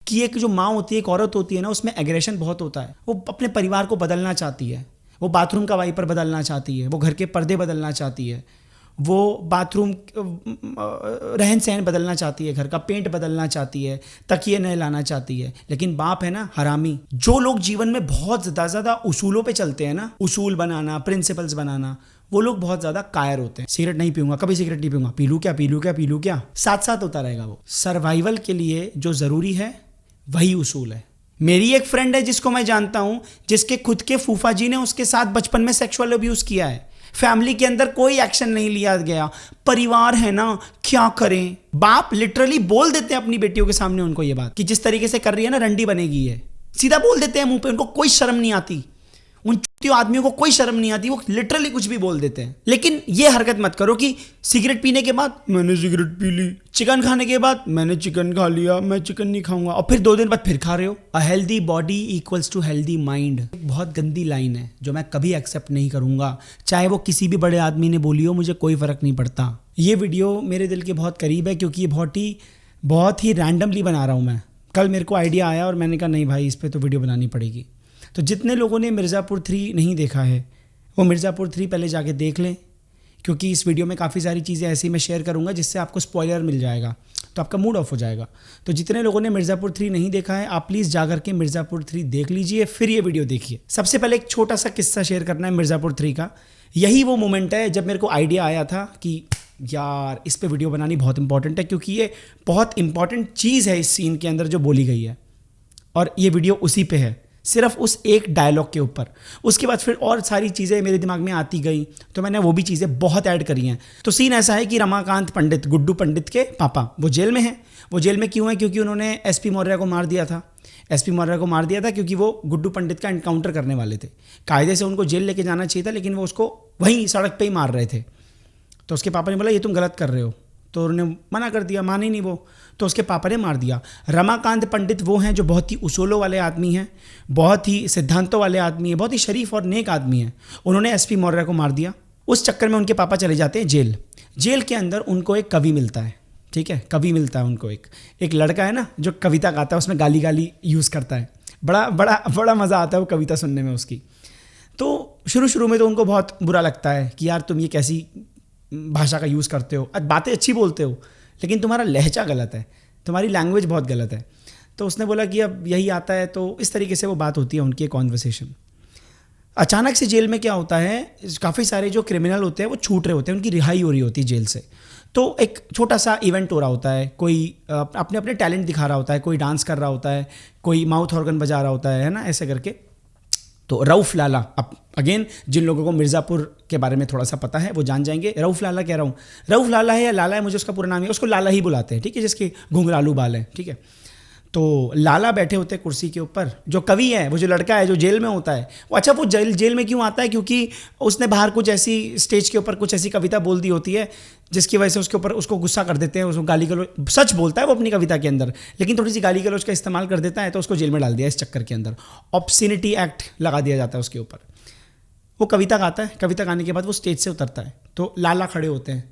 कि एक जो माँ होती है, एक औरत होती है ना, उसमें एग्रेशन बहुत होता है। वो अपने परिवार को बदलना चाहती है, वो बाथरूम का वाइपर बदलना चाहती है, वो घर के पर्दे बदलना चाहती है, वो बाथरूम रहन सहन बदलना चाहती है, घर का पेंट बदलना चाहती है, तकिए नए लाना चाहती है। लेकिन बाप है ना हरामी। जो लोग जीवन में बहुत ज़्यादा उसूलों पे चलते हैं ना, उसूल बनाना, प्रिंसिपल्स बनाना, वो लोग बहुत ज़्यादा कायर होते हैं। सिगरेट नहीं पीऊंगा, कभी सिगरेट नहीं पीऊंगा, पी लूँ क्या, पी लूँ क्या, पी लूँ क्या, साथ साथ होता रहेगा। वो सर्वाइवल के लिए जो ज़रूरी है वही उसूल है। मेरी एक फ्रेंड है जिसको मैं जानता हूँ, जिसके खुद के फूफा जी ने उसके साथ बचपन में सेक्सुअल अब्यूज़ किया है। फैमिली के अंदर कोई एक्शन नहीं लिया गया। परिवार है ना, क्या करें। बाप लिटरली बोल देते हैं अपनी बेटियों के सामने उनको ये बात कि जिस तरीके से कर रही है ना, रंडी बनेगी ये। सीधा बोल देते हैं मुंह पे, उनको कोई शर्म नहीं आती। उन चुतियों आदमियों को कोई शर्म नहीं आती, वो लिटरली कुछ भी बोल देते हैं। लेकिन ये हरकत मत करो कि सिगरेट पीने के बाद मैंने सिगरेट पी ली, चिकन खाने के बाद मैंने चिकन खा लिया, मैं चिकन नहीं खाऊंगा, और फिर 2 दिन बाद फिर खा रहे हो। A healthy body equals to healthy mind. बहुत गंदी लाइन है जो मैं कभी एक्सेप्ट नहीं करूंगा, चाहे वो किसी भी बड़े आदमी ने बोली हो, मुझे कोई फर्क नहीं पड़ता। ये वीडियो मेरे दिल के बहुत करीब है क्योंकि ये बहुत ही रैंडमली बना रहा हूँ मैं। कल मेरे को आइडिया आया और मैंने कहा नहीं भाई, इस पर तो वीडियो बनानी पड़ेगी। तो जितने लोगों ने मिर्ज़ापुर 3 नहीं देखा है वो मिर्ज़ापुर 3 पहले जाके देख लें, क्योंकि इस वीडियो में काफ़ी सारी चीज़ें ऐसी मैं शेयर करूंगा जिससे आपको स्पॉइलर मिल जाएगा, तो आपका मूड ऑफ हो जाएगा। तो जितने लोगों ने मिर्ज़ापुर 3 नहीं देखा है, आप प्लीज़ जा करके मिर्ज़ापुर 3 देख लीजिए, फिर ये वीडियो देखिए। सबसे पहले एक छोटा सा किस्सा शेयर करना है मिर्ज़ापुर 3 का। यही वो मोमेंट है जब मेरे को आइडिया आया था कि यार इस पर वीडियो बनानी बहुत इंपॉर्टेंट है, क्योंकि ये बहुत इंपॉर्टेंट चीज़ है इस सीन के अंदर जो बोली गई है, और ये वीडियो उसी पे है, सिर्फ उस एक डायलॉग के ऊपर। उसके बाद फिर और सारी चीज़ें मेरे दिमाग में आती गई, तो मैंने वो भी चीज़ें बहुत ऐड करी हैं। तो सीन ऐसा है कि रमाकांत पंडित, गुड्डू पंडित के पापा, वो जेल में हैं। वो जेल में क्यों है? क्योंकि उन्होंने एसपी मौर्य को मार दिया था। एसपी मौर्य को मार दिया था क्योंकि वो गुड्डू पंडित का एनकाउंटर करने वाले थे। कायदे से उनको जेल लेके जाना चाहिए था, लेकिन वो उसको वहीं सड़क पर ही मार रहे थे। तो उसके पापा ने बोला ये तुम गलत कर रहे हो, तो उन्होंने मना कर दिया, माने नहीं वो, तो उसके पापा ने मार दिया। रमाकांत पंडित वो हैं जो बहुत ही उसूलों वाले आदमी हैं, बहुत ही सिद्धांतों वाले आदमी हैं, बहुत ही शरीफ और नेक आदमी हैं। उन्होंने एसपी मौर्य को मार दिया। उस चक्कर में उनके पापा चले जाते हैं जेल। जेल के अंदर उनको एक कवि मिलता है, ठीक है, कवि मिलता है उनको। एक लड़का है ना जो कविता गाता है, उसमें गाली गाली यूज़ करता है। बड़ा मज़ा आता है वो कविता सुनने में उसकी। तो शुरू में तो उनको बहुत बुरा लगता है कि यार तुम ये कैसी भाषा का यूज़ करते हो, बातें अच्छी बोलते हो, लेकिन तुम्हारा लहजा गलत है, तुम्हारी लैंग्वेज बहुत गलत है। तो उसने बोला कि अब यही आता है, तो इस तरीके से वो बात होती है उनकी कॉन्वर्सेशन। अचानक से जेल में क्या होता है, काफ़ी सारे जो क्रिमिनल होते हैं वो छूट रहे होते हैं, उनकी रिहाई हो रही होती है जेल से। तो एक छोटा सा इवेंट हो रहा होता है, कोई अपने अपने टैलेंट दिखा रहा होता है, कोई डांस कर रहा होता है, कोई माउथ ऑर्गन बजा रहा होता है ना, ऐसे करके। तो रऊफ़ लाला, अब अगेन जिन लोगों को मिर्ज़ापुर के बारे में थोड़ा सा पता है वो जान जाएंगे। रऊफ़ लाला कह रहा हूँ, रऊफ़ लाला है या लाला है, मुझे उसका पूरा नाम है, उसको लाला ही बुलाते हैं, ठीक है, जिसके घुंघरालू बाल हैं, ठीक है। तो लाला बैठे होते हैं कुर्सी के ऊपर। जो कवि है, वो जो लड़का है जो जेल में होता है, वो अच्छा वो जेल में क्यों आता है? क्योंकि उसने बाहर कुछ ऐसी स्टेज के ऊपर कुछ ऐसी कविता बोल दी होती है जिसकी वजह से उसके ऊपर उसको गुस्सा कर देते हैं, उसको गाली गलौज, सच बोलता है वो अपनी कविता के अंदर, लेकिन थोड़ी सी गाली गलौज का इस्तेमाल कर देता है, तो उसको जेल में डाल दिया इस चक्कर के अंदर। ऑब्सिनिटी एक्ट लगा दिया जाता है उसके ऊपर। वो कविता गाता है, कविता गाने के बाद वो स्टेज से उतरता है, तो लाला खड़े होते हैं,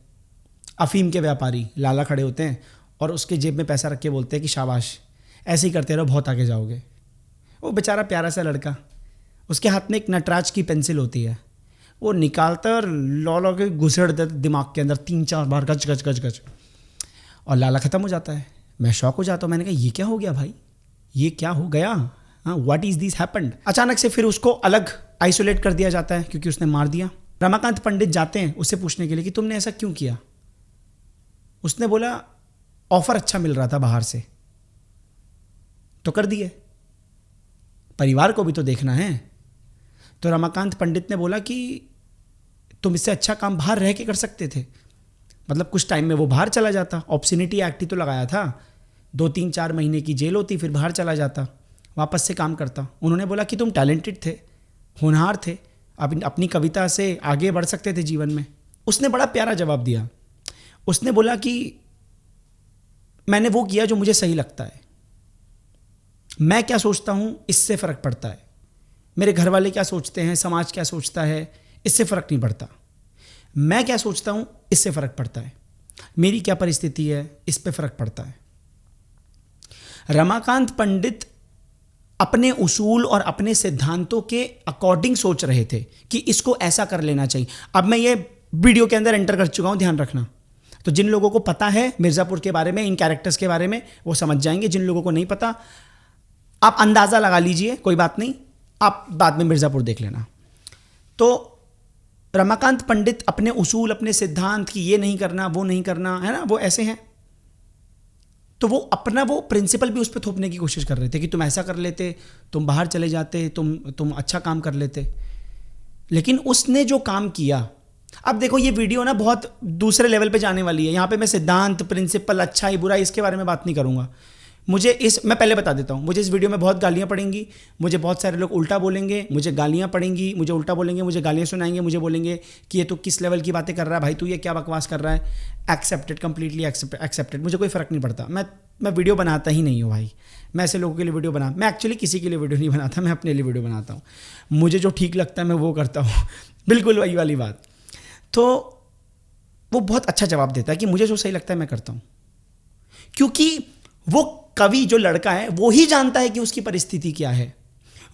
अफीम के व्यापारी लाला खड़े होते हैं, और उसके जेब में पैसा रख के बोलते हैं कि शाबाश, ऐसे ही करते रहो, बहुत आगे जाओगे। वो बेचारा प्यारा सा लड़का, उसके हाथ में एक नटराज की पेंसिल होती है, वो निकालता है और लौ के घुसेड़ देता दिमाग के अंदर 3-4 बार, गच गच गच गच, और लाला ख़त्म हो जाता है। मैं शॉक हो जाता हूँ, मैंने कहा ये क्या हो गया भाई, ये क्या हो गया, हाँ, व्हाट इज़ दिस हैपेंड। अचानक से फिर उसको अलग आइसोलेट कर दिया जाता है क्योंकि उसने मार दिया। रमाकांत पंडित जाते हैं उससे पूछने के लिए कि तुमने ऐसा क्यों किया। उसने बोला ऑफर अच्छा मिल रहा था बाहर से, तो कर दिए, परिवार को भी तो देखना है। तो रमाकांत पंडित ने बोला कि तुम इससे अच्छा काम बाहर रह के कर सकते थे, मतलब कुछ टाइम में वो बाहर चला जाता, ऑब्सिनिटी एक्ट ही तो लगाया था, 2-3-4 महीने की जेल होती, फिर बाहर चला जाता, वापस से काम करता। उन्होंने बोला कि तुम टैलेंटेड थे, होनहार थे, अपनी कविता से आगे बढ़ सकते थे जीवन में। उसने बड़ा प्यारा जवाब दिया। उसने बोला कि मैंने वो किया जो मुझे सही लगता है, मैं क्या सोचता हूँ इससे फ़र्क पड़ता है, मेरे घर वाले क्या सोचते हैं, समाज क्या सोचता है, इससे फ़र्क नहीं पड़ता, मैं क्या सोचता हूँ इससे फ़र्क पड़ता है, मेरी क्या परिस्थिति है इस पे फ़र्क पड़ता है। रमाकांत पंडित अपने उसूल और अपने सिद्धांतों के अकॉर्डिंग सोच रहे थे कि इसको ऐसा कर लेना चाहिए। अब मैं ये वीडियो के अंदर एंटर कर चुका हूं, ध्यान रखना। तो जिन लोगों को पता है मिर्ज़ापुर के बारे में, इन कैरेक्टर्स के बारे में, वो समझ जाएंगे। जिन लोगों को नहीं पता, आप अंदाज़ा लगा लीजिए, कोई बात नहीं, आप बाद में मिर्ज़ापुर देख लेना। तो रमाकांत पंडित अपने उसूल, अपने सिद्धांत कि ये नहीं करना, वो नहीं करना, है ना, वो ऐसे हैं। तो वो अपना वो प्रिंसिपल भी उस पर थोपने की कोशिश कर रहे थे कि तुम ऐसा कर लेते, तुम बाहर चले जाते, तुम अच्छा काम कर लेते। लेकिन उसने जो काम किया, अब देखो ये वीडियो ना बहुत दूसरे लेवल पे जाने वाली है। यहाँ पे मैं सिद्धांत, प्रिंसिपल, अच्छाई बुराई, इसके बारे में बात नहीं करूँगा। मैं पहले बता देता हूँ, मुझे इस वीडियो में बहुत गालियाँ पड़ेंगी, मुझे बहुत सारे लोग उल्टा बोलेंगे, मुझे गालियाँ पड़ेंगी, मुझे उल्टा बोलेंगे, मुझे गालियाँ सुनाएंगे, मुझे बोलेंगे कि ये तो किस लेवल की बातें कर रहा है भाई, तू ये क्या बकवास कर रहा है। एक्सेप्टेड, कंप्लीटली एक्सेप्टेड, मुझे कोई फ़र्क नहीं पड़ता। मैं वीडियो बनाता ही नहीं हूँ भाई, मैं ऐसे लोगों के लिए वीडियो मैं एक्चुअली किसी के लिए वीडियो नहीं बनाता, मैं अपने लिए वीडियो बनाता हूँ। मुझे जो ठीक लगता है मैं वो करता हूँ बिल्कुल वही वाली बात। तो वो बहुत अच्छा जवाब देता है कि मुझे जो सही लगता है मैं करता हूँ, क्योंकि वो कवि जो लड़का है वो ही जानता है कि उसकी परिस्थिति क्या है।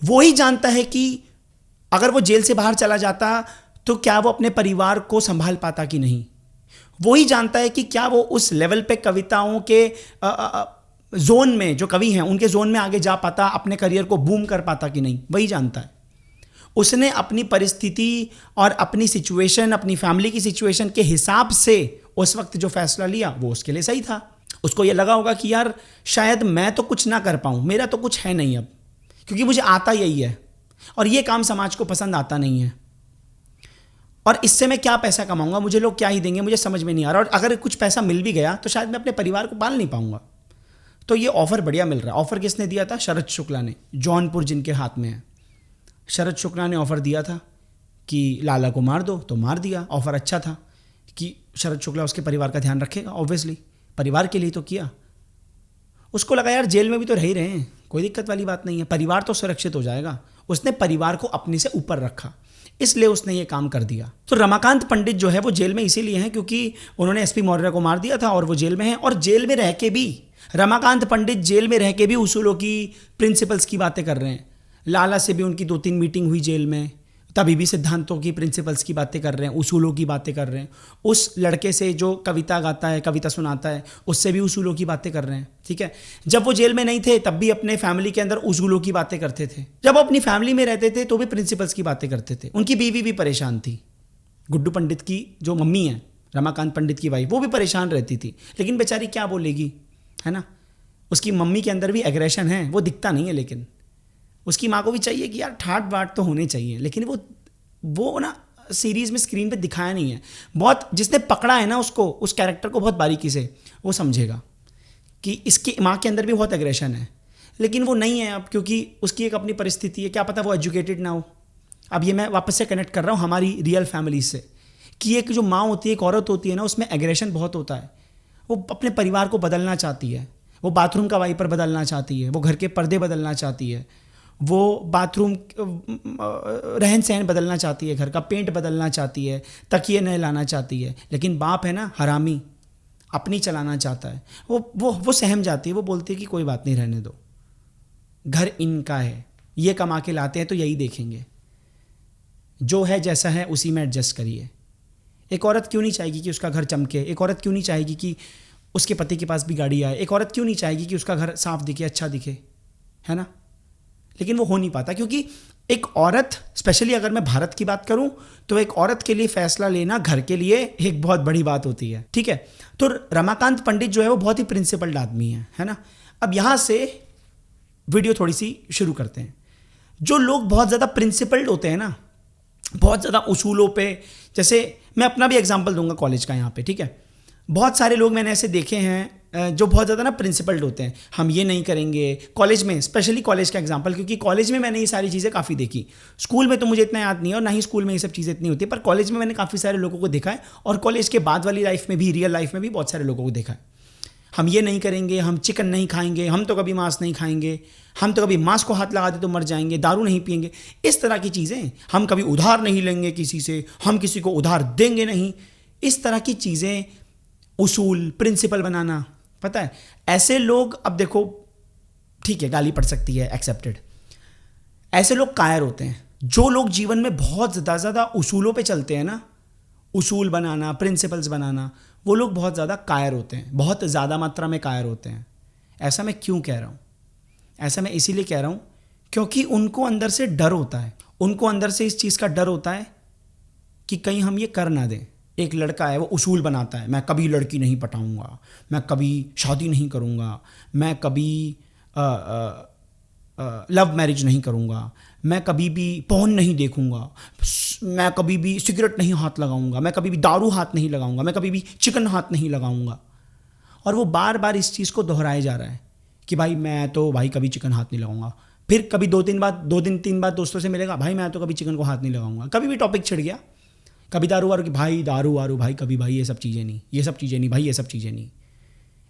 वो ही जानता है कि अगर वो जेल से बाहर चला जाता तो क्या वो अपने परिवार को संभाल पाता कि नहीं। वो ही जानता है कि क्या वो उस लेवल पे कविताओं के जोन में, जो कवि हैं उनके जोन में आगे जा पाता, अपने करियर को बूम कर पाता कि नहीं। वही जानता है। उसने अपनी परिस्थिति और अपनी सिचुएशन, अपनी फैमिली की सिचुएशन के हिसाब से उस वक्त जो फैसला लिया वो उसके लिए सही था। उसको ये लगा होगा कि यार शायद मैं तो कुछ ना कर पाऊँ, मेरा तो कुछ है नहीं अब, क्योंकि मुझे आता यही है और ये काम समाज को पसंद आता नहीं है, और इससे मैं क्या पैसा कमाऊंगा, मुझे लोग क्या ही देंगे, मुझे समझ में नहीं आ रहा, और अगर कुछ पैसा मिल भी गया तो शायद मैं अपने परिवार को पाल नहीं पाऊंगा। तो ये ऑफ़र बढ़िया मिल रहा है। ऑफ़र किसने दिया था? शरद शुक्ला ने, जौनपुर जिनके हाथ में है। शरद शुक्ला ने ऑफ़र दिया था कि लाला को मार दो, तो मार दिया। ऑफ़र अच्छा था कि शरद शुक्ला उसके परिवार का ध्यान रखेगा, ऑब्वियसली परिवार के लिए तो किया। उसको लगा यार जेल में भी तो रह ही रहे हैं, कोई दिक्कत वाली बात नहीं है, परिवार तो सुरक्षित हो जाएगा। उसने परिवार को अपने से ऊपर रखा, इसलिए उसने ये काम कर दिया। तो रमाकांत पंडित जो है वो जेल में इसीलिए हैं क्योंकि उन्होंने एसपी मौर्य को मार दिया था और वो जेल में हैं। और जेल में रह के भी रमाकांत पंडित जेल में रह के भी उसूलों की, प्रिंसिपल्स की बातें कर रहे हैं। लाला से भी उनकी 2-3 मीटिंग हुई जेल में, तभी भी सिद्धांतों की, प्रिंसिपल्स की बातें कर रहे हैं, उसूलों की बातें कर रहे हैं। उस लड़के से जो कविता गाता है, कविता सुनाता है, उससे भी उसूलों की बातें कर रहे हैं। ठीक है, जब वो जेल में नहीं थे तब भी अपने फैमिली के अंदर उसूलों की बातें करते थे। जब वो अपनी फैमिली में रहते थे तो भी प्रिंसिपल्स की बातें करते थे। उनकी बीवी भी परेशान थी, गुड्डू पंडित की जो मम्मी है, रमाकांत पंडित की वाइफ, वो भी परेशान रहती थी। लेकिन बेचारी क्या बोलेगी, है ना। उसकी मम्मी के अंदर भी एग्रेशन है, वो दिखता नहीं है, लेकिन उसकी माँ को भी चाहिए कि यार ठाट बाट तो होने चाहिए, लेकिन वो ना सीरीज़ में स्क्रीन पे दिखाया नहीं है। बहुत जिसने पकड़ा है ना उसको, उस कैरेक्टर को बहुत बारीकी से, वो समझेगा कि इसकी माँ के अंदर भी बहुत एग्रेशन है, लेकिन वो नहीं है अब, क्योंकि उसकी एक अपनी परिस्थिति है। क्या पता वो एजुकेटेड ना हो। अब ये मैं वापस से कनेक्ट कर रहा हूँ हमारी रियल फैमिली से, कि एक जो माँ होती है, एक औरत होती है ना, उसमें एग्रेशन बहुत होता है। वो अपने परिवार को बदलना चाहती है, वो बाथरूम का वाइपर बदलना चाहती है, वो घर के पर्दे बदलना चाहती है, वो बाथरूम रहन सहन बदलना चाहती है, घर का पेंट बदलना चाहती है, तकिए नए लाना चाहती है। लेकिन बाप है ना हरामी, अपनी चलाना चाहता है। वो सहम जाती है, वो बोलती है कि कोई बात नहीं, रहने दो, घर इनका है, ये कमा के लाते हैं तो यही देखेंगे, जो है जैसा है उसी में एडजस्ट करिए। एक औरत क्यों नहीं चाहेगी कि उसका घर चमके? एक औरत क्यों नहीं चाहेगी कि उसके पति के पास भी गाड़ी आए? एक औरत क्यों नहीं चाहेगी कि उसका घर साफ दिखे, अच्छा दिखे, है ना। लेकिन वो हो नहीं पाता, क्योंकि एक औरत, स्पेशली अगर मैं भारत की बात करूं, तो एक औरत के लिए फैसला लेना घर के लिए एक बहुत बड़ी बात होती है। ठीक है, तो रमाकांत पंडित जो है वो बहुत ही प्रिंसिपल्ड आदमी है ना। अब यहां से वीडियो थोड़ी सी शुरू करते हैं। जो लोग बहुत ज़्यादा प्रिंसिपल्ड होते हैं ना, बहुत ज़्यादा उसूलों पे, जैसे मैं अपना भी एग्जाम्पल दूंगा कॉलेज का यहाँ पे। ठीक है, बहुत सारे लोग मैंने ऐसे देखे हैं जो बहुत ज़्यादा ना प्रिंसिपल्ड होते हैं। हम ये नहीं करेंगे कॉलेज में, स्पेशली कॉलेज का एग्जांपल, क्योंकि कॉलेज में मैंने ये सारी चीज़ें काफ़ी देखी। स्कूल में तो मुझे इतना याद नहीं है और ना ही स्कूल में ये सब चीज़ें इतनी होती है, पर कॉलेज में मैंने काफ़ी सारे लोगों को देखा है, और कॉलेज के बाद वाली लाइफ में भी, रियल लाइफ में भी बहुत सारे लोगों को देखा है। हम ये नहीं करेंगे, हम चिकन नहीं खाएंगे, हम तो कभी मांस नहीं खाएंगे, हम तो कभी मांस को हाथ लगा दे तो मर जाएंगे, दारू नहीं पिएंगे, इस तरह की चीज़ें। हम कभी उधार नहीं लेंगे किसी से, हम किसी को उधार देंगे नहीं, इस तरह की चीज़ें, उसूल, प्रिंसिपल बनाना। पता है, ऐसे लोग, अब देखो ठीक है, गाली पड़ सकती है, एक्सेप्टेड। ऐसे लोग कायर होते हैं। जो लोग जीवन में बहुत ज़्यादा उसूलों पे चलते हैं ना, उसूल बनाना, प्रिंसिपल्स बनाना, वो लोग बहुत ज़्यादा कायर होते हैं, बहुत ज़्यादा मात्रा में कायर होते हैं। ऐसा मैं क्यों कह रहा हूँ? ऐसा मैं इसीलिए कह रहा हूँ क्योंकि उनको अंदर से डर होता है, उनको अंदर से इस चीज़ का डर होता है कि कहीं हम ये कर ना दें। एक लड़का है, वो उसूल बनाता है, मैं कभी लड़की नहीं पटाऊंगा, मैं कभी शादी नहीं करूंगा, मैं कभी लव मैरिज नहीं करूंगा, मैं कभी भी पॉर्न नहीं देखूंगा, मैं कभी भी सिगरेट नहीं हाथ लगाऊंगा, मैं कभी भी दारू हाथ नहीं लगाऊंगा, मैं कभी भी चिकन हाथ नहीं लगाऊंगा। और वो बार बार इस चीज़ को दोहराया जा रहा है कि भाई मैं तो भाई कभी चिकन हाथ नहीं लगाऊंगा। फिर कभी 2 दिन 3 बार दोस्तों से मिलेगा, भाई मैं तो कभी चिकन को हाथ नहीं लगाऊंगा। कभी भी टॉपिक छिड़ गया, कभी दारू वारू की, भाई दारू वारू भाई कभी, भाई ये सब चीज़ें नहीं, ये सब चीज़ें नहीं भाई, ये सब चीज़ें नहीं।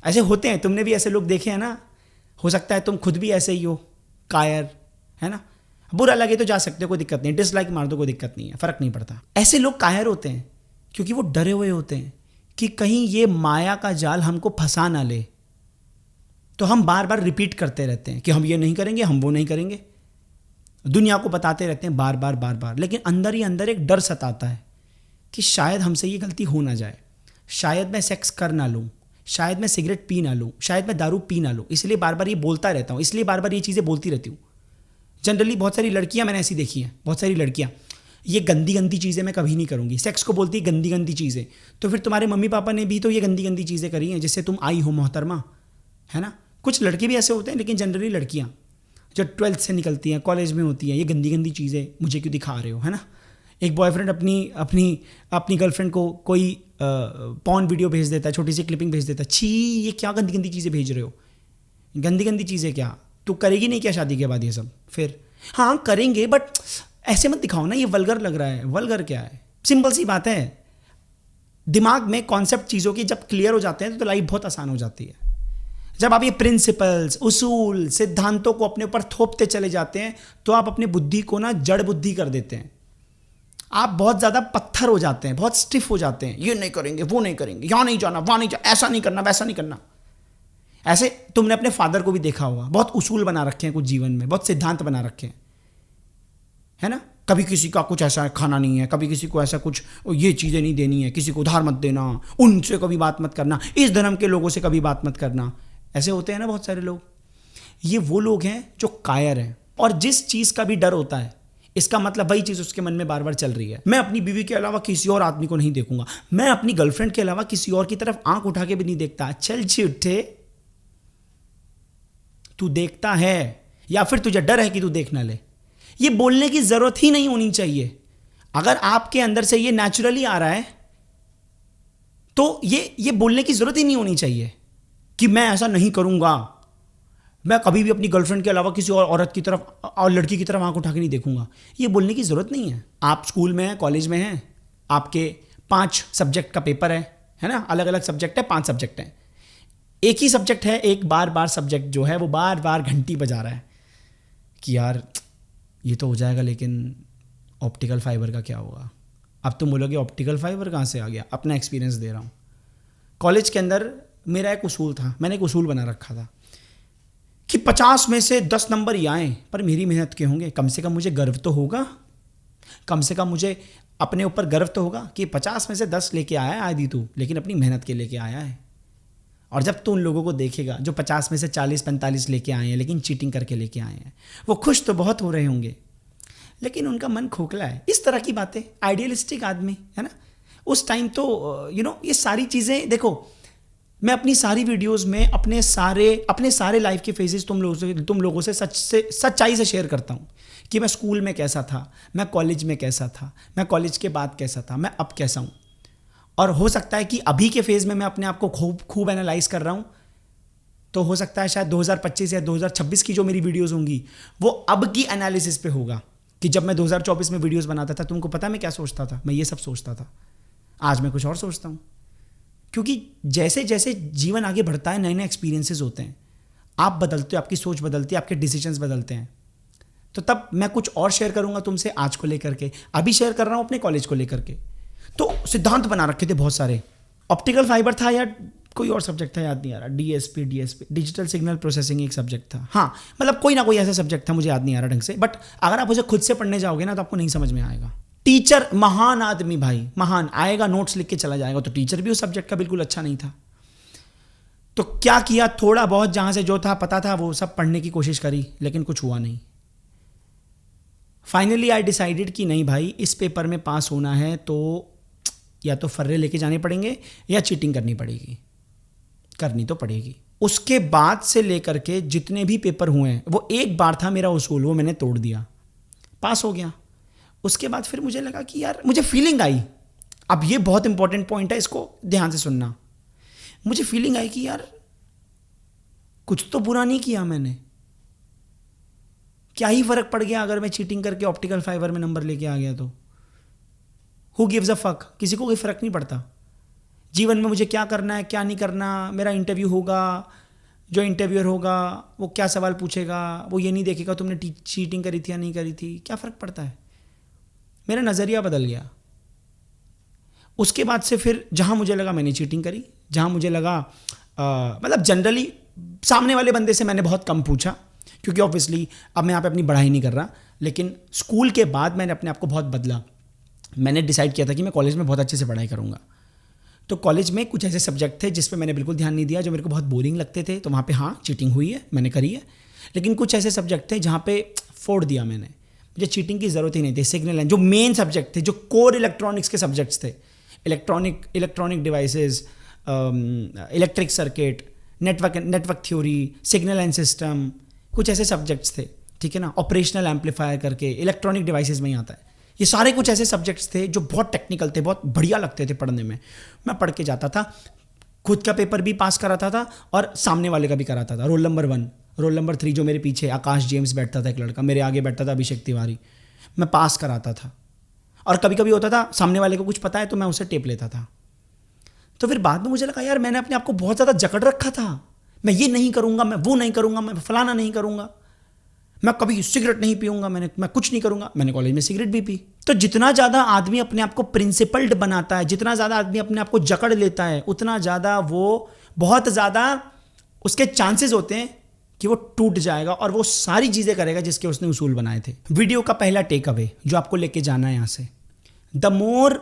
ऐसे होते हैं, तुमने भी ऐसे लोग देखे हैं ना। हो सकता है तुम खुद भी ऐसे ही हो, कायर, है ना। बुरा लगे तो जा सकते हो, कोई दिक्कत नहीं, डिसलाइक मार दो, कोई दिक्कत नहीं है, फ़र्क नहीं पड़ता। ऐसे लोग कायर होते हैं क्योंकि वो डरे हुए होते हैं कि कहीं ये माया का जाल हमको फंसा ना ले। तो हम बार बार रिपीट करते रहते हैं कि हम ये नहीं करेंगे, हम वो नहीं करेंगे, दुनिया को बताते रहते हैं बार बार बार बार। लेकिन अंदर ही अंदर एक डर सताता है कि शायद हमसे ये गलती हो ना जाए, शायद मैं सेक्स कर ना लूँ, शायद मैं सिगरेट पी ना लूँ, शायद मैं दारू पी ना लूँ। इसलिए बार बार ये बोलता रहता हूँ, इसलिए बार बार ये चीज़ें बोलती रहती हूँ। जनरली बहुत सारी लड़कियाँ मैंने ऐसी देखी हैं, बहुत सारी लड़कियाँ ये गंदी गंदी चीज़ें मैं कभी नहीं करूँगी, सेक्स को बोलती है गंदी गंदी चीज़ें। तो फिर तुम्हारे मम्मी पापा ने भी तो ये गंदी गंदी चीज़ें करी हैं जिससे तुम आई हो मोहतरमा, है ना। कुछ लड़के भी ऐसे होते हैं, लेकिन जनरली लड़कियाँ जो 12th से निकलती हैं, कॉलेज में होती हैं, ये गंदी गंदी चीज़ें मुझे क्यों दिखा रहे हो, है ना। एक बॉयफ्रेंड अपनी गर्लफ्रेंड को कोई पॉर्न वीडियो भेज देता है, छोटी सी क्लिपिंग भेज देता है, छी ये क्या गंदी गंदी चीज़ें भेज रहे हो, गंदी गंदी चीज़ें क्या, तू करेगी नहीं क्या शादी के बाद ये सब? फिर हाँ करेंगे, बट ऐसे मत दिखाओ ना, ये वल्गर लग रहा है। वल्गर क्या है? सिंपल सी बात है, दिमाग में कॉन्सेप्ट चीज़ों की जब क्लियर हो जाते हैं तो लाइफ बहुत आसान हो जाती है। जब आप ये प्रिंसिपल्स, उसूल, सिद्धांतों को अपने ऊपर थोपते चले जाते हैं तो आप अपनी बुद्धि को ना जड़ बुद्धि कर देते हैं। आप बहुत ज़्यादा पत्थर हो जाते हैं, बहुत स्टिफ हो जाते हैं। ये नहीं करेंगे, वो नहीं करेंगे, यहाँ नहीं जाना, वहाँ नहीं जाना, ऐसा नहीं करना, वैसा नहीं करना। ऐसे तुमने अपने फादर को भी देखा होगा, बहुत उसूल बना रखे हैं कुछ जीवन में, बहुत सिद्धांत बना रखे हैं, है ना। कभी किसी का कुछ ऐसा खाना नहीं है, कभी किसी को ऐसा कुछ ये चीज़ें नहीं देनी है, किसी को उधार मत देना, उनसे कभी बात मत करना, इस धर्म के लोगों से कभी बात मत करना। ऐसे होते हैं ना बहुत सारे लोग। ये वो लोग हैं जो कायर हैं, और जिस चीज़ का भी डर होता है, इसका मतलब वही चीज़ उसके मन में बार बार चल रही है। मैं अपनी बीवी के अलावा किसी और आदमी को नहीं देखूंगा, मैं अपनी गर्लफ्रेंड के अलावा किसी और की तरफ आंख उठा के भी नहीं देखता। चल झूठे, तू देखता है या फिर तुझे डर है कि तू देख ना ले? ये बोलने की जरूरत ही नहीं होनी चाहिए। अगर आपके अंदर से ये नेचुरली आ रहा है तो ये बोलने की जरूरत ही नहीं होनी चाहिए कि मैं ऐसा नहीं करूंगा, मैं कभी भी अपनी गर्लफ्रेंड के अलावा किसी और औरत की तरफ और लड़की की तरफ आंख उठा के नहीं देखूंगा। ये बोलने की जरूरत नहीं है। आप स्कूल में हैं, कॉलेज में हैं, आपके 5 सब्जेक्ट का पेपर है ना, अलग अलग सब्जेक्ट है, 5 सब्जेक्ट हैं, एक ही सब्जेक्ट है, एक बार बार सब्जेक्ट जो है वो बार बार घंटी बजा रहा है कि यार ये तो हो जाएगा, लेकिन ऑप्टिकल फाइबर का क्या होगा? अब तुम बोलोगे ऑप्टिकल फाइबर कहाँ से आ गया? अपना एक्सपीरियंस दे रहा हूँ। कॉलेज के अंदर मेरा एक उसूल था, मैंने एक उसूल बना रखा था कि 50 में से 10 नंबर ही आए पर मेरी मेहनत के होंगे। कम से कम मुझे गर्व तो होगा, कम से कम मुझे अपने ऊपर गर्व तो होगा कि 50 में से 10 लेके आया है आदि तू, लेकिन अपनी मेहनत के लेके आया है। और जब तू उन लोगों को देखेगा जो 50 में से 40-45 लेके आए हैं लेकिन चीटिंग करके लेके आए हैं, वो खुश तो बहुत हो रहे होंगे लेकिन उनका मन खोखला है। इस तरह की बातें, आइडियलिस्टिक आदमी, है ना। उस टाइम तो ये सारी चीज़ें देखो, मैं अपनी सारी वीडियोस में अपने सारे लाइफ के फेजेस तुम लोगों से सच्चाई से शेयर करता हूँ कि मैं स्कूल में कैसा था, मैं कॉलेज में कैसा था, मैं कॉलेज के बाद कैसा था, मैं अब कैसा हूँ। और हो सकता है कि अभी के फेज़ में मैं अपने आप को खूब एनालाइज कर रहा हूँ, तो हो सकता है शायद 2025 या 2026 की जो मेरी वीडियोस होंगी वो अब की एनालिसिस पे होगा कि जब मैं 2024 में वीडियोस बनाता था, तुमको पता मैं क्या सोचता था? मैं ये सब सोचता था। आज मैं कुछ और सोचता हूँ, क्योंकि जैसे जैसे जीवन आगे बढ़ता है नए नए एक्सपीरियंसेस होते हैं, आप बदलते हो, आपकी सोच बदलती है, आपके डिसीजंस बदलते हैं। तो तब मैं कुछ और शेयर करूँगा तुमसे आज को लेकर के। अभी शेयर कर रहा हूँ अपने कॉलेज को लेकर के। तो सिद्धांत बना रखे थे बहुत सारे, ऑप्टिकल फाइबर था या कोई और सब्जेक्ट था, याद नहीं आ रहा, डीएसपी डिजिटल सिग्नल प्रोसेसिंग एक सब्जेक्ट था, हाँ मतलब कोई ना कोई ऐसा सब्जेक्ट था, मुझे याद नहीं आ रहा ढंग से, बट अगर आप उसे खुद से पढ़ने जाओगे ना तो आपको नहीं समझ में आएगा। टीचर महान आदमी भाई, महान, आएगा नोट्स लिख के चला जाएगा, तो टीचर भी उस सब्जेक्ट का बिल्कुल अच्छा नहीं था। तो क्या किया, थोड़ा बहुत जहाँ से जो था पता था वो सब पढ़ने की कोशिश करी, लेकिन कुछ हुआ नहीं। फाइनली आई डिसाइडेड कि नहीं भाई, इस पेपर में पास होना है तो या तो फर्रे लेके जाने पड़ेंगे या चीटिंग करनी पड़ेगी, करनी तो पड़ेगी। उसके बाद से लेकर के जितने भी पेपर हुए हैं, वो एक बार था मेरा उसूल, वो मैंने तोड़ दिया, पास हो गया। उसके बाद फिर मुझे लगा कि यार, मुझे फीलिंग आई, अब ये बहुत इंपॉर्टेंट पॉइंट है, इसको ध्यान से सुनना। मुझे फीलिंग आई कि यार कुछ तो बुरा नहीं किया मैंने, क्या ही फर्क पड़ गया अगर मैं चीटिंग करके ऑप्टिकल फाइबर में नंबर लेके आ गया तो। हु गिव्स अ फक, किसी को कोई फर्क नहीं पड़ता। जीवन में मुझे क्या करना है क्या नहीं करना, मेरा इंटरव्यू होगा, जो इंटरव्यूअर होगा वो क्या सवाल पूछेगा, वो ये नहीं देखेगा तुमने चीटिंग करी थी या नहीं करी थी, क्या फ़र्क पड़ता है। मेरा नज़रिया बदल गया। उसके बाद से फिर जहाँ मुझे लगा मैंने चीटिंग करी, जहाँ मुझे लगा मतलब जनरली सामने वाले बंदे से मैंने बहुत कम पूछा, क्योंकि ऑब्वियसली अब मैं यहाँ पे अपनी पढ़ाई नहीं कर रहा, लेकिन स्कूल के बाद मैंने अपने आप को बहुत बदला। मैंने डिसाइड किया था कि मैं कॉलेज में बहुत अच्छे से पढ़ाई करूँगा। तो कॉलेज में कुछ ऐसे सब्जेक्ट थे जिस पे मैंने बिल्कुल ध्यान नहीं दिया, जो मेरे को बहुत बोरिंग लगते थे, तो वहाँ पे हाँ चीटिंग हुई है, मैंने करी है। लेकिन कुछ ऐसे सब्जेक्ट थे जहाँ पे फोड़ दिया मैंने, मुझे चीटिंग की ज़रूरत ही नहीं थी। सिग्नल एंड जो मेन सब्जेक्ट थे, जो कोर इलेक्ट्रॉनिक्स के सब्जेक्ट्स थे, electronic devices, electric circuit, network theory, signal and system, कुछ ऐसे सब्जेक्ट्स थे, ठीक है ना। ऑपरेशनल एम्पलीफायर करके इलेक्ट्रॉनिक डिवाइसेस में ही आता है। ये सारे कुछ ऐसे सब्जेक्ट्स थे जो बहुत टेक्निकल थे, बहुत बढ़िया लगते थे पढ़ने में। मैं पढ़ के जाता था, खुद का पेपर भी पास कराता था और सामने वाले का भी कराता था। रोल नंबर 1, रोल नंबर 3 जो मेरे पीछे आकाश जेम्स बैठता था, एक लड़का, मेरे आगे बैठता था अभिषेक तिवारी, मैं पास कराता था। और कभी कभी होता था सामने वाले को कुछ पता है तो मैं उससे टेप लेता था। तो फिर बाद में मुझे लगा यार मैंने अपने आप को बहुत ज़्यादा जकड़ रखा था, मैं ये नहीं करूँगा, मैं वो नहीं करूँगा, मैं फलाना नहीं करूँगा, मैं कभी सिगरेट नहीं पीऊँगा, मैं कुछ नहीं करूँगा। मैंने कॉलेज में सिगरेट भी पी। तो जितना ज़्यादा आदमी अपने आप को प्रिंसिपल्ड बनाता है, जितना ज़्यादा आदमी अपने आप को जकड़ लेता है, उतना ज़्यादा वो बहुत ज़्यादा उसके चांसेस होते हैं कि वो टूट जाएगा और वो सारी चीज़ें करेगा जिसके उसने उसूल बनाए थे। वीडियो का पहला टेक अवे जो आपको लेके जाना है यहाँ से, the more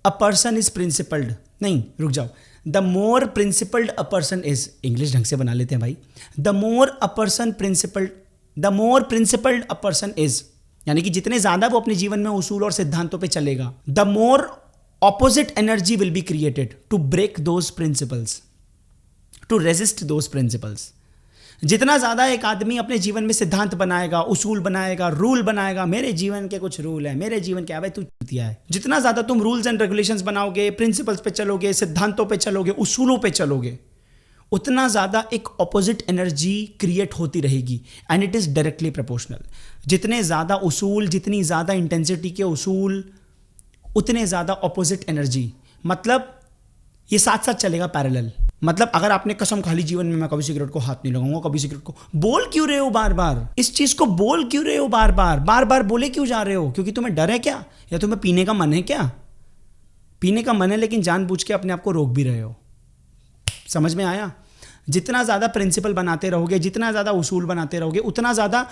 a person is principled, नहीं रुक जाओ, the more principled a person is, English ढंग से बना लेते हैं भाई, the more principled a person is, यानी कि जितने ज्यादा वो अपने जीवन में उसूल और सिद्धांतों पे चलेगा, the more opposite energy will be created to break those principles, to resist those principles. जितना ज़्यादा एक आदमी अपने जीवन में सिद्धांत बनाएगा, उसूल बनाएगा, रूल बनाएगा, मेरे जीवन के कुछ रूल है, मेरे जीवन के, अबे तू चूतिया है, जितना ज़्यादा तुम रूल्स एंड रेगुलेशंस बनाओगे, प्रिंसिपल्स पे चलोगे, सिद्धांतों पे चलोगे, उसूलों पे चलोगे, उतना ज़्यादा एक ऑपोजिट एनर्जी क्रिएट होती रहेगी and it is directly proportional. जितने ज़्यादा उसूल, जितनी ज़्यादा इंटेंसिटी के उसूल, उतने ज़्यादा ऑपोजिट एनर्जी, मतलब ये साथ साथ चलेगा पैरेलल। मतलब अगर आपने कसम खा ली जीवन में मैं कभी सिगरेट को हाथ नहीं लगाऊंगा, कभी सिगरेट को, बोल क्यों रहे हो बार बार इस चीज को, बोल क्यों रहे हो बार बार बोले क्यों जा रहे हो? क्योंकि तुम्हें डर है क्या, या तुम्हें पीने का मन है क्या? पीने का मन है लेकिन जानबूझ के अपने आप को रोक भी रहे हो। समझ में आया? जितना ज्यादा प्रिंसिपल बनाते रहोगे, जितना ज्यादा उसूल बनाते रहोगे, उतना ज्यादा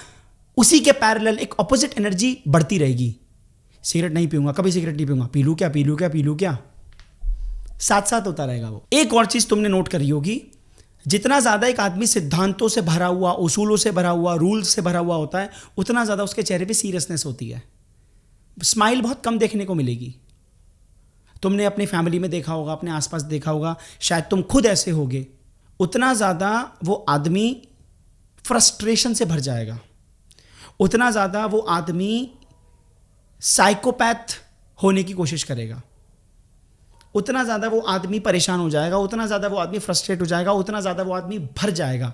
उसी के पैरेलल एक ऑपोजिट एनर्जी बढ़ती रहेगी। सिगरेट नहीं पीऊंगा, कभी सिगरेट नहीं पीऊंगा, पी लूं क्या, साथ साथ होता रहेगा वो। एक और चीज तुमने नोट करी होगी, जितना ज्यादा एक आदमी सिद्धांतों से भरा हुआ, उसूलों से भरा हुआ, रूल्स से भरा हुआ होता है, उतना ज्यादा उसके चेहरे पे सीरियसनेस होती है, स्माइल बहुत कम देखने को मिलेगी। तुमने अपनी फैमिली में देखा होगा, अपने आसपास देखा होगा, शायद तुम खुद ऐसे होगे। उतना ज्यादा वो आदमी फ्रस्ट्रेशन से भर जाएगा, उतना ज्यादा वो आदमी साइकोपैथ होने की कोशिश करेगा, उतना ज़्यादा वो आदमी परेशान हो जाएगा, उतना ज़्यादा वो आदमी फ्रस्ट्रेट हो जाएगा, उतना ज़्यादा वो आदमी भर जाएगा।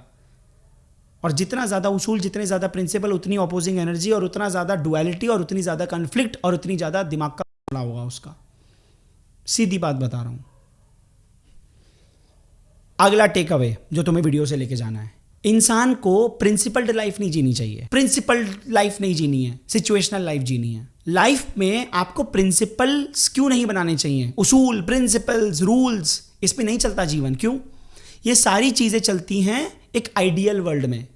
और जितना ज़्यादा उसूल, जितने ज़्यादा प्रिंसिपल, उतनी ऑपोजिंग एनर्जी, और उतना ज़्यादा डुअलिटी, और उतनी ज़्यादा कन्फ्लिक्ट, और उतनी ज़्यादा दिमाग का हमला होगा उसका। सीधी बात बता रहा हूँ। अगला टेक अवे जो तुम्हें वीडियो से लेके जाना है, इंसान को प्रिंसिपल्ड लाइफ नहीं जीनी चाहिए, प्रिंसिपल्ड लाइफ नहीं जीनी है, सिचुएशनल लाइफ जीनी है। लाइफ में आपको प्रिंसिपल्स क्यों नहीं बनाने चाहिए? उसूल, प्रिंसिपल्स, रूल्स, इस पे नहीं चलता जीवन। क्यों? ये सारी चीज़ें चलती हैं एक आइडियल वर्ल्ड में।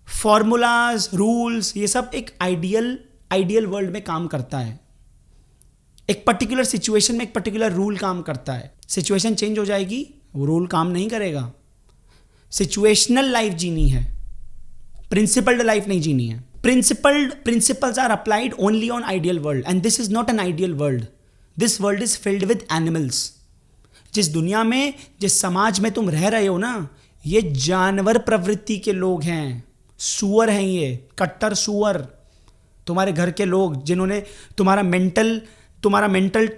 फॉर्मूलाज, रूल्स, ये सब एक आइडियल वर्ल्ड में काम करता है। एक पर्टिकुलर सिचुएशन में एक पर्टिकुलर रूल काम करता है। सिचुएशन चेंज हो जाएगी, वो रूल काम नहीं करेगा। सिचुएशनल लाइफ जीनी है, प्रिंसिपल्ड लाइफ नहीं जीनी है। Principles are applied only on ideal world and this is not an ideal world. This world is filled with animals. जिस दुनिया में, जिस समाज में तुम रह रहे हो ना, ये जानवर प्रवृत्ति के लोग हैं, सुअर हैं, ये कट्टर सुअर। तुम्हारे घर के लोग जिन्होंने तुम्हारा मेंटल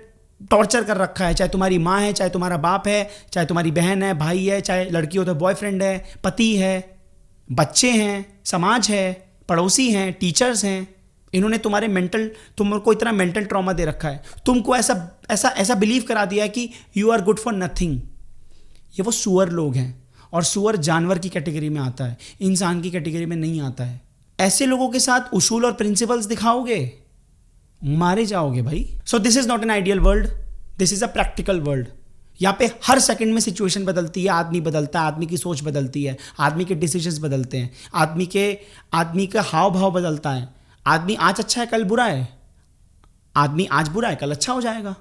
टॉर्चर कर रखा है, चाहे तुम्हारी माँ है, चाहे तुम्हारा बाप है, चाहे तुम्हारी बहन है, भाई है, चाहे लड़की हो तो बॉयफ्रेंड है, पति है, बच्चे हैं, समाज है, पड़ोसी हैं, टीचर्स हैं। इन्होंने तुमको इतना मेंटल ट्रॉमा दे रखा है, तुमको ऐसा बिलीव करा दिया है कि you are good for nothing. ये वो सुअर लोग हैं, और सुअर जानवर की कैटेगरी में आता है, इंसान की कैटेगरी में नहीं आता है। ऐसे लोगों के साथ उसूल और प्रिंसिपल्स दिखाओगे, मारे जाओगे भाई। So this is not an ideal world, this is a practical world. यहाँ पे हर सेकंड में सिचुएशन बदलती है, आदमी बदलता है, आदमी की सोच बदलती है, आदमी के डिसीजंस बदलते हैं, आदमी का हाव भाव बदलता है। आदमी आज अच्छा है, कल बुरा है। आदमी आज बुरा है, कल अच्छा हो जाएगा।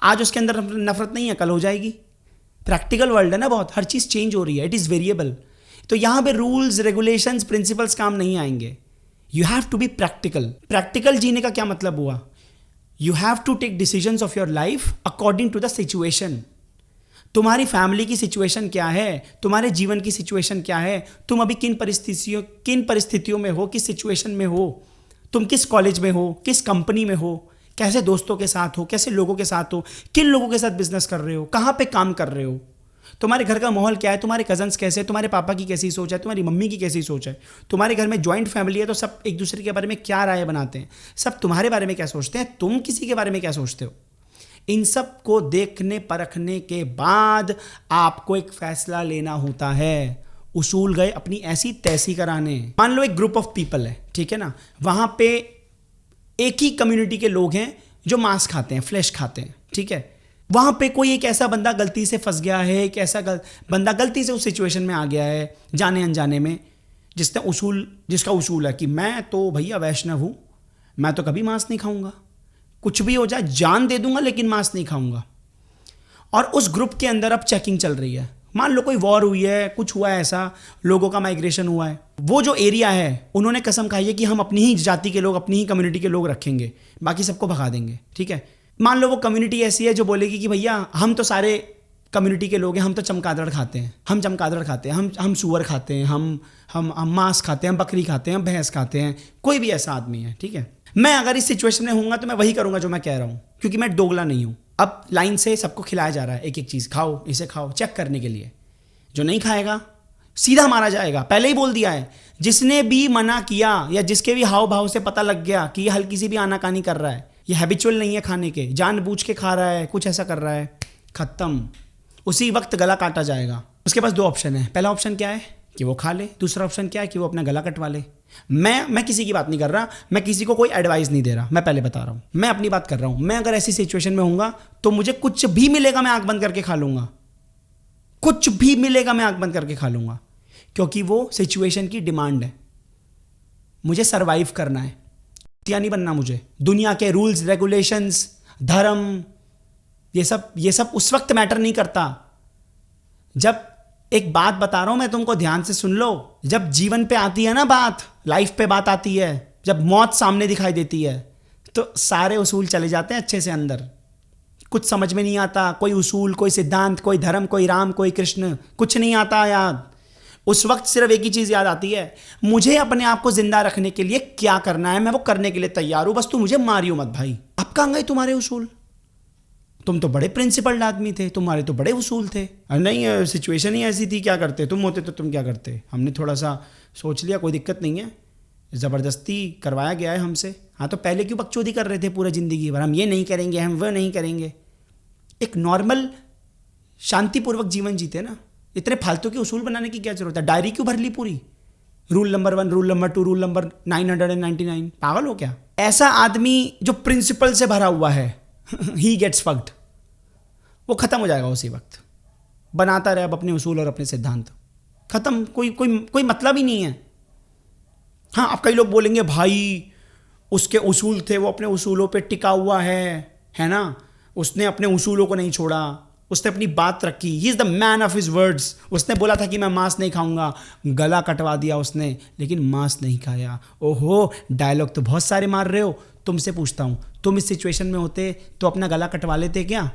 आज उसके अंदर नफरत नहीं है, कल हो जाएगी। प्रैक्टिकल वर्ल्ड है ना बहुत, हर चीज़ चेंज हो रही है, इट इज़ वेरिएबल। तो यहाँ पे रूल्स, रेगुलेशंस, प्रिंसिपल्स काम नहीं आएंगे। You have to be practical. Practical जीने का क्या मतलब हुआ? You have to take decisions of your life according to the situation. तुम्हारी फैमिली की सिचुएशन क्या है, तुम्हारे जीवन की सिचुएशन क्या है, तुम अभी किन परिस्थितियों में हो, किस सिचुएशन में हो, तुम किस कॉलेज में हो, किस कंपनी में हो, कैसे दोस्तों के साथ हो, कैसे लोगों के साथ हो, किन लोगों के साथ बिजनेस कर रहे हो, कहाँ पे काम कर रहे हो, तुम्हारे घर का माहौल क्या है, तुम्हारे कजन्स कैसे हैं, तुम्हारे पापा की कैसी सोच है, तुम्हारी मम्मी की कैसी सोच है, तुम्हारे घर में जॉइंट फैमिली है तो सब एक दूसरे के बारे में क्या राय बनाते हैं, सब तुम्हारे बारे में क्या सोचते हैं, तुम किसी के बारे में क्या सोचते हो। इन सब को देखने परखने के बाद आपको एक फैसला लेना होता है। उसूल गए अपनी ऐसी तैसी कराने। मान लो एक ग्रुप ऑफ पीपल है, ठीक है ना, वहां पे एक ही कम्युनिटी के लोग हैं जो मांस खाते हैं, फ्लैश खाते हैं, ठीक है। वहां पे कोई एक ऐसा बंदा गलती से फंस गया है, एक ऐसा बंदा गलती से उस सिचुएशन में आ गया है, जाने अनजाने में, जिसका उसूल है कि मैं तो भैया वैष्णव हूं, मैं तो कभी मांस नहीं खाऊंगा, कुछ भी हो जाए जान दे दूंगा लेकिन मांस नहीं खाऊंगा। और उस ग्रुप के अंदर अब चेकिंग चल रही है। मान लो कोई वॉर हुई है, कुछ हुआ है, ऐसा लोगों का माइग्रेशन हुआ है, वो जो एरिया है उन्होंने कसम खाई है कि हम अपनी ही जाति के लोग, अपनी ही कम्युनिटी के लोग रखेंगे, बाकी सबको भगा देंगे, ठीक है। मान लो वो कम्युनिटी ऐसी है जो बोलेगी कि भैया हम तो सारे कम्युनिटी के लोग हैं, हम तो चमगादड़ खाते हैं, हम सुअर खाते हैं, हम मांस खाते हैं, हम बकरी खाते हैं, हम भैंस खाते हैं। कोई भी ऐसा आदमी है, ठीक है। मैं अगर इस सिचुएशन में हूँगा तो मैं वही करूँगा जो मैं कह रहा हूँ, क्योंकि मैं दोगला नहीं हूँ। अब लाइन से सबको खिलाया जा रहा है एक एक चीज़, खाओ, इसे खाओ, चेक करने के लिए। जो नहीं खाएगा सीधा मारा जाएगा, पहले ही बोल दिया है। जिसने भी मना किया या जिसके भी हाव भाव से पता लग गया कि ये हल्की सी भी आनाकानी कर रहा है, ये हैबिचुअल नहीं है खाने के, जानबूझ के खा रहा है, कुछ ऐसा कर रहा है, खत्म, उसी वक्त गला काटा जाएगा। उसके पास दो ऑप्शन है। पहला ऑप्शन क्या है कि वो खा ले, दूसरा ऑप्शन क्या है कि वो अपना गला कटवा ले। मैं किसी की बात नहीं कर रहा, मैं किसी को कोई एडवाइस नहीं दे रहा, मैं पहले बता रहा हूं, मैं अपनी बात कर रहा हूं। मैं अगर ऐसी सिचुएशन में हूंगा तो मुझे कुछ भी मिलेगा मैं आंख बंद करके खा लूंगा, कुछ भी मिलेगा मैं आंख बंद करके खा लूंगा, क्योंकि वो सिचुएशन की डिमांड है। मुझे सरवाइव करना है, या नहीं बनना मुझे। दुनिया के रूल्स, रेगुलेशंस, धर्म, ये सब उस वक्त मैटर नहीं करता। जब एक बात बता रहा हूं मैं तुमको, ध्यान से सुन लो, जब जीवन पे आती है ना बात, लाइफ पे बात आती है, जब मौत सामने दिखाई देती है, तो सारे उसूल चले जाते हैं अच्छे से अंदर। कुछ समझ में नहीं आता, कोई उसूल, कोई सिद्धांत, कोई धर्म, कोई राम, कोई कृष्ण, कुछ नहीं आता याद। उस वक्त सिर्फ एक ही चीज याद आती है, मुझे अपने आप को जिंदा रखने के लिए क्या करना है, मैं वो करने के लिए तैयार हूं, बस तू मुझे मारियो मत भाई। अब कहां गए तुम्हारे उसूल? तुम तो बड़े प्रिंसिपल्ड आदमी थे, तुम्हारे तो बड़े उसूल थे। नहीं, सिचुएशन ही ऐसी थी, क्या करते, तुम होते तो तुम क्या करते। हमने थोड़ा सा सोच लिया, कोई दिक्कत नहीं है, ज़बरदस्ती करवाया गया है हमसे। हाँ, तो पहले क्यों बकचोदी कर रहे थे पूरा ज़िंदगी भर, हम ये नहीं करेंगे, हम वह नहीं करेंगे। एक नॉर्मल शांतिपूर्वक जीवन जीते ना, इतने फालतू के उसूल बनाने की क्या जरूरत है। डायरी क्यों भर ली पूरी, rule number 1, rule number 2, rule number 999, पागल हो क्या। ऐसा आदमी जो प्रिंसिपल से भरा हुआ है ही गेट्स फक्ड, वो खत्म हो जाएगा उसी वक्त। बनाता रहे अब अपने उसूल और अपने सिद्धांत, खत्म, कोई मतलब ही नहीं है। हाँ, अब कई लोग बोलेंगे भाई उसके उसूल थे, वो अपने उसूलों पे टिका हुआ है ना, उसने अपने उसूलों को नहीं छोड़ा, उसने अपनी बात रखी, he is the man of his words. उसने बोला था कि मैं मांस नहीं खाऊंगा, गला कटवा दिया उसने, लेकिन मांस नहीं खाया। ओहो, डायलॉग तो बहुत सारे मार रहे हो। तुमसे पूछता हूं, तुम इस सिचुएशन में होते तो अपना गला कटवा लेते क्या?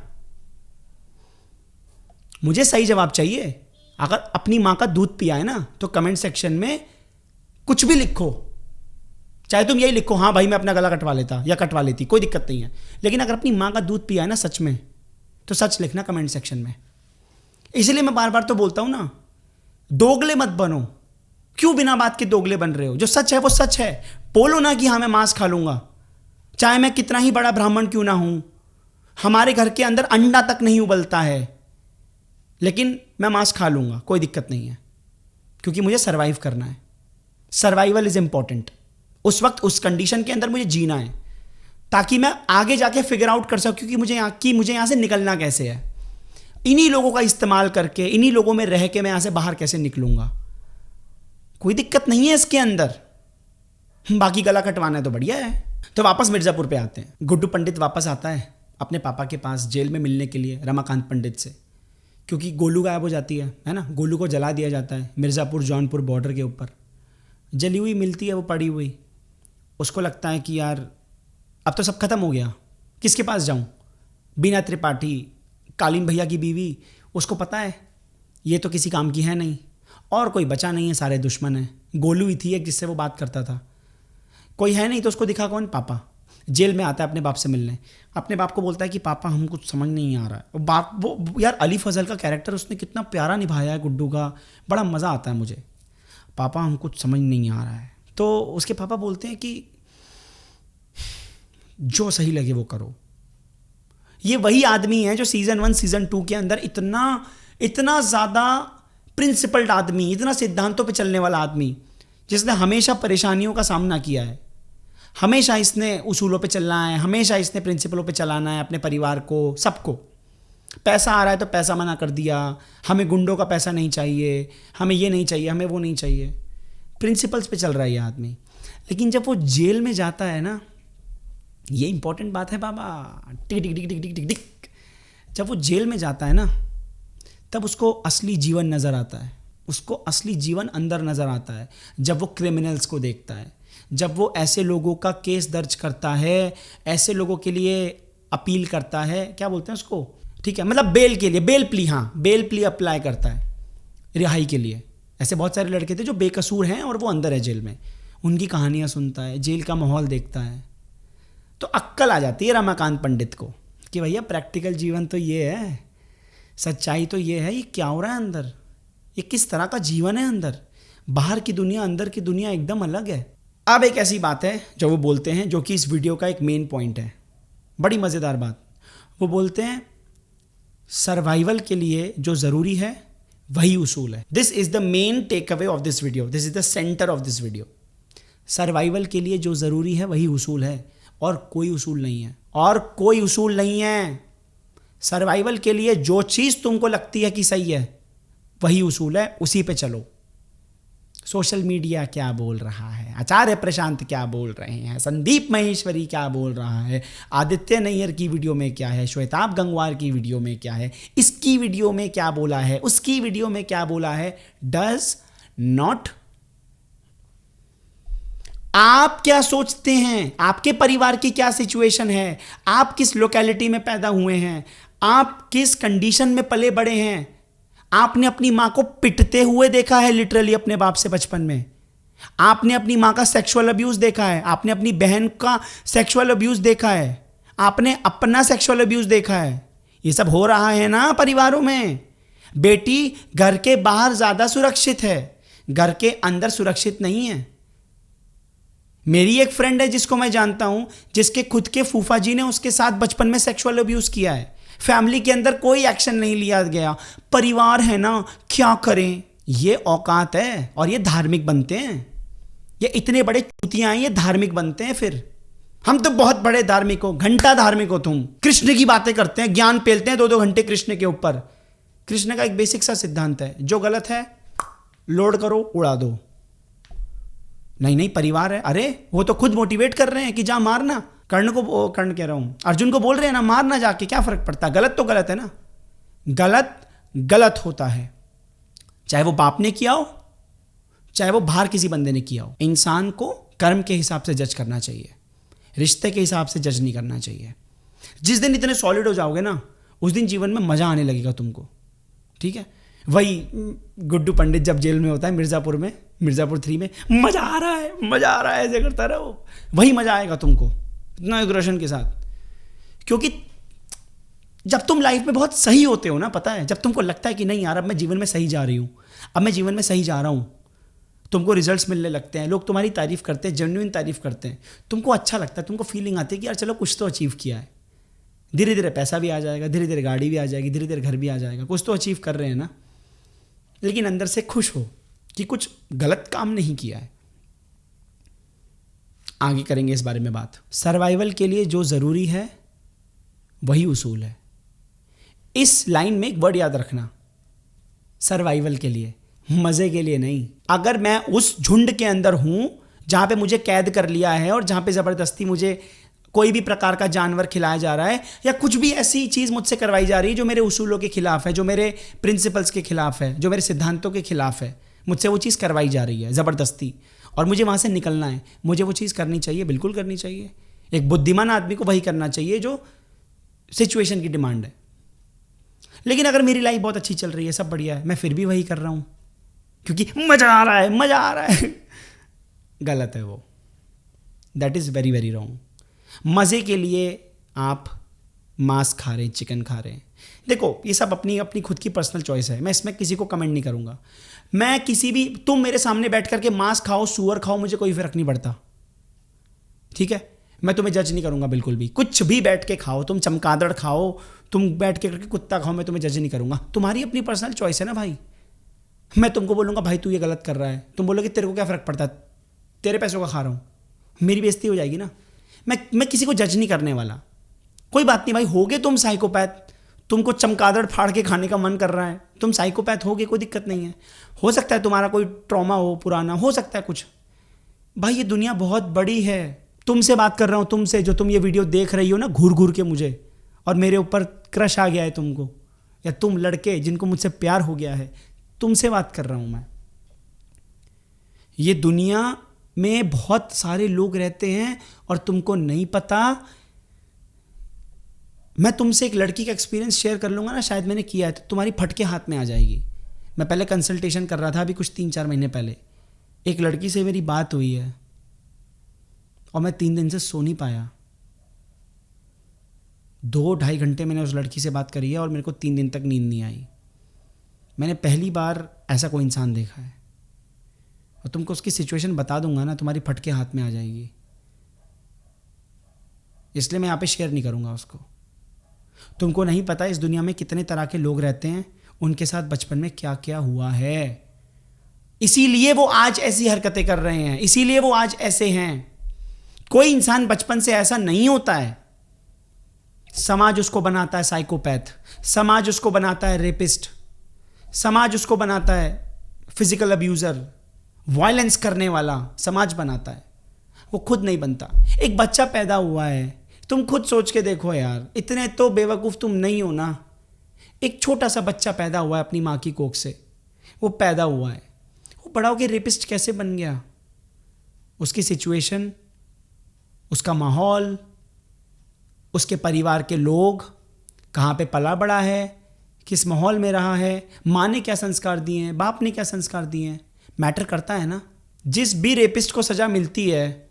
मुझे सही जवाब चाहिए। अगर अपनी मां का दूध पिया है ना, तो कमेंट सेक्शन में कुछ भी लिखो, चाहे तुम यही लिखो, हाँ भाई मैं अपना गला कटवा लेता या कटवा लेती, कोई दिक्कत नहीं है। लेकिन अगर अपनी मां का दूध पिया है ना सच में, तो सच लिखना कमेंट सेक्शन में। इसलिए मैं बार बार तो बोलता हूं ना, दोगले मत बनो। क्यों बिना बात के दोगले बन रहे हो? जो सच है वो सच है। बोलो ना कि हाँ मैं मांस खा लूंगा, चाहे मैं कितना ही बड़ा ब्राह्मण क्यों ना हूं, हमारे घर के अंदर अंडा तक नहीं उबलता है, लेकिन मैं मांस खा लूंगा, कोई दिक्कत नहीं है, क्योंकि मुझे सर्वाइव करना है। Survival is important. उस वक्त उस कंडीशन के अंदर मुझे जीना है, ताकि मैं आगे जाके फिगर आउट कर सकूं क्योंकि मुझे यहां से निकलना कैसे है। इन्हीं लोगों का इस्तेमाल करके, इन्हीं लोगों में रह के मैं यहां से बाहर कैसे निकलूंगा, कोई दिक्कत नहीं है इसके अंदर। बाकी गला कटवाना है तो बढ़िया है। तो वापस मिर्जापुर पे आते हैं। गुड्डू पंडित वापस आता है अपने पापा के पास जेल में मिलने के लिए रमाकांत पंडित से, क्योंकि गोलू गायब हो जाती है ना। गोलू को जला दिया जाता है मिर्ज़ापुर जौनपुर बॉर्डर के ऊपर, जली हुई मिलती है वो पड़ी हुई। उसको लगता है कि यार अब तो सब खत्म हो गया, किसके पास जाऊं? बीना त्रिपाठी, कालीन भैया की बीवी, उसको पता है ये तो किसी काम की है नहीं, और कोई बचा नहीं है, सारे दुश्मन हैं। गोलू ही थी एक जिससे वो बात करता था, कोई है नहीं, तो उसको दिखा कौन? पापा। जेल में आता है अपने बाप से मिलने, अपने बाप को बोलता है कि पापा हम कुछ समझ नहीं आ रहा है। बाप वो यार अली फजल का कैरेक्टर उसने कितना प्यारा निभाया है गुड्डू का, बड़ा मज़ा आता है मुझे। पापा हम कुछ समझ नहीं आ रहा है। तो उसके पापा बोलते हैं कि जो सही लगे वो करो। ये वही आदमी है जो सीज़न 1 सीज़न 2 के अंदर इतना ज़्यादा प्रिंसिपल्ड आदमी, इतना सिद्धांतों पे चलने वाला आदमी, जिसने हमेशा परेशानियों का सामना किया है, हमेशा इसने उसूलों पे चलना है, हमेशा इसने प्रिंसिपलों पे चलाना है अपने परिवार को, सबको। पैसा आ रहा है तो पैसा मना कर दिया, हमें गुंडों का पैसा नहीं चाहिए, हमें ये नहीं चाहिए, हमें वो नहीं चाहिए, प्रिंसिपल्स पे चल रहा है ये आदमी। लेकिन जब वो जेल में जाता है ना, ये इंपॉर्टेंट बात है बाबा, टिक टिक टिक टिक टिक टिक टिक, जब वो जेल में जाता है ना, तब उसको असली जीवन नज़र आता है, उसको असली जीवन अंदर नज़र आता है। जब वो क्रिमिनल्स को देखता है, जब वो ऐसे लोगों का केस दर्ज करता है, ऐसे लोगों के लिए अपील करता है, क्या बोलते हैं उसको, ठीक है, मतलब बेल के लिए, बेल प्ली, हाँ बेल प्ली अप्लाई करता है रिहाई के लिए। ऐसे बहुत सारे लड़के थे जो बेकसूर हैं और वो अंदर है जेल में, उनकी कहानियाँ सुनता है, जेल का माहौल देखता है, तो अक्ल आ जाती है रमाकांत पंडित को कि भैया प्रैक्टिकल जीवन तो ये है, सच्चाई तो ये है, ये क्या हो रहा है अंदर, ये किस तरह का जीवन है अंदर, बाहर की दुनिया अंदर की दुनिया एकदम अलग है। अब एक ऐसी बात है जो वो बोलते हैं, जो कि इस वीडियो का एक मेन पॉइंट है, बड़ी मज़ेदार बात। वो बोलते हैं सर्वाइवल के लिए जो ज़रूरी है वही उसूल है। This is the main takeaway of this video, this is the centre of this video. Survival के लिए जो ज़रूरी है वही उसूल है, और कोई उसूल नहीं है, और कोई उसूल नहीं है। सर्वाइवल के लिए जो चीज़ तुमको लगती है कि सही है वही उसूल है, उसी पे चलो। सोशल मीडिया क्या बोल रहा है, आचार्य प्रशांत क्या बोल रहे हैं, संदीप महेश्वरी क्या बोल रहा है, आदित्य नैयर की वीडियो में क्या है, श्वेताब गंगवार की वीडियो में क्या है, इसकी वीडियो में क्या बोला है, उसकी वीडियो में क्या बोला है, डज नॉट। आप क्या सोचते हैं, आपके परिवार की क्या सिचुएशन है, आप किस लोकेलिटी में पैदा हुए हैं, आप किस कंडीशन में पले बड़े हैं। आपने अपनी मां को पिटते हुए देखा है लिटरली अपने बाप से बचपन में, आपने अपनी मां का सेक्सुअल अब्यूज देखा है, आपने अपनी बहन का सेक्सुअल अब्यूज देखा है, आपने अपना सेक्सुअल अब्यूज देखा है। ये सब हो रहा है ना परिवारों में। बेटी घर के बाहर ज्यादा सुरक्षित है, घर के अंदर सुरक्षित नहीं है। मेरी एक फ्रेंड है जिसको मैं जानता हूं, जिसके खुद के फूफा जी ने उसके साथ बचपन में सेक्सुअल अब्यूज किया है, फैमिली के अंदर कोई एक्शन नहीं लिया गया। परिवार है ना, क्या करें, ये औकात है, और ये धार्मिक बनते हैं, ये इतने बड़े चूतियां हैं, ये धार्मिक बनते हैं। फिर हम तो बहुत बड़े धार्मिक हो, घंटा धार्मिक हो तुम, कृष्ण की बातें करते हैं, ज्ञान पेलते हैं 2-2 घंटे कृष्ण के ऊपर, कृष्ण का एक बेसिक सा सिद्धांत है, जो गलत है लोड करो, उड़ा दो। नहीं परिवार है, अरे वो तो खुद मोटिवेट कर रहे हैं कि जा मारना। कर्ण कह रहा हूं, अर्जुन को बोल रहे हैं ना, मारना जाके, क्या फर्क पड़ता, गलत तो गलत है ना। गलत गलत होता है, चाहे वो बाप ने किया हो, चाहे वो बाहर किसी बंदे ने किया हो। इंसान को कर्म के हिसाब से जज करना चाहिए, रिश्ते के हिसाब से जज नहीं करना चाहिए। जिस दिन इतने सॉलिड हो जाओगे ना, उस दिन जीवन में मजा आने लगेगा तुमको, ठीक है। वही गुड्डू पंडित जब जेल में होता है मिर्जापुर 3 में, मजा आ रहा है ऐसे करता रहो, वही मजा आएगा तुमको इतना एग्रेशन के साथ। क्योंकि जब तुम लाइफ में बहुत सही होते हो ना, पता है, जब तुमको लगता है कि नहीं यार अब मैं जीवन में सही जा रही हूं, अब मैं जीवन में सही जा रहा हूं, तुमको रिजल्ट्स मिलने लगते हैं, लोग तुम्हारी तारीफ करते हैं, जेन्युइन तारीफ करते हैं, तुमको अच्छा लगता है, तुमको फीलिंग आती है कि यार चलो कुछ तो अचीव किया है। धीरे धीरे पैसा भी आ जाएगा, धीरे धीरे गाड़ी भी आ जाएगी, धीरे धीरे घर भी आ जाएगा, कुछ तो अचीव कर रहे हैं ना। लेकिन अंदर से खुश हो कि कुछ गलत काम नहीं किया है। आगे करेंगे इस बारे में बात। सर्वाइवल के लिए जो ज़रूरी है वही उसूल है। इस लाइन में एक वर्ड याद रखना, सर्वाइवल के लिए, मज़े के लिए नहीं। अगर मैं उस झुंड के अंदर हूं जहां पे मुझे कैद कर लिया है और जहां पे ज़बरदस्ती मुझे कोई भी प्रकार का जानवर खिलाया जा रहा है या कुछ भी ऐसी चीज़ मुझसे करवाई जा रही है जो मेरे उसूलों के खिलाफ है, जो मेरे प्रिंसिपल्स के खिलाफ है, जो मेरे सिद्धांतों के खिलाफ है, मुझसे वो चीज़ करवाई जा रही है ज़बरदस्ती, और मुझे वहाँ से निकलना है, मुझे वो चीज़ करनी चाहिए, बिल्कुल करनी चाहिए। एक बुद्धिमान आदमी को वही करना चाहिए जो सिचुएशन की डिमांड है। लेकिन अगर मेरी लाइफ बहुत अच्छी चल रही है, सब बढ़िया है, मैं फिर भी वही कर रहा हूँ क्योंकि मज़ा आ रहा है, गलत है वो। That is very very wrong. मज़े के लिए आप मांस खा रहे हैं, चिकन खा रहे हैं, देखो ये सब अपनी अपनी खुद की पर्सनल चॉइस है, मैं इसमें किसी को कमेंट नहीं करूँगा। मैं किसी भी, तुम मेरे सामने बैठ करके मांस खाओ, सूअर खाओ, मुझे कोई फ़र्क नहीं पड़ता, ठीक है। मैं तुम्हें जज नहीं करूँगा बिल्कुल भी, कुछ भी बैठ के खाओ, तुम चमगादड़ खाओ, तुम बैठ के करके कुत्ता खाओ, मैं तुम्हें जज नहीं करूँगा। तुम्हारी अपनी पर्सनल चॉइस है ना भाई। मैं तुमको बोलूँगा भाई तू ये गलत कर रहा है, तुम बोलोगे तेरे को क्या फ़र्क पड़ता है, तेरे पैसों का खा रहा हूँ, मेरी बेइज्जती हो जाएगी ना। मैं किसी को जज नहीं करने वाला। कोई बात नहीं भाई, होगे तुम साइकोपैथ, तुमको चमगादड़ फाड़ के खाने का मन कर रहा है, तुम साइकोपैथ होगे, कोई दिक्कत नहीं है। हो सकता है तुम्हारा कोई ट्रॉमा हो पुराना, हो सकता है कुछ। भाई ये दुनिया बहुत बड़ी है। तुमसे बात कर रहा हूँ, तुमसे, जो तुम ये वीडियो देख रही हो ना घूर घूर के मुझे, और मेरे ऊपर क्रश आ गया है तुमको, या तुम लड़के जिनको मुझसे प्यार हो गया है, तुमसे बात कर रहा हूँ मैं। ये दुनिया में बहुत सारे लोग रहते हैं और तुमको नहीं पता। मैं तुमसे एक लड़की का एक्सपीरियंस शेयर कर लूँगा ना, शायद मैंने किया है, तो तुम्हारी फटके हाथ में आ जाएगी। मैं पहले कंसल्टेशन कर रहा था, अभी कुछ 3-4 महीने पहले एक लड़की से मेरी बात हुई है और मैं 3 दिन से सो नहीं पाया। 2-2.5 घंटे मैंने उस लड़की से बात करी है और मेरे को 3 दिन तक नींद नहीं आई। मैंने पहली बार ऐसा कोई इंसान देखा है, और तुमको उसकी सिचुएशन बता दूंगा ना, तुम्हारी फटके हाथ में आ जाएगी। इसलिए मैं यहाँ पे शेयर नहीं करूँगा उसको। तुमको नहीं पता इस दुनिया में कितने तरह के लोग रहते हैं, उनके साथ बचपन में क्या क्या हुआ है, इसीलिए वो आज ऐसी हरकतें कर रहे हैं, इसीलिए वो आज ऐसे हैं। कोई इंसान बचपन से ऐसा नहीं होता है। समाज उसको बनाता है साइकोपैथ, समाज उसको बनाता है रेपिस्ट, समाज उसको बनाता है फिजिकल अब्यूजर, वायलेंस करने वाला समाज बनाता है, वो खुद नहीं बनता। एक बच्चा पैदा हुआ है, तुम खुद सोच के देखो यार, इतने तो बेवकूफ़ तुम नहीं हो ना। एक छोटा सा बच्चा पैदा हुआ है अपनी माँ की कोख से, वो पैदा हुआ है, वो बड़ा होकर रेपिस्ट कैसे बन गया? उसकी सिचुएशन, उसका माहौल, उसके परिवार के लोग, कहाँ पे पला बड़ा है, किस माहौल में रहा है, माँ ने क्या संस्कार दिए हैं, बाप ने क्या संस्कार दिए हैं, मैटर करता है ना। जिस भी रेपिस्ट को सज़ा मिलती है,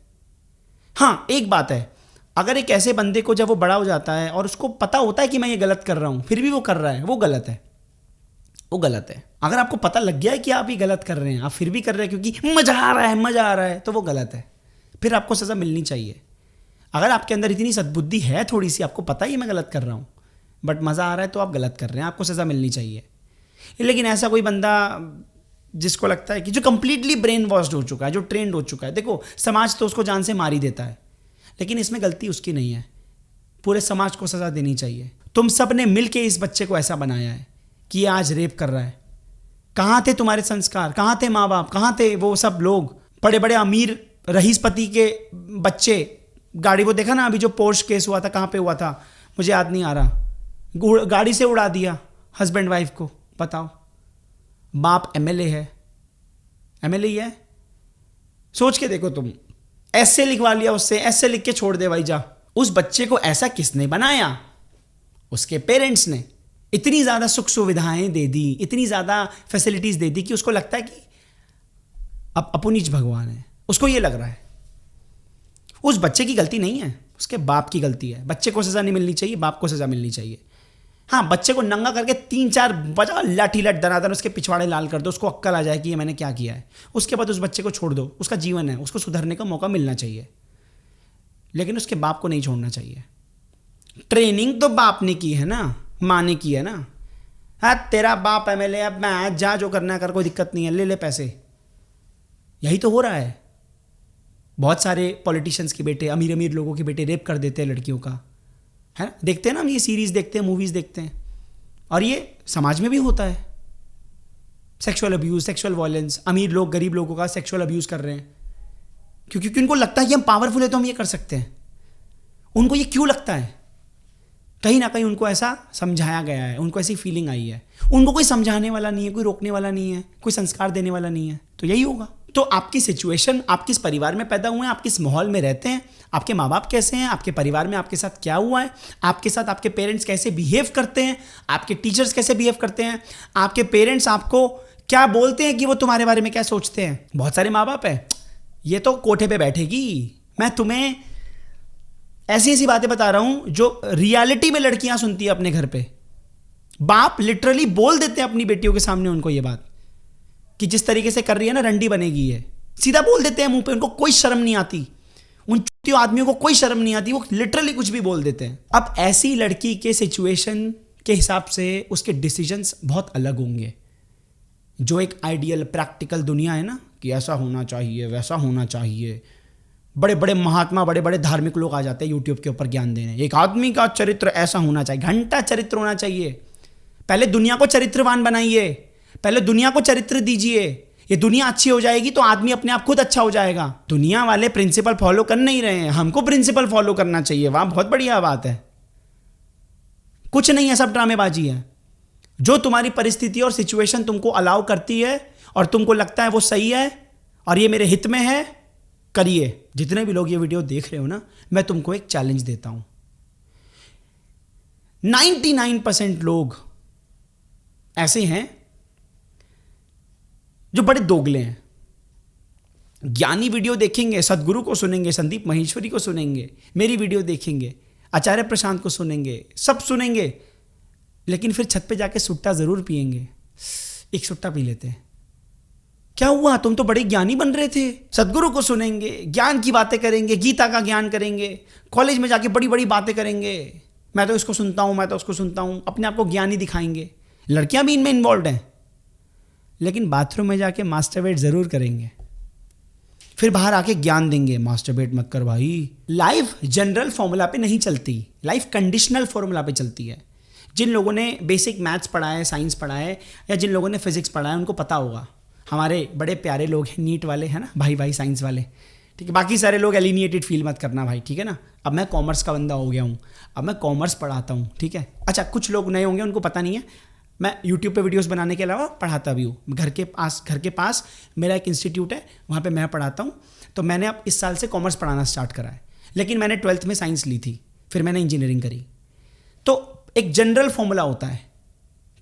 हाँ एक बात है, अगर एक ऐसे बंदे को जब वो बड़ा हो जाता है और उसको पता होता है कि मैं ये गलत कर रहा हूँ, फिर भी वो कर रहा है, वो गलत है, वो गलत है। अगर आपको पता लग गया है कि आप ये गलत कर रहे हैं, आप फिर भी कर रहे हैं क्योंकि मज़ा आ रहा है, तो वो गलत है, फिर आपको सज़ा मिलनी चाहिए। अगर आपके अंदर इतनी सद्बुद्धि है थोड़ी सी, आपको पता ही मैं गलत कर रहा हूँ बट मज़ा आ रहा है, तो आप गलत कर रहे हैं, आपको सज़ा मिलनी चाहिए। लेकिन ऐसा कोई बंदा जिसको लगता है कि जो कंप्लीटली ब्रेन वॉश्ड हो चुका है, जो ट्रेंड हो चुका है, देखो समाज तो उसको जान से मार ही देता है, लेकिन इसमें गलती उसकी नहीं है, पूरे समाज को सज़ा देनी चाहिए। तुम सब ने मिल के इस बच्चे को ऐसा बनाया है कि ये आज रेप कर रहा है? कहाँ थे तुम्हारे संस्कार? कहाँ थे माँ बाप? कहाँ थे वो सब लोग? बड़े बड़े अमीर रईसपति के बच्चे, गाड़ी वो देखा ना अभी जो पोर्श केस हुआ था, कहाँ पे हुआ था मुझे याद नहीं आ रहा, गाड़ी से उड़ा दिया हस्बैंड वाइफ को। बताओ, बाप एमएलए है, एमएलए ही है। सोच के देखो तुम, ऐसे लिखवा लिया उससे, ऐसे लिख के छोड़ दे भाई जा। उस बच्चे को ऐसा किसने बनाया? उसके पेरेंट्स ने। इतनी ज़्यादा सुख सुविधाएं दे दी, इतनी ज़्यादा फैसिलिटीज़ दे दी कि उसको लगता है कि अब अपुनीच भगवान है। उसको ये लग रहा है। उस बच्चे की गलती नहीं है, उसके बाप की गलती है। बच्चे को सज़ा नहीं मिलनी चाहिए, बाप को सज़ा मिलनी चाहिए। हाँ, बच्चे को नंगा करके 3-4 बजा लाठी लट दनादन उसके पिछवाड़े लाल कर दो, उसको अक्कल आ जाए कि ये मैंने क्या किया है। उसके बाद उस बच्चे को छोड़ दो, उसका जीवन है, उसको सुधरने का मौका मिलना चाहिए, लेकिन उसके बाप को नहीं छोड़ना चाहिए। ट्रेनिंग तो बाप ने की है ना, माँ ने की है ना। हाँ, तेरा बाप एमएलए, अब मैं आज जा, जो करना कर, कोई दिक्कत नहीं है, ले ले पैसे। यही तो हो रहा है। बहुत सारे पॉलिटिशियंस के बेटे, अमीर अमीर लोगों के बेटे रेप कर देते हैं लड़कियों का, है ना। देखते हैं ना हम, ये सीरीज देखते हैं, मूवीज देखते हैं, और ये समाज में भी होता है। सेक्सुअल अब्यूज, सेक्सुअल वायलेंस, अमीर लोग गरीब लोगों का सेक्सुअल अब्यूज कर रहे हैं क्योंकि उनको लगता है कि हम पावरफुल है तो हम ये कर सकते हैं। उनको ये क्यों लगता है? कहीं ना कहीं उनको ऐसा समझाया गया है, उनको ऐसी फीलिंग आई है। उनको कोई समझाने वाला नहीं है, कोई रोकने वाला नहीं है, कोई संस्कार देने वाला नहीं है, तो यही होगा। तो आपकी सिचुएशन, आप किस परिवार में पैदा हुए हैं, आप किस माहौल में रहते हैं, आपके माँ बाप कैसे हैं, आपके परिवार में आपके साथ क्या हुआ है, आपके साथ आपके पेरेंट्स कैसे बिहेव करते हैं, आपके टीचर्स कैसे बिहेव करते हैं, आपके पेरेंट्स आपको क्या बोलते हैं कि वो तुम्हारे बारे में क्या सोचते हैं। बहुत सारे माँ बाप हैं, ये तो कोठे पे बैठेगी, मैं तुम्हें ऐसी ऐसी बातें बता रहा हूं जो रियलिटी में लड़कियां सुनती है अपने घर पे। बाप लिटरली बोल देते हैं अपनी बेटियों के सामने उनको ये बात कि जिस तरीके से कर रही है ना, रंडी बनेगी ये। सीधा बोल देते हैं मुंह पे, उनको कोई शर्म नहीं आती। उन चुतियों आदमियों को कोई शर्म नहीं आती, वो लिटरली कुछ भी बोल देते हैं। अब ऐसी लड़की के सिचुएशन के हिसाब से उसके डिसीजंस बहुत अलग होंगे। जो एक आइडियल प्रैक्टिकल दुनिया है ना कि ऐसा होना चाहिए, वैसा होना चाहिए, बड़े बड़े महात्मा, बड़े बड़े धार्मिक लोग आ जाते हैं यूट्यूब के ऊपर ज्ञान देने। एक आदमी का चरित्र ऐसा होना चाहिए, घंटा चरित्र होना चाहिए। पहले दुनिया को चरित्रवान बनाइए, पहले दुनिया को चरित्र दीजिए। ये दुनिया अच्छी हो जाएगी तो आदमी अपने आप खुद अच्छा हो जाएगा। दुनिया वाले प्रिंसिपल फॉलो कर नहीं रहे हैं, हमको प्रिंसिपल फॉलो करना चाहिए। वाह, बहुत बढ़िया बात है। कुछ नहीं है, सब ड्रामेबाजी है। जो तुम्हारी परिस्थिति और सिचुएशन तुमको अलाउ करती है और तुमको लगता है वो सही है और ये मेरे हित में है, करिए। जितने भी लोग ये वीडियो देख रहे हो ना, मैं तुमको एक चैलेंज देता हूं। 99% लोग ऐसे हैं जो बड़े दोगले हैं। ज्ञानी वीडियो देखेंगे, सदगुरु को सुनेंगे, संदीप महेश्वरी को सुनेंगे, मेरी वीडियो देखेंगे, आचार्य प्रशांत को सुनेंगे, सब सुनेंगे, लेकिन फिर छत पे जाके सुट्टा जरूर पिएंगे। एक सुट्टा पी लेते हैं, क्या हुआ, तुम तो बड़े ज्ञानी बन रहे थे। सदगुरु को सुनेंगे, ज्ञान की बातें करेंगे, गीता का ज्ञान करेंगे, कॉलेज में जाके बड़ी बड़ी बातें करेंगे, मैं तो इसको सुनता हूं, मैं तो उसको सुनता हूं, अपने आप को ज्ञानी दिखाएंगे। लड़कियां भी इनमें इन्वॉल्व हैं, लेकिन बाथरूम में जाके मास्टरबेट जरूर करेंगे, फिर बाहर आके ज्ञान देंगे, मास्टरबेट मत कर भाई। लाइफ जनरल फॉर्मूला पे नहीं चलती, लाइफ कंडीशनल फॉर्मूला पे चलती है। जिन लोगों ने बेसिक मैथ्स पढ़ा है, साइंस पढ़ा है, या जिन लोगों ने फिजिक्स पढ़ा है, उनको पता होगा। हमारे बड़े प्यारे लोग हैं नीट वाले, है ना भाई, साइंस वाले, ठीक है। बाकी सारे लोग एलिनिएटेड फील मत करना भाई, ठीक है ना। अब मैं कॉमर्स का बंदा हो गया हूँ, अब मैं कॉमर्स पढ़ाता हूँ, ठीक है। अच्छा, कुछ लोग नए होंगे, उनको पता नहीं है, मैं यूट्यूब पे वीडियोस बनाने के अलावा पढ़ाता भी हूँ। घर के पास मेरा एक इंस्टीट्यूट है, वहाँ पे मैं पढ़ाता हूँ। तो मैंने अब इस साल से कॉमर्स पढ़ाना स्टार्ट करा है, लेकिन मैंने 12th में साइंस ली थी, फिर मैंने इंजीनियरिंग करी। तो एक जनरल फॉर्मूला होता है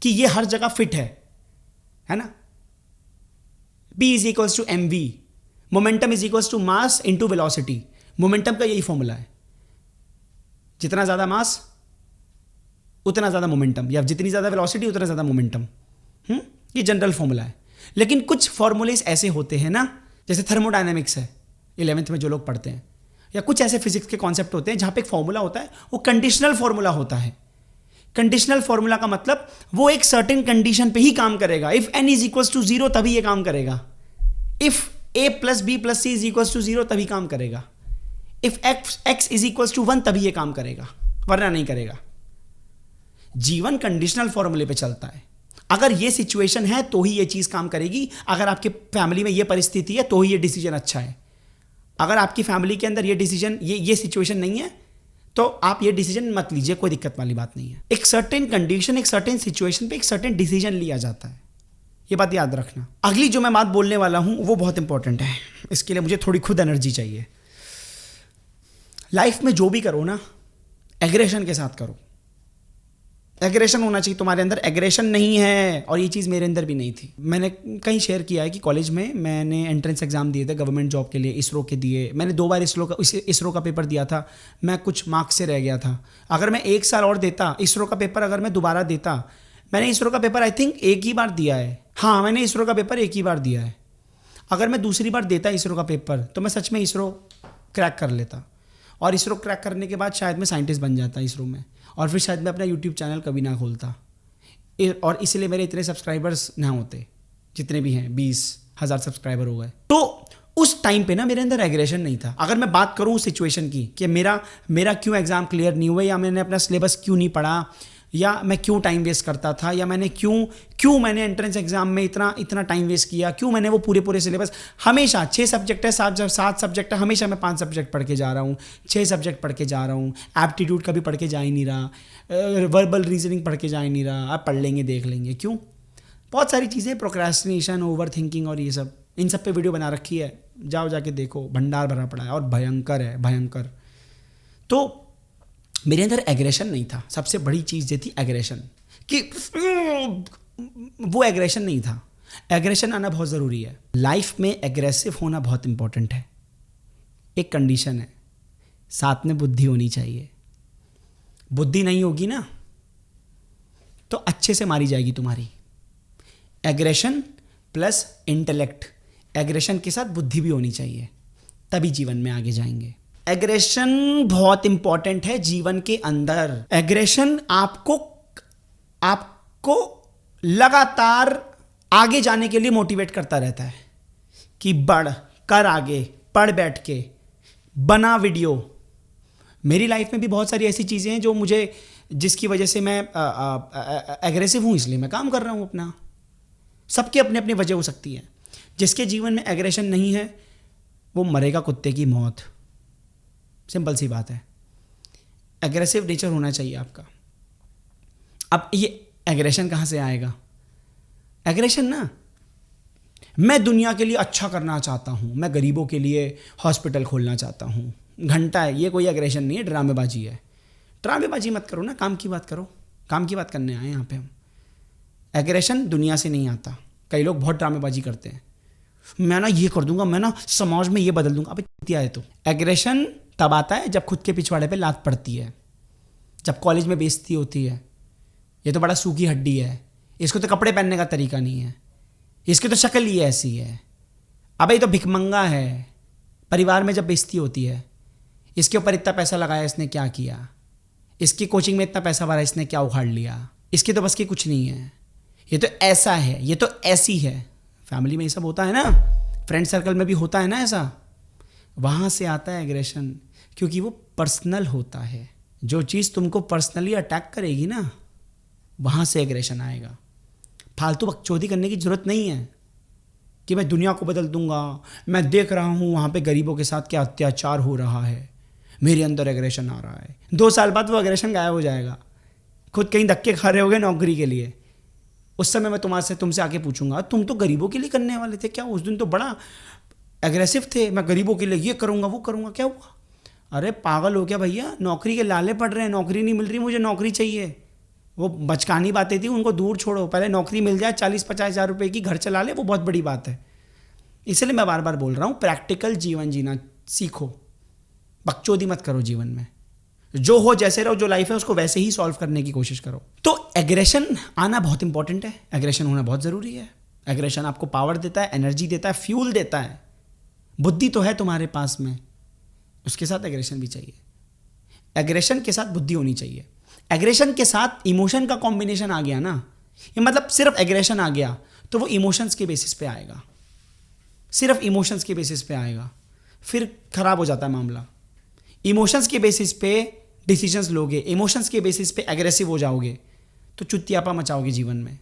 कि ये हर जगह फिट है ना। B is equals to mv, momentum is equals to mass into velocity. Momentum का यही फॉर्मूला है, जितना ज़्यादा मास उतना ज़्यादा मोमेंटम, या जितनी ज़्यादा वेलोसिटी उतना ज़्यादा मोमेंटम। ये जनरल फॉर्मूला है। लेकिन कुछ फॉर्मूलेस ऐसे होते हैं ना, जैसे थर्मोडायनेमिक्स है 11th में जो लोग पढ़ते हैं, या कुछ ऐसे फिजिक्स के कॉन्सेप्ट होते हैं जहाँ पे एक फॉर्मूला होता है, वो कंडीशनल फॉर्मूला होता है। कंडीशनल फॉर्मूला का मतलब वो एक सर्टेन कंडीशन पे ही काम करेगा। If n is equals to 0 तभी ये काम करेगा, if a plus B plus C is equals to 0 तभी काम करेगा, if x is equals to 1 तभी ये काम करेगा, वरना नहीं करेगा। जीवन कंडीशनल फॉर्मूले पे चलता है। अगर ये सिचुएशन है तो ही ये चीज़ काम करेगी, अगर आपके फैमिली में ये परिस्थिति है तो ही ये डिसीजन अच्छा है। अगर आपकी फैमिली के अंदर ये डिसीजन, ये सिचुएशन नहीं है, तो आप ये डिसीजन मत लीजिए, कोई दिक्कत वाली बात नहीं है। एक सर्टेन कंडीशन, एक सर्टेन सिचुएशन पे एक सर्टेन डिसीजन लिया जाता है, ये बात याद रखना। अगली जो मैं बात बोलने वाला हूं वो बहुत इंपॉर्टेंट है, इसके लिए मुझे थोड़ी खुद एनर्जी चाहिए। लाइफ में जो भी करो ना, एग्रेशन के साथ करो। एग्रेशन होना चाहिए तुम्हारे अंदर। एग्रेशन नहीं है, और ये चीज़ मेरे अंदर भी नहीं थी। मैंने कहीं शेयर किया है कि कॉलेज में मैंने एंट्रेंस एग्जाम दिए थे गवर्नमेंट जॉब के लिए, इसरो के दिए। मैंने 2 बार इसरो का पेपर दिया था, मैं कुछ मार्क्स से रह गया था। अगर मैं 1 साल और देता इसरो का पेपर, अगर मैं दोबारा देता, मैंने इसरो का पेपर आई थिंक 1 ही बार दिया है। हाँ, मैंने इसरो का पेपर 1 ही बार दिया है। अगर मैं दूसरी बार देता इसरो का पेपर तो मैं सच में इसरो क्रैक कर लेता, और इसरो क्रैक करने के बाद शायद मैं साइंटिस्ट बन जाता इसरो में, और फिर शायद मैं अपना यूट्यूब चैनल कभी ना खोलता, और इसलिए मेरे इतने सब्सक्राइबर्स ना होते जितने भी हैं। 20,000 सब्सक्राइबर हो गए। तो उस टाइम पे ना मेरे अंदर एग्रेशन नहीं था। अगर मैं बात करूँ उस सिचुएशन की कि मेरा क्यों एग्जाम क्लियर नहीं हुआ, या मैंने अपना सिलेबस क्यों नहीं पढ़ा, या मैं क्यों टाइम वेस्ट करता था, या मैंने क्यों मैंने एंट्रेंस एग्जाम में इतना टाइम वेस्ट किया, क्यों मैंने वो पूरे सिलेबस, हमेशा 6 सब्जेक्ट है, 7 सब्जेक्ट है, हमेशा मैं 5 सब्जेक्ट पढ़ के जा रहा हूँ, 6 सब्जेक्ट पढ़ के जा रहा हूँ। एप्टीट्यूड कभी पढ़ के जा ही नहीं रहा, वर्बल रीजनिंग पढ़ के जा ही नहीं रहा। आप पढ़ लेंगे, देख लेंगे, क्यों? बहुत सारी चीज़ें, प्रोक्रेस्टिनेशन, ओवर थिंकिंग और ये सब, इन सब पे वीडियो बना रखी है, जाओ जाके देखो, भंडार भरा पड़ा है, और भयंकर है, भयंकर। तो मेरे अंदर एग्रेशन नहीं था। सबसे बड़ी चीज़ ये थी एग्रेशन, कि वो एग्रेशन नहीं था। एग्रेशन आना बहुत ज़रूरी है लाइफ में। एग्रेसिव होना बहुत इंपॉर्टेंट है। एक कंडीशन है, साथ में बुद्धि होनी चाहिए। बुद्धि नहीं होगी ना तो अच्छे से मारी जाएगी तुम्हारी। एग्रेशन प्लस इंटेलेक्ट, एग्रेशन के साथ बुद्धि भी होनी चाहिए, तभी जीवन में आगे जाएंगे। एग्रेशन बहुत इंपॉर्टेंट है जीवन के अंदर। एग्रेशन आपको लगातार आगे जाने के लिए मोटिवेट करता रहता है कि बढ़ कर आगे, पढ़ बैठ के, बना वीडियो। मेरी लाइफ में भी बहुत सारी ऐसी चीज़ें हैं जो मुझे, जिसकी वजह से मैं एग्रेसिव हूँ, इसलिए मैं काम कर रहा हूँ अपना। सबके अपने अपने वजह हो सकती है। जिसके जीवन में एग्रेशन नहीं है वो मरेगा कुत्ते की मौत। सिंपल सी बात है। एग्रेसिव नेचर होना चाहिए आपका। अब ये एग्रेशन कहाँ से आएगा? एग्रेशन ना, मैं दुनिया के लिए अच्छा करना चाहता हूँ, मैं गरीबों के लिए हॉस्पिटल खोलना चाहता हूँ, घंटा है, ये कोई एग्रेशन नहीं है, ड्रामेबाजी है। ड्रामेबाजी मत करो ना, काम की बात करो। काम की बात करने आए यहाँ पे हम। एग्रेशन दुनिया से नहीं आता। कई लोग बहुत ड्रामेबाजी करते हैं, मैं ना ये कर दूंगा, मैं ना समाज में ये बदल दूंगा। अबे क्या है? तो एग्रेशन तब आता है जब खुद के पिछवाड़े पे लात पड़ती है, जब कॉलेज में बेइज्जती होती है। ये तो बड़ा सूखी हड्डी है, इसको तो कपड़े पहनने का तरीका नहीं है, इसकी तो शक्ल ही ऐसी है। अबे ये तो भिखमंगा है। परिवार में जब बेइज्जती होती है, इसके ऊपर इतना पैसा लगाया, इसने क्या किया, इसकी कोचिंग में इतना पैसा भरा, इसने क्या उखाड़ लिया, इसकी तो बस की कुछ नहीं है, ये तो ऐसा है, ये तो ऐसी है। फैमिली में ये सब होता है ना, फ्रेंड सर्कल में भी होता है ना ऐसा। वहाँ से आता है एग्रेशन, क्योंकि वो पर्सनल होता है। जो चीज़ तुमको पर्सनली अटैक करेगी ना, वहाँ से एग्रेशन आएगा। फालतू बकचोदी करने की ज़रूरत नहीं है कि मैं दुनिया को बदल दूंगा, मैं देख रहा हूँ वहाँ पे गरीबों के साथ क्या अत्याचार हो रहा है, मेरे अंदर एग्रेशन आ रहा है। 2 साल बाद वो एग्रेशन गायब हो जाएगा। खुद कहीं धक्के खा रहे होगे नौकरी के लिए, उस समय मैं तुमसे आके पूछूंगा, तुम तो गरीबों के लिए करने वाले थे क्या? उस दिन तो बड़ा एग्रेसिव थे, मैं गरीबों के लिए ये करूँगा वो करूँगा, क्या हुआ? अरे पागल हो क्या भैया? नौकरी के लाले पड़ रहे हैं, नौकरी नहीं मिल रही, मुझे नौकरी चाहिए। वो बचकानी बातें थी, उनको दूर छोड़ो। पहले नौकरी मिल जाए, 40-50 हज़ार रुपये की, घर चला ले, वो बहुत बड़ी बात है। इसलिए मैं बार बार बोल रहा हूँ, प्रैक्टिकल जीवन जीना सीखो, बकचोदी मत करो जीवन में। जो हो जैसे रहो, जो लाइफ है उसको वैसे ही सॉल्व करने की कोशिश करो। तो एग्रेशन आना बहुत इंपॉर्टेंट है, एग्रेशन होना बहुत ज़रूरी है। एग्रेशन आपको पावर देता है, एनर्जी देता है, फ्यूल देता है। बुद्धि तो है तुम्हारे पास में, उसके साथ एग्रेशन भी चाहिए। एग्रेशन के साथ बुद्धि होनी चाहिए। एग्रेशन के साथ इमोशन का कॉम्बिनेशन आ गया ना, ये मतलब सिर्फ एग्रेशन आ गया तो वो इमोशंस के बेसिस पे आएगा, सिर्फ इमोशंस के बेसिस पे आएगा, फिर खराब हो जाता है मामला। इमोशंस के बेसिस पे डिसीजंस लोगे, इमोशंस के बेसिस पे एग्रेसिव हो जाओगे तो चुतियापा मचाओगे जीवन में।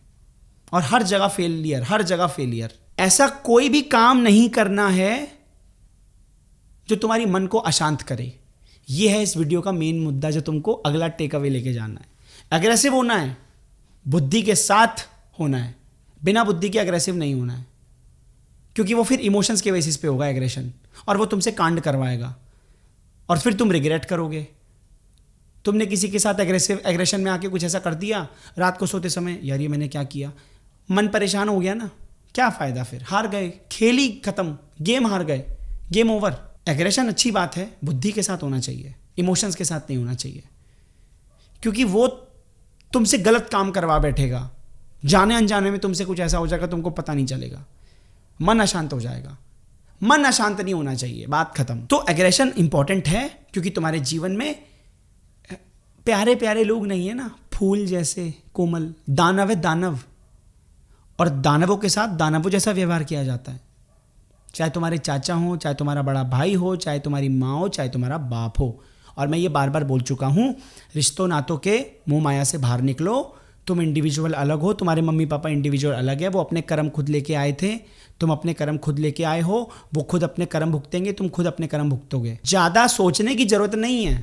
और हर जगह फेलियर, हर जगह फेलियर। ऐसा कोई भी काम नहीं करना है जो तुम्हारी मन को अशांत करे। ये है इस वीडियो का मेन मुद्दा जो तुमको अगला टेक अवे लेके जाना है। अग्रेसिव होना है, बुद्धि के साथ होना है, बिना बुद्धि के अग्रेसिव नहीं होना है, क्योंकि वो फिर इमोशंस के बेसिस पे होगा एग्रेशन, और वो तुमसे कांड करवाएगा और फिर तुम रिग्रेट करोगे। तुमने किसी के साथ एग्रेशन में आके कुछ ऐसा कर दिया रात को सोते समय, यार ये मैंने क्या किया, मन परेशान हो गया ना, क्या फायदा, फिर हार गए, खेल ही खत्म, गेम हार गए, गेम ओवर। एग्रेशन अच्छी बात है, बुद्धि के साथ होना चाहिए, इमोशंस के साथ नहीं होना चाहिए, क्योंकि वो तुमसे गलत काम करवा बैठेगा, जाने अनजाने में तुमसे कुछ ऐसा हो जाएगा तुमको पता नहीं चलेगा, मन अशांत हो जाएगा। मन अशांत नहीं होना चाहिए, बात खत्म। तो एग्रेशन इंपॉर्टेंट है, क्योंकि तुम्हारे जीवन में प्यारे प्यारे लोग नहीं है ना, फूल जैसे कोमल, दानव है दानव, और दानवों के साथ दानवों जैसा व्यवहार किया जाता है। चाहे तुम्हारे चाचा हो, चाहे तुम्हारा बड़ा भाई हो, चाहे तुम्हारी माँ हो, चाहे तुम्हारा बाप हो। और मैं ये बार बार बोल चुका हूँ, रिश्तों नातों के मोह माया से बाहर निकलो। तुम इंडिविजुअल अलग हो, तुम्हारे मम्मी पापा इंडिविजुअल अलग है, वो अपने कर्म खुद लेके आए थे, तुम अपने कर्म खुद लेके आए हो, वो खुद अपने कर्म भुगतेंगे, तुम खुद अपने कर्म भुगतोगे। ज़्यादा सोचने की जरूरत नहीं है,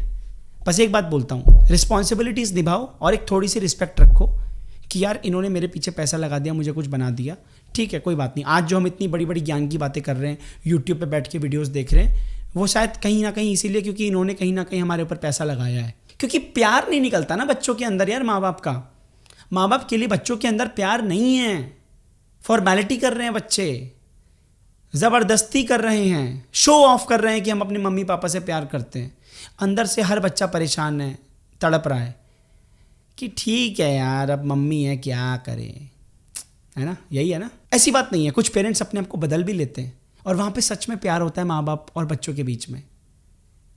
बस एक बात बोलता हूँ, रिस्पॉन्सिबिलिटीज़ निभाओ और एक थोड़ी सी रिस्पेक्ट रखो कि यार इन्होंने मेरे पीछे पैसा लगा दिया, मुझे कुछ बना दिया, ठीक है कोई बात नहीं। आज जो हम इतनी बड़ी बड़ी ज्ञान की बातें कर रहे हैं, यूट्यूब पे बैठ के वीडियोस देख रहे हैं, वो शायद कहीं ना कहीं इसीलिए क्योंकि इन्होंने कहीं ना कहीं हमारे ऊपर पैसा लगाया है। क्योंकि प्यार नहीं निकलता ना बच्चों के अंदर यार, माँ बाप का, माँ बाप के लिए बच्चों के अंदर प्यार नहीं है। फॉर्मेलिटी कर रहे हैं बच्चे, ज़बरदस्ती कर रहे हैं, शो ऑफ कर रहे हैं कि हम अपने मम्मी पापा से प्यार करते हैं। अंदर से हर बच्चा परेशान है, तड़प रहा है कि ठीक है यार अब मम्मी है क्या करें, है ना, यही है ना। ऐसी बात नहीं है, कुछ पेरेंट्स अपने आप को बदल भी लेते हैं और वहाँ पे सच में प्यार होता है माँ बाप और बच्चों के बीच में।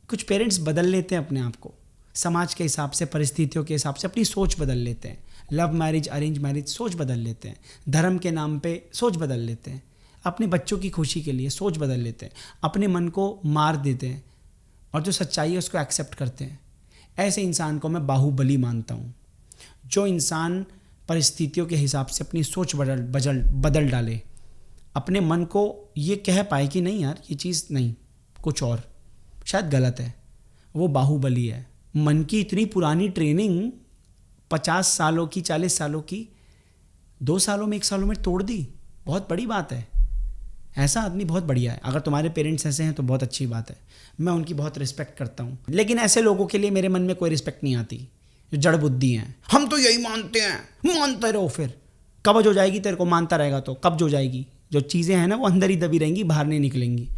कुछ पेरेंट्स बदल लेते हैं अपने आप को, समाज के हिसाब से, परिस्थितियों के हिसाब से अपनी सोच बदल लेते हैं। लव मैरिज, अरेंज मैरिज, सोच बदल लेते हैं। धर्म के नाम पे सोच बदल लेते हैं, अपने बच्चों की खुशी के लिए सोच बदल लेते हैं, अपने मन को मार देते हैं और जो सच्चाई है उसको एक्सेप्ट करते हैं। ऐसे इंसान को मैं बाहुबली मानता हूँ, जो इंसान परिस्थितियों के हिसाब से अपनी सोच बदल डाले, अपने मन को ये कह पाए कि नहीं यार ये चीज़ नहीं, कुछ और शायद गलत है, वो बाहुबली है। मन की इतनी पुरानी ट्रेनिंग 50 सालों की, 40 सालों की, 2 सालों में, 1 सालों में तोड़ दी, बहुत बड़ी बात है। ऐसा आदमी बहुत बढ़िया है। अगर तुम्हारे पेरेंट्स ऐसे हैं तो बहुत अच्छी बात है, मैं उनकी बहुत रिस्पेक्ट करता हूँ। लेकिन ऐसे लोगों के लिए मेरे मन में कोई रिस्पेक्ट नहीं आती जो जड़ बुद्धि हैं। हम तो यही मानते हैं, मानते रहो, फिर कब्ज हो जाएगी तेरे को, मानता रहेगा तो कब्ज हो जाएगी। जो चीज़ें हैं ना वो अंदर ही दबी रहेंगी, बाहर नहीं निकलेंगी।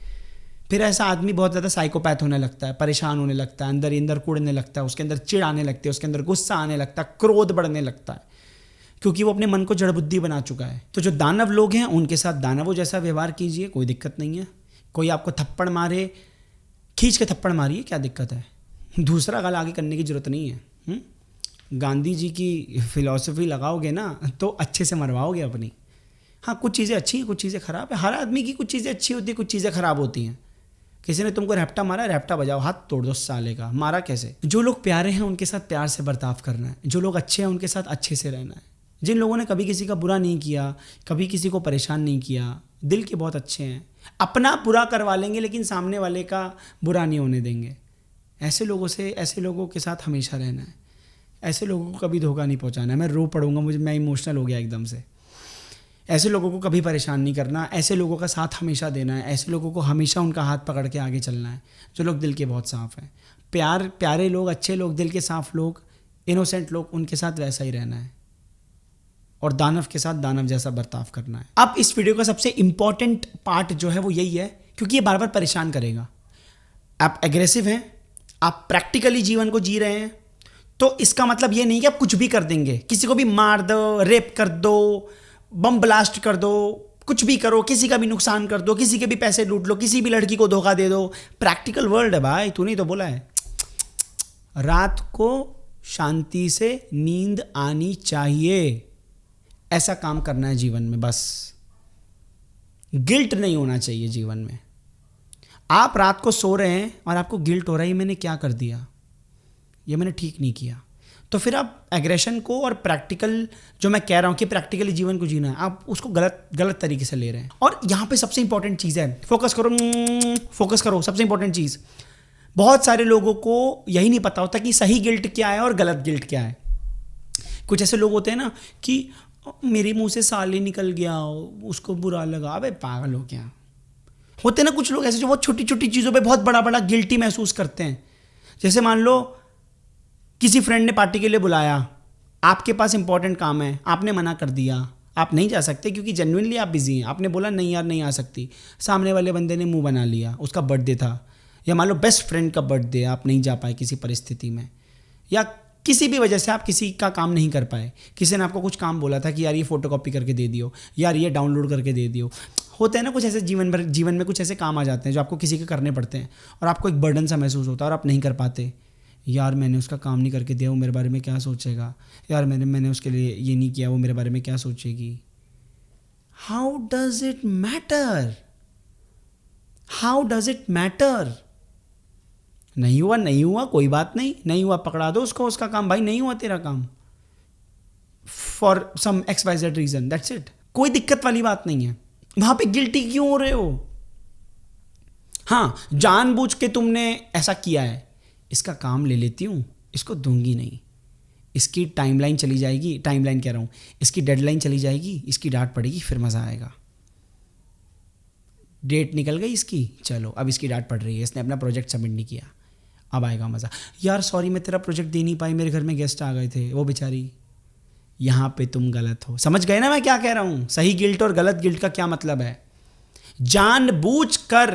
फिर ऐसा आदमी बहुत ज़्यादा साइकोपैथ होने लगता है, परेशान होने लगता है, अंदर ही अंदर कूड़ने लगता है, उसके अंदर चिढ़ आने लगती है, उसके अंदर गुस्सा आने लगता है, क्रोध बढ़ने लगता है, क्योंकि वो अपने मन को जड़ बुद्धि बना चुका है। तो जो दानव लोग हैं उनके साथ दानवों जैसा व्यवहार कीजिए, कोई दिक्कत नहीं है। कोई आपको थप्पड़ मारे, खींच के थप्पड़ मारिए, क्या दिक्कत है, दूसरा गाल आगे करने की जरूरत नहीं है। गांधी जी की फिलॉसफी लगाओगे ना तो अच्छे से मरवाओगे अपनी। हाँ कुछ चीज़ें अच्छी हैं, कुछ चीज़ें ख़राब है, हर आदमी की कुछ चीज़ें अच्छी होती है, कुछ चीज़ें ख़राब होती हैं। किसी ने तुमको रैप्टा मारा, रैप्टा बजाओ, हाथ तोड़ दो साले का, मारा कैसे। जो लोग प्यारे हैं उनके साथ प्यार से बर्ताव करना है, जो लोग अच्छे हैं उनके साथ अच्छे से रहना है। जिन लोगों ने कभी किसी का बुरा नहीं किया, कभी किसी को परेशान नहीं किया, दिल के बहुत अच्छे हैं, अपना बुरा करवा लेंगे लेकिन सामने वाले का बुरा नहीं होने देंगे। ऐसे लोगों के साथ हमेशा रहना है, ऐसे लोगों को कभी धोखा नहीं पहुंचाना है। मैं रो पड़ूंगा, मैं इमोशनल हो गया एकदम से। ऐसे लोगों को कभी परेशान नहीं करना, ऐसे लोगों का साथ हमेशा देना है, ऐसे लोगों को हमेशा उनका हाथ पकड़ के आगे चलना है, जो लोग दिल के बहुत साफ़ हैं। प्यारे लोग, अच्छे लोग, दिल के साफ लोग, इनोसेंट लोग, उनके साथ वैसा ही रहना है और दानव के साथ दानव जैसा बर्ताव करना है। अब इस वीडियो का सबसे इंपॉर्टेंट पार्ट जो है वो यही है, क्योंकि ये बार बार परेशान करेगा। आप एग्रेसिव हैं, आप प्रैक्टिकली जीवन को जी रहे हैं, तो इसका मतलब ये नहीं कि आप कुछ भी कर देंगे, किसी को भी मार दो, रेप कर दो, बम ब्लास्ट कर दो, कुछ भी करो, किसी का भी नुकसान कर दो, किसी के भी पैसे लूट लो, किसी भी लड़की को धोखा दे दो। प्रैक्टिकल वर्ल्ड है भाई, तूने तो बोला है। रात को शांति से नींद आनी चाहिए, ऐसा काम करना है जीवन में। बस गिल्ट नहीं होना चाहिए जीवन में। आप रात को सो रहे हैं और आपको गिल्ट हो रहा है, ये मैंने क्या कर दिया, ये मैंने ठीक नहीं किया, तो फिर आप एग्रेशन को और प्रैक्टिकल, जो मैं कह रहा हूँ कि प्रैक्टिकली जीवन को जीना है, आप उसको गलत तरीके से ले रहे हैं। और यहाँ पे सबसे इंपॉर्टेंट चीज़ है, फोकस करो। सबसे इंपॉर्टेंट चीज़, बहुत सारे लोगों को यही नहीं पता होता कि सही गिल्ट क्या है और गलत गिल्ट क्या है। कुछ ऐसे लोग होते हैं ना कि मेरे मुंह से साले निकल गया, उसको बुरा लगा। अबे पागल हो क्या? होते हैं ना कुछ लोग ऐसे जो बहुत छोटी छोटी चीज़ों पे बहुत बड़ा बड़ा गिल्टी महसूस करते हैं। जैसे मान लो किसी फ्रेंड ने पार्टी के लिए बुलाया, आपके पास इंपॉर्टेंट काम है, आपने मना कर दिया, आप नहीं जा सकते क्योंकि जेन्युइनली आप बिजी हैं, आपने बोला नहीं यार नहीं आ सकती, सामने वाले बंदे ने मुंह बना लिया, उसका बर्थडे था, या मान लो बेस्ट फ्रेंड का बर्थडे, आप नहीं जा पाए किसी परिस्थिति में, या किसी भी वजह से आप किसी का काम नहीं कर पाए, किसी ने आपको कुछ काम बोला था कि यार ये फोटोकॉपी करके दे दियो, यार ये डाउनलोड करके दे दियो। होता है ना कुछ ऐसे जीवन में कुछ ऐसे काम आ जाते हैं जो आपको किसी के करने पड़ते हैं और आपको एक बर्डन सा महसूस होता है और आप नहीं कर पाते। यार मैंने उसका काम नहीं करके दिया, वो मेरे बारे में क्या सोचेगा, यार मैंने उसके लिए ये नहीं किया, वो मेरे बारे में क्या सोचेगी। How does it matter? नहीं हुआ कोई बात नहीं हुआ, पकड़ा दो उसको, उसका काम, भाई नहीं हुआ तेरा काम for some XYZ reason, that's it. कोई दिक्कत वाली बात नहीं है। वहां पे गिल्टी क्यों हो रहे हो? हाँ, जानबूझ के तुमने ऐसा किया है, इसका काम ले लेती हूँ, इसको दूंगी नहीं, इसकी टाइमलाइन चली जाएगी, टाइमलाइन कह रहा हूँ, इसकी डेडलाइन चली जाएगी, इसकी डांट पड़ेगी, फिर मज़ा आएगा। डेट निकल गई इसकी, चलो अब इसकी डांट पड़ रही है, इसने अपना प्रोजेक्ट सबमिट नहीं किया, अब आएगा मज़ा। यार सॉरी मैं तेरा प्रोजेक्ट दे नहीं पाई, मेरे घर में गेस्ट आ गए थे, वो बेचारी। यहाँ पे तुम गलत हो। समझ गए ना मैं क्या कह रहा हूँ? सही गिल्ट और गलत गिल्ट का क्या मतलब है? जानबूझकर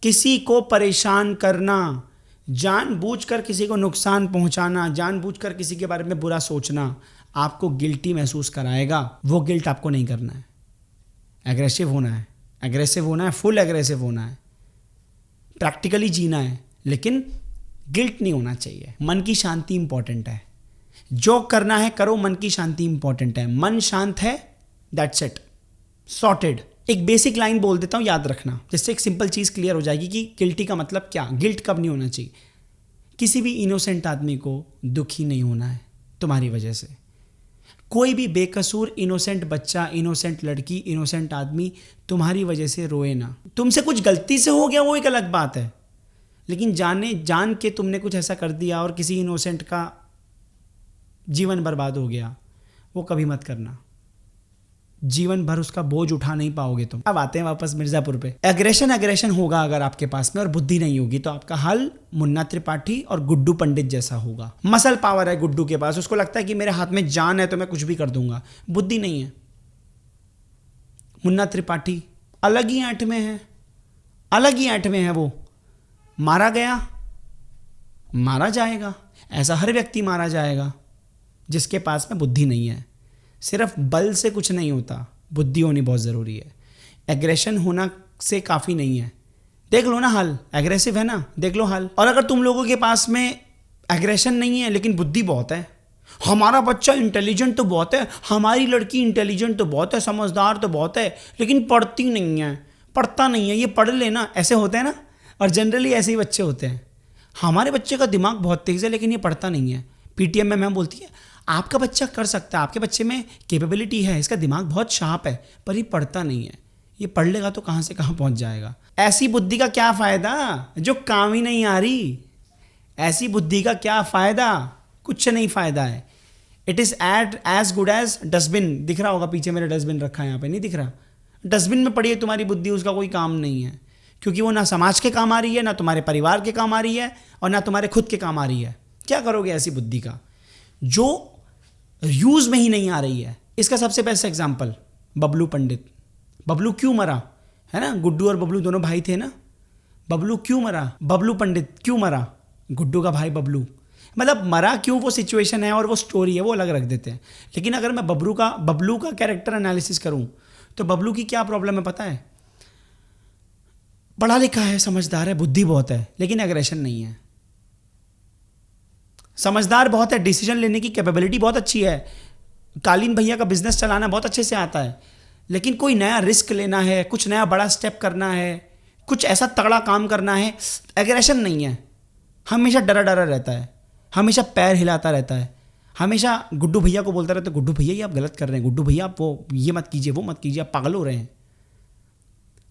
किसी को परेशान करना, जानबूझकर किसी को नुकसान पहुंचाना, जानबूझकर किसी के बारे में बुरा सोचना आपको गिल्टी महसूस कराएगा। वो गिल्ट आपको नहीं करना है। एग्रेसिव होना है, फुल एग्रेसिव होना है, प्रैक्टिकली जीना है, लेकिन गिल्ट नहीं होना चाहिए। मन की शांति इंपॉर्टेंट है, जो करना है करो, मन की शांति इंपॉर्टेंट है। मन शांत है, दैट्स इट, सॉर्टेड। एक बेसिक लाइन बोल देता हूं, याद रखना, जिससे एक सिंपल चीज क्लियर हो जाएगी कि गिल्टी का मतलब क्या। गिल्ट कब नहीं होना चाहिए? किसी भी इनोसेंट आदमी को दुखी नहीं होना है तुम्हारी वजह से। कोई भी बेकसूर इनोसेंट बच्चा, इनोसेंट लड़की, इनोसेंट आदमी तुम्हारी वजह से रोए ना। तुमसे कुछ गलती से हो गया वो एक अलग बात है, लेकिन जान के तुमने कुछ ऐसा कर दिया और किसी इनोसेंट का जीवन बर्बाद हो गया, वो कभी मत करना। जीवन भर उसका बोझ उठा नहीं पाओगे तुम। अब आते हैं वापस मिर्जापुर पे। एग्रेशन होगा अगर आपके पास में और बुद्धि नहीं होगी तो आपका हाल मुन्ना त्रिपाठी और गुड्डू पंडित जैसा होगा। मसल पावर है गुड्डू के पास, उसको लगता है कि मेरे हाथ में जान है तो मैं कुछ भी कर दूंगा। बुद्धि नहीं है। मुन्ना त्रिपाठी अलग ही ऐंठ में है, वो मारा गया, मारा जाएगा। ऐसा हर व्यक्ति मारा जाएगा जिसके पास में बुद्धि नहीं है। सिर्फ बल से कुछ नहीं होता, बुद्धि होनी बहुत ज़रूरी है। एग्रेशन होना से काफ़ी नहीं है। देख लो ना हाल, एग्रेसिव है ना, देख लो हाल। और अगर तुम लोगों के पास में एग्रेशन नहीं है लेकिन बुद्धि बहुत है, हमारा बच्चा इंटेलिजेंट तो बहुत है, हमारी लड़की इंटेलिजेंट तो बहुत है, समझदार तो बहुत है, लेकिन पढ़ती नहीं है, पढ़ता नहीं है, ये पढ़ लेना, ऐसे होते हैं ना। और जनरली ऐसे ही बच्चे होते हैं। हमारे बच्चे का दिमाग बहुत तेज़ है लेकिन ये पढ़ता नहीं है। पीटीएम में मैम बोलती है आपका बच्चा कर सकता है, आपके बच्चे में कैपेबिलिटी है, इसका दिमाग बहुत शार्प है, पर ये पढ़ता नहीं है। ये पढ़ लेगा तो कहाँ से कहाँ पहुँच जाएगा। ऐसी बुद्धि का क्या फ़ायदा जो काम ही नहीं आ रही। ऐसी बुद्धि का क्या फ़ायदा? कुछ नहीं फ़ायदा है। It is as good as dustbin. दिख रहा होगा पीछे मेरे डस्टबिन रखा है, यहाँ पे नहीं दिख रहा? डस्टबिन में पड़ी है तुम्हारी बुद्धि, उसका कोई काम नहीं है, क्योंकि वो ना समाज के काम आ रही है, ना तुम्हारे परिवार के काम आ रही है, और ना तुम्हारे खुद के काम आ रही है। क्या करोगे ऐसी बुद्धि का जो यूज में ही नहीं आ रही है? इसका सबसे बेस्ट एग्जांपल बबलू पंडित। बबलू क्यों मरा, है ना? गुड्डू और बबलू दोनों भाई थे ना। बबलू क्यों मरा? बबलू पंडित क्यों मरा? गुड्डू का भाई बबलू। मतलब मरा क्यों, वो सिचुएशन है और वो स्टोरी है, वो अलग रख देते हैं। लेकिन अगर मैं बबलू का कैरेक्टर एनालिसिस करूं तो बबलू की क्या प्रॉब्लम है पता है? पढ़ा लिखा है, समझदार है, बुद्धि बहुत है, लेकिन एग्रेशन नहीं है। समझदार बहुत है, डिसीजन लेने की कैपेबिलिटी बहुत अच्छी है, कालीन भैया का बिजनेस चलाना बहुत अच्छे से आता है, लेकिन कोई नया रिस्क लेना है, कुछ नया बड़ा स्टेप करना है, कुछ ऐसा तगड़ा काम करना है, एग्रेशन नहीं है। हमेशा डरा रहता है, हमेशा पैर हिलाता रहता है, हमेशा गुड्डू भैया को बोलता रहता, गुड्डू भैया ये आप गलत कर रहे हैं, गुड्डू भैया आप वो ये मत कीजिए, वो मत कीजिए, आप पागल हो रहे हैं।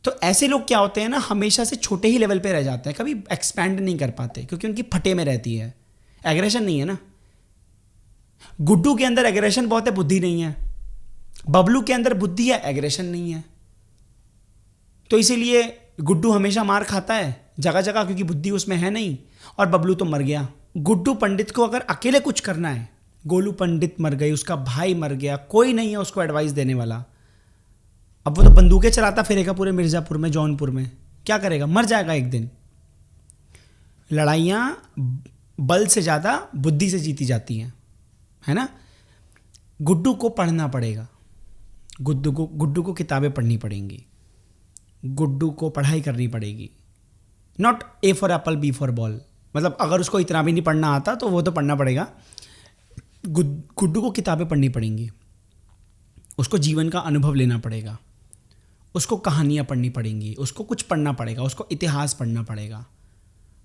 तो ऐसे लोग क्या होते हैं ना, हमेशा से छोटे ही लेवल पे रह जाते हैं, कभी एक्सपैंड नहीं कर पाते, क्योंकि उनकी फटे में रहती है, एग्रेशन नहीं है ना। गुड्डू के अंदर एग्रेशन बहुत है, बुद्धि नहीं है। बबलू के अंदर बुद्धि है, एग्रेशन नहीं है। तो इसीलिए गुड्डू हमेशा मार खाता है जगह जगह, क्योंकि बुद्धि उसमें है नहीं, और बबलू तो मर गया। गुड्डू पंडित को अगर अकेले कुछ करना है, गोलू पंडित मर गई, उसका भाई मर गया, कोई नहीं है उसको एडवाइस देने वाला। अब वो तो बंदूकें चलाता फिरेगा पूरे मिर्जापुर में, जौनपुर में, क्या करेगा, मर जाएगा एक दिन। लड़ाइयाँ बल से ज़्यादा बुद्धि से जीती जाती हैं, है ना। गुड्डू को पढ़ना पड़ेगा, गुड्डू को किताबें पढ़नी पड़ेंगी, गुड्डू को पढ़ाई करनी पड़ेगी। Not A for apple B for ball, मतलब अगर उसको इतना भी नहीं पढ़ना आता तो वो तो पढ़ना पड़ेगा। गुड्डू को किताबें पढ़नी पड़ेंगी, उसको जीवन का अनुभव लेना पड़ेगा, उसको कहानियाँ पढ़नी पड़ेंगी, उसको कुछ पढ़ना पड़ेगा, उसको इतिहास पढ़ना पड़ेगा,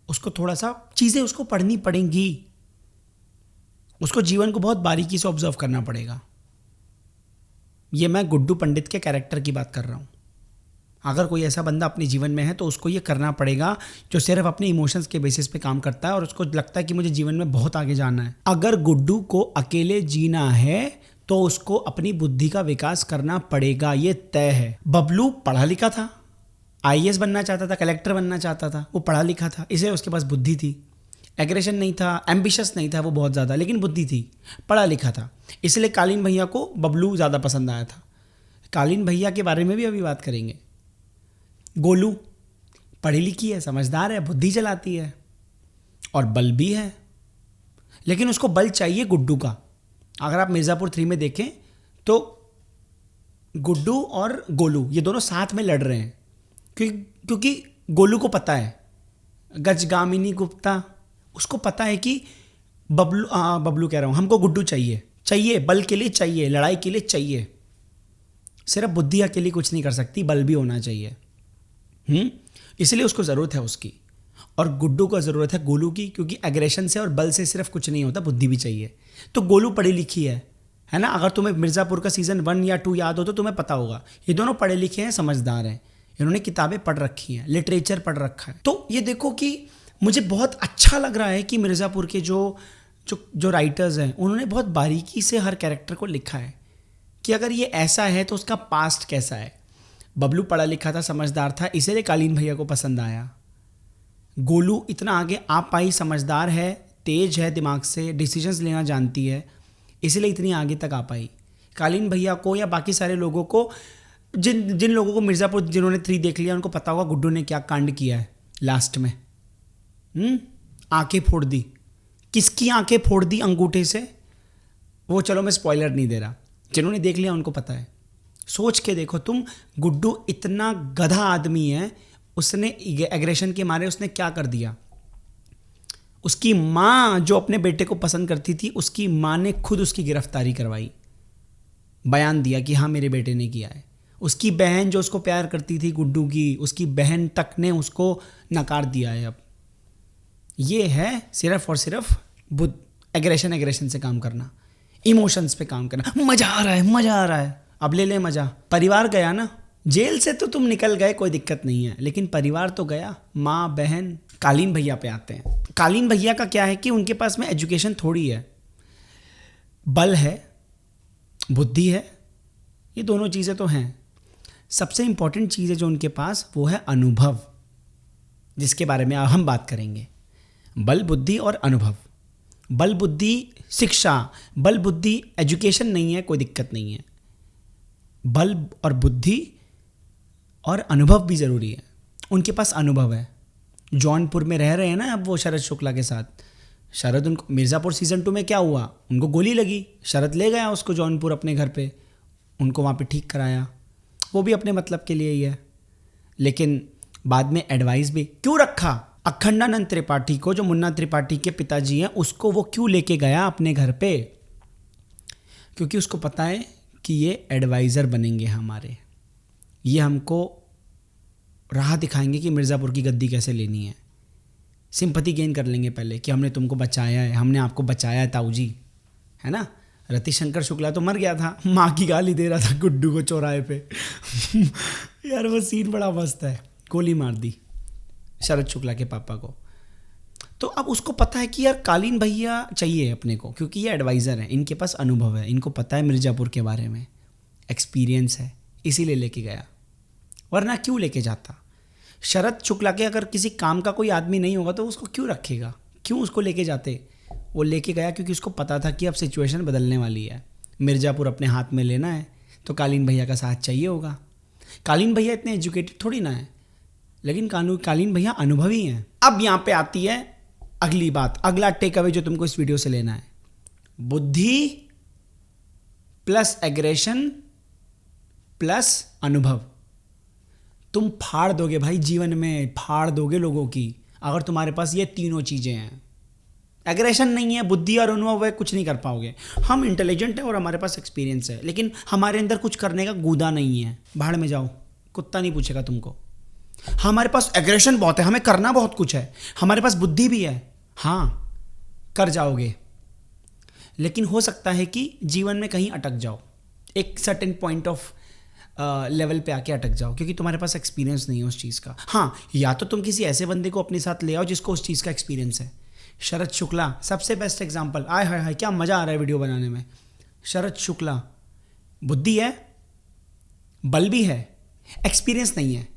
उसको थोड़ा सा चीज़ें उसको पढ़नी पड़ेंगी, उसको जीवन को बहुत बारीकी से ऑब्जर्व करना पड़ेगा। ये मैं गुड्डू पंडित के कैरेक्टर की बात कर रहा हूँ। अगर कोई ऐसा बंदा अपने जीवन में है तो उसको ये करना पड़ेगा जो सिर्फ अपने इमोशंस के बेसिस पे काम करता है और उसको लगता है कि मुझे जीवन में बहुत आगे जाना है। अगर गुड्डू को अकेले जीना है तो उसको अपनी बुद्धि का विकास करना पड़ेगा, ये तय है। बबलू पढ़ा लिखा था, आईएएस बनना चाहता था, कलेक्टर बनना चाहता था, वो पढ़ा लिखा था, इसलिए उसके पास बुद्धि थी। एग्रेशन नहीं था, एम्बिशियस नहीं था वो बहुत ज़्यादा, लेकिन बुद्धि थी, पढ़ा लिखा था, इसलिए कालीन भैया को बबलू ज़्यादा पसंद आया था। कालीन भैया के बारे में भी अभी बात करेंगे। गोलू पढ़ी लिखी है, समझदार है, बुद्धि चलाती है और बल भी है, लेकिन उसको बल चाहिए गुड्डू का। अगर आप मिर्ज़ापुर 3 में देखें तो गुड्डू और गोलू ये दोनों साथ में लड़ रहे हैं, क्योंकि गोलू को पता है, गजगामिनी गुप्ता, उसको पता है कि बबलू कह रहा हूँ, हमको गुड्डू चाहिए, बल के लिए चाहिए, लड़ाई के लिए चाहिए। सिर्फ बुद्धि अकेली कुछ नहीं कर सकती, बल भी होना चाहिए। इसलिए उसको ज़रूरत है उसकी, और गुड्डू को ज़रूरत है गोलू की, क्योंकि एग्रेशन से और बल से सिर्फ कुछ नहीं होता, बुद्धि भी चाहिए। तो गोलू पढ़ी लिखी है ना। अगर तुम्हें मिर्ज़ापुर का सीज़न 1 या 2 याद हो तो तुम्हें पता होगा, ये दोनों पढ़े लिखे हैं, समझदार हैं, इन्होंने किताबें पढ़ रखी हैं, लिटरेचर पढ़ रखा है। तो ये देखो कि मुझे बहुत अच्छा लग रहा है कि मिर्ज़ापुर के जो राइटर्स हैं उन्होंने बहुत बारीकी से हर कैरेक्टर को लिखा है कि अगर ये ऐसा है तो उसका पास्ट कैसा है। बबलू पढ़ा लिखा था, समझदार था, इसीलिए कालीन भैया को पसंद आया। गोलू इतना आगे आ पाई, समझदार है, तेज है, दिमाग से डिसीजंस लेना जानती है, इसलिए इतनी आगे तक आ पाई। कालीन भैया को या बाकी सारे लोगों को, जिन लोगों को मिर्ज़ापुर जिन्होंने 3 देख लिया उनको पता होगा गुड्डू ने क्या कांड किया है लास्ट में। आंखें फोड़ दी, किसकी आंखें फोड़ दी अंगूठे से, वो चलो मैं स्पॉइलर नहीं दे रहा, जिन्होंने देख लिया उनको पता है। सोच के देखो तुम, गुड्डू इतना गधा आदमी है, उसने एग्रेशन के मारे उसने क्या कर दिया। उसकी माँ जो अपने बेटे को पसंद करती थी, उसकी माँ ने खुद उसकी गिरफ्तारी करवाई, बयान दिया कि हाँ मेरे बेटे ने किया है। उसकी बहन जो उसको प्यार करती थी गुड्डू की, उसकी बहन तक ने उसको नकार दिया है। अब ये है सिर्फ और सिर्फ एग्रेशन से काम करना, इमोशंस पे काम करना। मज़ा आ रहा है, अब ले मज़ा। परिवार गया ना, जेल से तो तुम निकल गए, कोई दिक्कत नहीं है, लेकिन परिवार तो गया, माँ बहन। कालीन भैया पे आते हैं। कालीन भैया का क्या है कि उनके पास में एजुकेशन थोड़ी है, बल है, बुद्धि है, ये दोनों चीज़ें तो हैं। सबसे इंपॉर्टेंट चीज़ है जो उनके पास, वो है अनुभव, जिसके बारे में हम बात करेंगे। बल, बुद्धि और अनुभव। बल बुद्धि शिक्षा, बल बुद्धि एजुकेशन नहीं है, कोई दिक्कत नहीं है। बल और बुद्धि और अनुभव भी ज़रूरी है। उनके पास अनुभव है, जौनपुर में रह रहे हैं ना अब वो शरद शुक्ला के साथ। शरद, उनको मिर्ज़ापुर सीज़न 2 में क्या हुआ, उनको गोली लगी, शरद ले गया उसको जौनपुर अपने घर पे, उनको वहाँ पे ठीक कराया, वो भी अपने मतलब के लिए ही है। लेकिन बाद में एडवाइस भी क्यों रखा, अखंडानंद त्रिपाठी को, जो मुन्ना त्रिपाठी के पिताजी हैं, उसको वो क्यों लेके गया अपने घर पे, क्योंकि उसको पता है कि ये एडवाइज़र बनेंगे हमारे, ये हमको राह दिखाएंगे कि मिर्ज़ापुर की गद्दी कैसे लेनी है। सिंपैथी गेन कर लेंगे पहले कि हमने तुमको बचाया है, हमने आपको बचाया है ताऊ जी, है ना। रतिशंकर शुक्ला तो मर गया था, माँ की गाली दे रहा था गुड्डू को चौराहे पे यार वो सीन बड़ा मस्त है। गोली मार दी शरद शुक्ला के पापा को। तो अब उसको पता है कि यार कालीन भैया चाहिए अपने को, क्योंकि ये एडवाइज़र हैं, इनके पास अनुभव है, इनको पता है मिर्ज़ापुर के बारे में, एक्सपीरियंस है, इसीलिए लेके गया। वरना क्यों लेके जाता। शरद शुक्ला के अगर किसी काम का कोई आदमी नहीं होगा तो उसको क्यों रखेगा, क्यों उसको लेके जाते। वो लेके गया क्योंकि उसको पता था कि अब सिचुएशन बदलने वाली है, मिर्ज़ापुर अपने हाथ में लेना है, तो कालीन भैया का साथ चाहिए होगा। कालीन भैया इतने एजुकेटेड थोड़ी ना है, लेकिन कालीन भैया अनुभवी हैं। अब यहाँ पे आती है अगली बात, अगला टेक अवे जो तुमको इस वीडियो से लेना है। बुद्धि प्लस एग्रेशन प्लस अनुभव। तुम फाड़ दोगे भाई, जीवन में फाड़ दोगे लोगों की, अगर तुम्हारे पास ये तीनों चीज़ें हैं। एग्रेशन नहीं है, बुद्धि और अनुभव है, कुछ नहीं कर पाओगे। हम इंटेलिजेंट है और हमारे पास एक्सपीरियंस है, लेकिन हमारे अंदर कुछ करने का गूदा नहीं है। बाहर में जाओ, कुत्ता नहीं पूछेगा तुमको। हमारे पास एग्रेशन बहुत है, हमें करना बहुत कुछ है, हमारे पास बुद्धि भी है, हाँ कर जाओगे, लेकिन हो सकता है कि जीवन में कहीं अटक जाओ, एक सर्टेन पॉइंट ऑफ लेवल पे आके अटक जाओ, क्योंकि तुम्हारे पास एक्सपीरियंस नहीं है उस चीज़ का। हाँ, या तो तुम किसी ऐसे बंदे को अपने साथ ले आओ जिसको उस चीज़ का एक्सपीरियंस है। शरद शुक्ला सबसे बेस्ट एग्जाम्पल। आय हाय हाय क्या मज़ा आ रहा है वीडियो बनाने में। शरद शुक्ला बुद्धि है, बल भी है, एक्सपीरियंस नहीं है,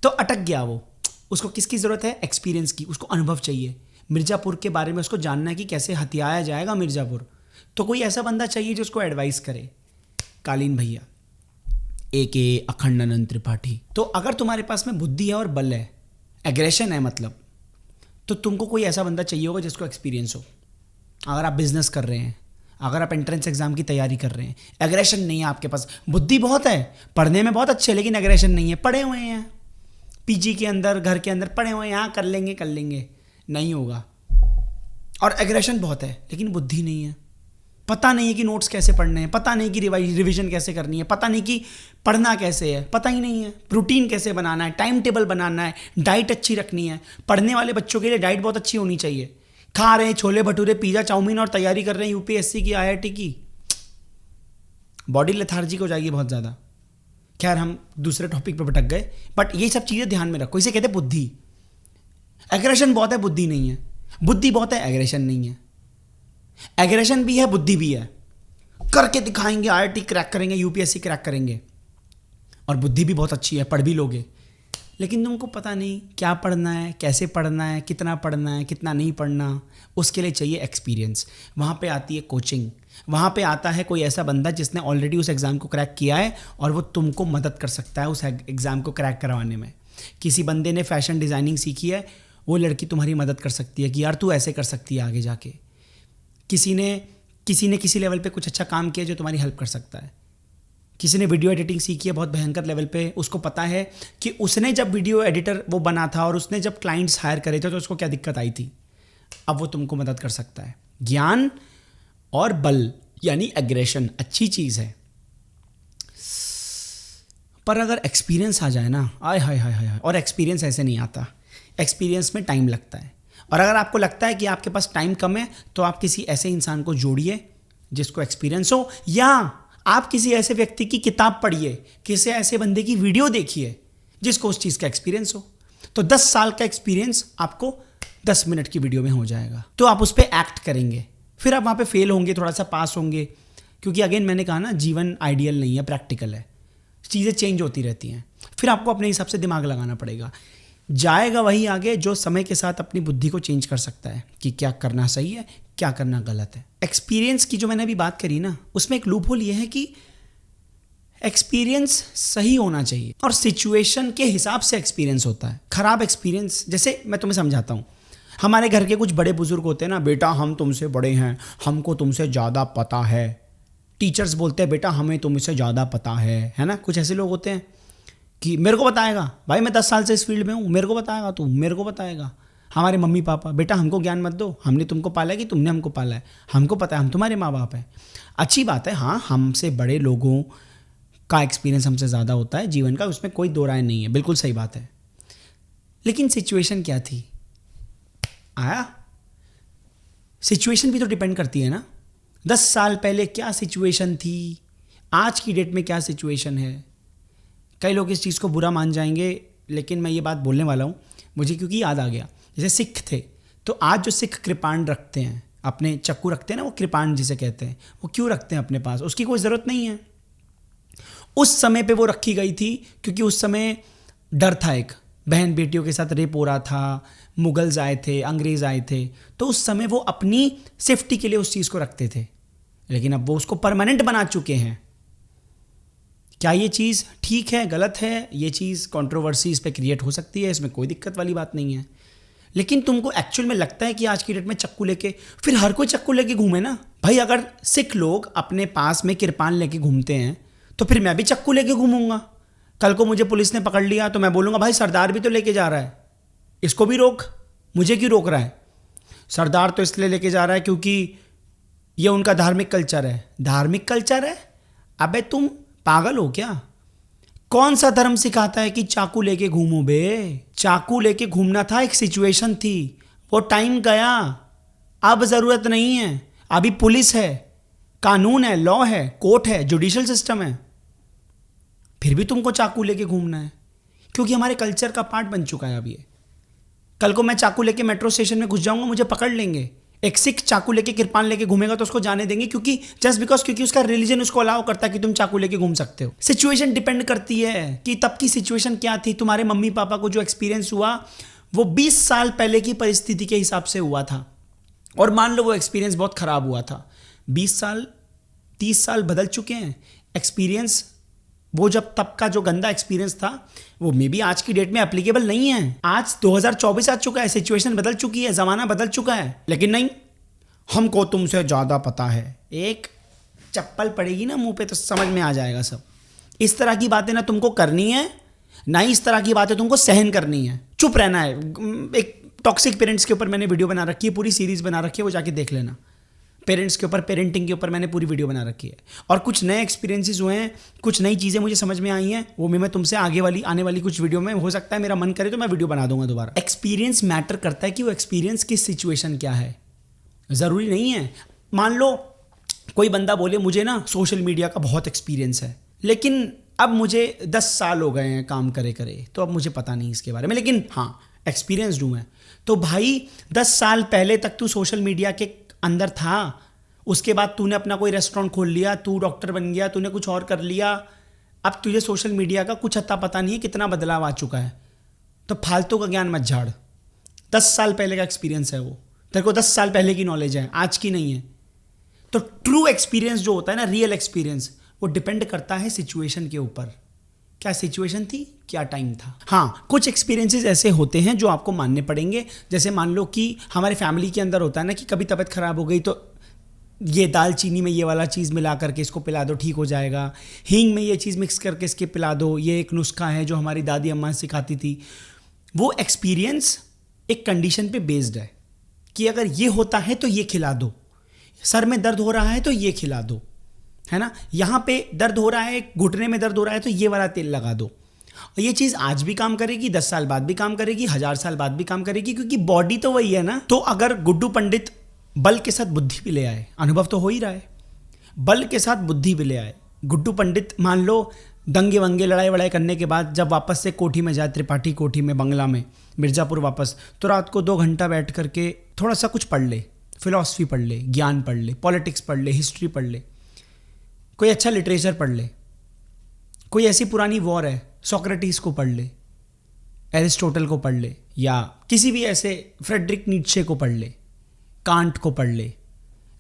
तो अटक गया वो। उसको किसकी ज़रूरत है, एक्सपीरियंस की, उसको अनुभव चाहिए। मिर्ज़ापुर के बारे में उसको जानना है कि कैसे हथियाया जाएगा मिर्ज़ापुर, तो कोई ऐसा बंदा चाहिए जो उसको एडवाइस करे। कालीन भैया AK अखंडानंद त्रिपाठी। तो अगर तुम्हारे पास में बुद्धि है और बल है, एग्रेशन है मतलब, तो तुमको कोई ऐसा बंदा चाहिए होगा जिसको एक्सपीरियंस हो। अगर आप बिजनेस कर रहे हैं, अगर आप एंट्रेंस एग्जाम की तैयारी कर रहे हैं, एग्रेशन नहीं है आपके पास, बुद्धि बहुत है, पढ़ने में बहुत अच्छे, लेकिन एग्रेशन नहीं है, पढ़े हुए हैं PG के अंदर, घर के अंदर पढ़े हुए हैं, यहाँ कर लेंगे, नहीं होगा। और एग्रेशन बहुत है लेकिन बुद्धि नहीं है, पता नहीं है कि नोट्स कैसे पढ़ने हैं, पता नहीं कि रिवीजन कैसे करनी है, पता नहीं कि पढ़ना कैसे है, पता ही नहीं है, रूटीन कैसे बनाना है, टाइम टेबल बनाना है, डाइट अच्छी रखनी है। पढ़ने वाले बच्चों के लिए डाइट बहुत अच्छी होनी चाहिए। खा रहे हैं छोले भटूरे, पिज़्ज़ा, चाउमीन और तैयारी कर रहे हैं UPSC की, IIT की, बॉडी लेथार्जिक हो जाएगी बहुत ज़्यादा। खैर हम दूसरे टॉपिक पर भटक गए, बट ये सब चीज़ें ध्यान में रखो। इसे कहते हैं बुद्धि। एग्रेशन बहुत है, बुद्धि नहीं है, बुद्धि बहुत है, एग्रेशन नहीं है। एग्रेशन भी है, बुद्धि भी है, करके दिखाएंगे, IIT क्रैक करेंगे, UPSC क्रैक करेंगे, और बुद्धि भी बहुत अच्छी है, पढ़ भी लोगे, लेकिन तुमको पता नहीं क्या पढ़ना है, कैसे पढ़ना है, कितना पढ़ना है, कितना नहीं पढ़ना। उसके लिए चाहिए एक्सपीरियंस। वहाँ पे आती है कोचिंग, वहाँ पे आता है कोई ऐसा बंदा जिसने ऑलरेडी उस एग्ज़ाम को क्रैक किया है और वो तुमको मदद कर सकता है उस एग्ज़ाम को क्रैक करवाने में। किसी बंदे ने फैशन डिज़ाइनिंग सीखी है, वो लड़की तुम्हारी मदद कर सकती है कि यार तू ऐसे कर सकती है आगे जाके। किसी ने किसी लेवल पे कुछ अच्छा काम किया जो तुम्हारी हेल्प कर सकता है। किसी ने वीडियो एडिटिंग सीखी है बहुत भयंकर लेवल पे, उसको पता है कि उसने जब वीडियो एडिटर वो बना था और उसने जब क्लाइंट्स हायर करे थे तो उसको क्या दिक्कत आई थी, अब वो तुमको मदद कर सकता है। ज्ञान और बल यानी एग्रेशन अच्छी चीज़ है, पर अगर एक्सपीरियंस आ जाए ना, आय हाय हाय हाय, और एक्सपीरियंस ऐसे नहीं आता, एक्सपीरियंस में टाइम लगता है। और अगर आपको लगता है कि आपके पास टाइम कम है तो आप किसी ऐसे इंसान को जोड़िए जिसको एक्सपीरियंस हो, या आप किसी ऐसे व्यक्ति की किताब पढ़िए, किसी ऐसे बंदे की वीडियो देखिए जिसको उस चीज़ का एक्सपीरियंस हो। तो 10 साल का एक्सपीरियंस आपको 10 मिनट की वीडियो में हो जाएगा, तो आप उस पर एक्ट करेंगे। फिर आप वहाँ पे फेल होंगे, थोड़ा सा पास होंगे, क्योंकि अगेन मैंने कहा ना, जीवन आइडियल नहीं है, प्रैक्टिकल है, चीज़ें चेंज होती रहती हैं। फिर आपको अपने हिसाब से दिमाग लगाना पड़ेगा। जाएगा वही आगे जो समय के साथ अपनी बुद्धि को चेंज कर सकता है कि क्या करना सही है, क्या करना गलत है। एक्सपीरियंस की जो मैंने अभी बात करी ना, उसमें एक लूप होल ये है कि एक्सपीरियंस सही होना चाहिए और सिचुएशन के हिसाब से एक्सपीरियंस होता है। खराब एक्सपीरियंस, जैसे मैं तुम्हें समझाता हूँ, हमारे घर के कुछ बड़े बुजुर्ग होते हैं ना, बेटा हम तुमसे बड़े हैं, हमको तुमसे ज़्यादा पता है। टीचर्स बोलते हैं बेटा हमें तुमसे ज़्यादा पता है ना। कुछ ऐसे लोग होते हैं कि मेरे को बताएगा, भाई मैं 10 साल से इस फील्ड में हूँ, मेरे को बताएगा, तू मेरे को बताएगा। हमारे मम्मी पापा, बेटा हमको ज्ञान मत दो, हमने तुमको पाला है कि तुमने हमको पाला है, हमको पता है, हम तुम्हारे माँ बाप हैं। अच्छी बात है, हाँ हमसे बड़े लोगों का एक्सपीरियंस हमसे ज़्यादा होता है जीवन का, उसमें कोई दो राय नहीं है, बिल्कुल सही बात है। लेकिन सिचुएशन क्या थी, आया, सिचुएशन भी तो डिपेंड करती है ना। 10 साल पहले क्या सिचुएशन थी, आज की डेट में क्या सिचुएशन है। कई लोग इस चीज़ को बुरा मान जाएंगे, लेकिन मैं ये बात बोलने वाला हूँ मुझे, क्योंकि याद आ गया। जैसे सिख थे, तो आज जो सिख कृपाण रखते हैं, अपने चक्कू रखते हैं ना, वो कृपाण जिसे कहते हैं, वो क्यों रखते हैं अपने पास? उसकी कोई ज़रूरत नहीं है। उस समय पे वो रखी गई थी क्योंकि उस समय डर था, एक बहन बेटियों के साथ रेप हो रहा था, मुगल्स आए थे, अंग्रेज़ आए थे, तो उस समय वो अपनी सेफ्टी के लिए उस चीज़ को रखते थे। लेकिन अब वो उसको परमानेंट बना चुके हैं। क्या ये चीज़ ठीक है, गलत है? ये चीज़ कंट्रोवर्सी इस पर क्रिएट हो सकती है, इसमें कोई दिक्कत वाली बात नहीं है। लेकिन तुमको एक्चुअल में लगता है कि आज की डेट में चक्कू लेके, फिर हर कोई चक्कू लेके घूमे ना भाई? अगर सिख लोग अपने पास में किरपान लेके घूमते हैं तो फिर मैं भी चक्कू लेके घूमूंगा। कल को मुझे पुलिस ने पकड़ लिया तो मैं बोलूँगा भाई सरदार भी तो लेके जा रहा है, इसको भी रोक, मुझे क्यों रोक रहा है? सरदार तो इसलिए लेके जा रहा है क्योंकि ये उनका धार्मिक कल्चर है। धार्मिक कल्चर है? अबे तुम पागल हो क्या? कौन सा धर्म सिखाता है कि चाकू लेके घूमो बे? चाकू लेके घूमना था, एक सिचुएशन थी, वो टाइम गया, अब ज़रूरत नहीं है। अभी पुलिस है, कानून है, लॉ है, कोर्ट है, जुडिशल सिस्टम है, फिर भी तुमको चाकू लेके घूमना है क्योंकि हमारे कल्चर का पार्ट बन चुका है अब ये। कल को मैं चाकू लेके मेट्रो स्टेशन में घुस जाऊंगा, मुझे पकड़ लेंगे। एक सिख चाकू लेके किरपान लेके घूमेगा तो उसको जाने देंगे, क्योंकि जस्ट बिकॉज क्योंकि उसका रिलीजन उसको अलाउ करता है कि तुम चाकू लेके घूम सकते हो। सिचुएशन डिपेंड करती है कि तब की सिचुएशन क्या थी। तुम्हारे मम्मी पापा को जो एक्सपीरियंस हुआ वो 20 साल पहले की परिस्थिति के हिसाब से हुआ था, और मान लो वो एक्सपीरियंस बहुत खराब हुआ था। 20 साल 30 साल बदल चुके हैं। एक्सपीरियंस वो जब तब का जो गंदा एक्सपीरियंस था वो मे बी आज की डेट में एप्लीकेबल नहीं है। आज 2024 आ चुका है, सिचुएशन बदल चुकी है, ज़माना बदल चुका है। लेकिन नहीं, हमको तुमसे ज़्यादा पता है। एक चप्पल पड़ेगी ना मुंह पे तो समझ में आ जाएगा सब। इस तरह की बातें ना तुमको करनी है, ना ही इस तरह की बातें तुमको सहन करनी है। चुप रहना है। एक टॉक्सिक पेरेंट्स के ऊपर मैंने वीडियो बना रखी है, पूरी सीरीज़ बना रखी है, वो जाके देख लेना। पेरेंट्स के ऊपर, पेरेंटिंग के ऊपर मैंने पूरी वीडियो बना रखी है। और कुछ नए एक्सपीरियंसेस हुए हैं, कुछ नई चीज़ें मुझे समझ में आई हैं, वो मैं तुमसे आने वाली कुछ वीडियो में, हो सकता है मेरा मन करे तो मैं वीडियो बना दूंगा दोबारा। एक्सपीरियंस मैटर करता है कि वो एक्सपीरियंस किस सिचुएशन क्या है। ज़रूरी नहीं है, मान लो कोई बंदा बोले मुझे ना सोशल मीडिया का बहुत एक्सपीरियंस है, लेकिन अब मुझे 10 साल हो गए हैं काम करे करे, तो अब मुझे पता नहीं इसके बारे में, लेकिन हाँ एक्सपीरियंस्ड हूँ मैं। तो भाई 10 साल पहले तक तू सोशल मीडिया के अंदर था, उसके बाद तूने अपना कोई रेस्टोरेंट खोल लिया, तू डॉक्टर बन गया, तूने कुछ और कर लिया, अब तुझे सोशल मीडिया का कुछ अता पता नहीं है कितना बदलाव आ चुका है। तो फालतू का ज्ञान मत झाड़। 10 साल पहले का एक्सपीरियंस है वो, तेरे को 10 साल पहले की नॉलेज है, आज की नहीं है। तो ट्रू एक्सपीरियंस जो होता है ना, रियल एक्सपीरियंस, वो डिपेंड करता है सिचुएशन के ऊपर। क्या सिचुएशन थी, क्या टाइम था। हाँ, कुछ एक्सपीरियंसेस ऐसे होते हैं जो आपको मानने पड़ेंगे। जैसे मान लो कि हमारे फैमिली के अंदर होता है ना कि कभी तबीयत खराब हो गई तो ये दाल चीनी में ये वाला चीज़ मिला करके इसको पिला दो, ठीक हो जाएगा। हींग में ये चीज़ मिक्स करके इसके पिला दो, ये एक नुस्खा है जो हमारी दादी अम्मा सिखाती थी। वो एक्सपीरियंस एक कंडीशन पे बेस्ड है कि अगर ये होता है तो ये खिला दो, सर में दर्द हो रहा है तो ये खिला दो, है ना, यहाँ पे दर्द हो रहा है, घुटने में दर्द हो रहा है तो ये वाला तेल लगा दो। और ये चीज़ आज भी काम करेगी, 10 साल बाद भी काम करेगी, 1000 साल बाद भी काम करेगी, क्योंकि बॉडी तो वही है ना। तो अगर गुड्डू पंडित बल के साथ बुद्धि भी ले आए, अनुभव तो हो ही रहा है, बल के साथ बुद्धि भी ले आए, गुड्डू पंडित मान लो दंगे वंगे लड़ाई वड़ाई करने के बाद जब वापस से कोठी में जाए, त्रिपाठी कोठी में, बंगला में, मिर्ज़ापुर वापस, तो रात को 2 घंटा बैठ करके थोड़ा सा कुछ पढ़ ले, फिलॉसफी पढ़ ले, ज्ञान पढ़ ले, पॉलिटिक्स पढ़ ले, हिस्ट्री पढ़ ले, कोई अच्छा लिटरेचर पढ़ ले, कोई ऐसी पुरानी वॉर है, सोक्रेटिस को पढ़ ले, एरिस्टोटल को पढ़ ले, या किसी भी ऐसे फ्रेडरिक नीट्शे को पढ़ ले, कांट को पढ़ ले,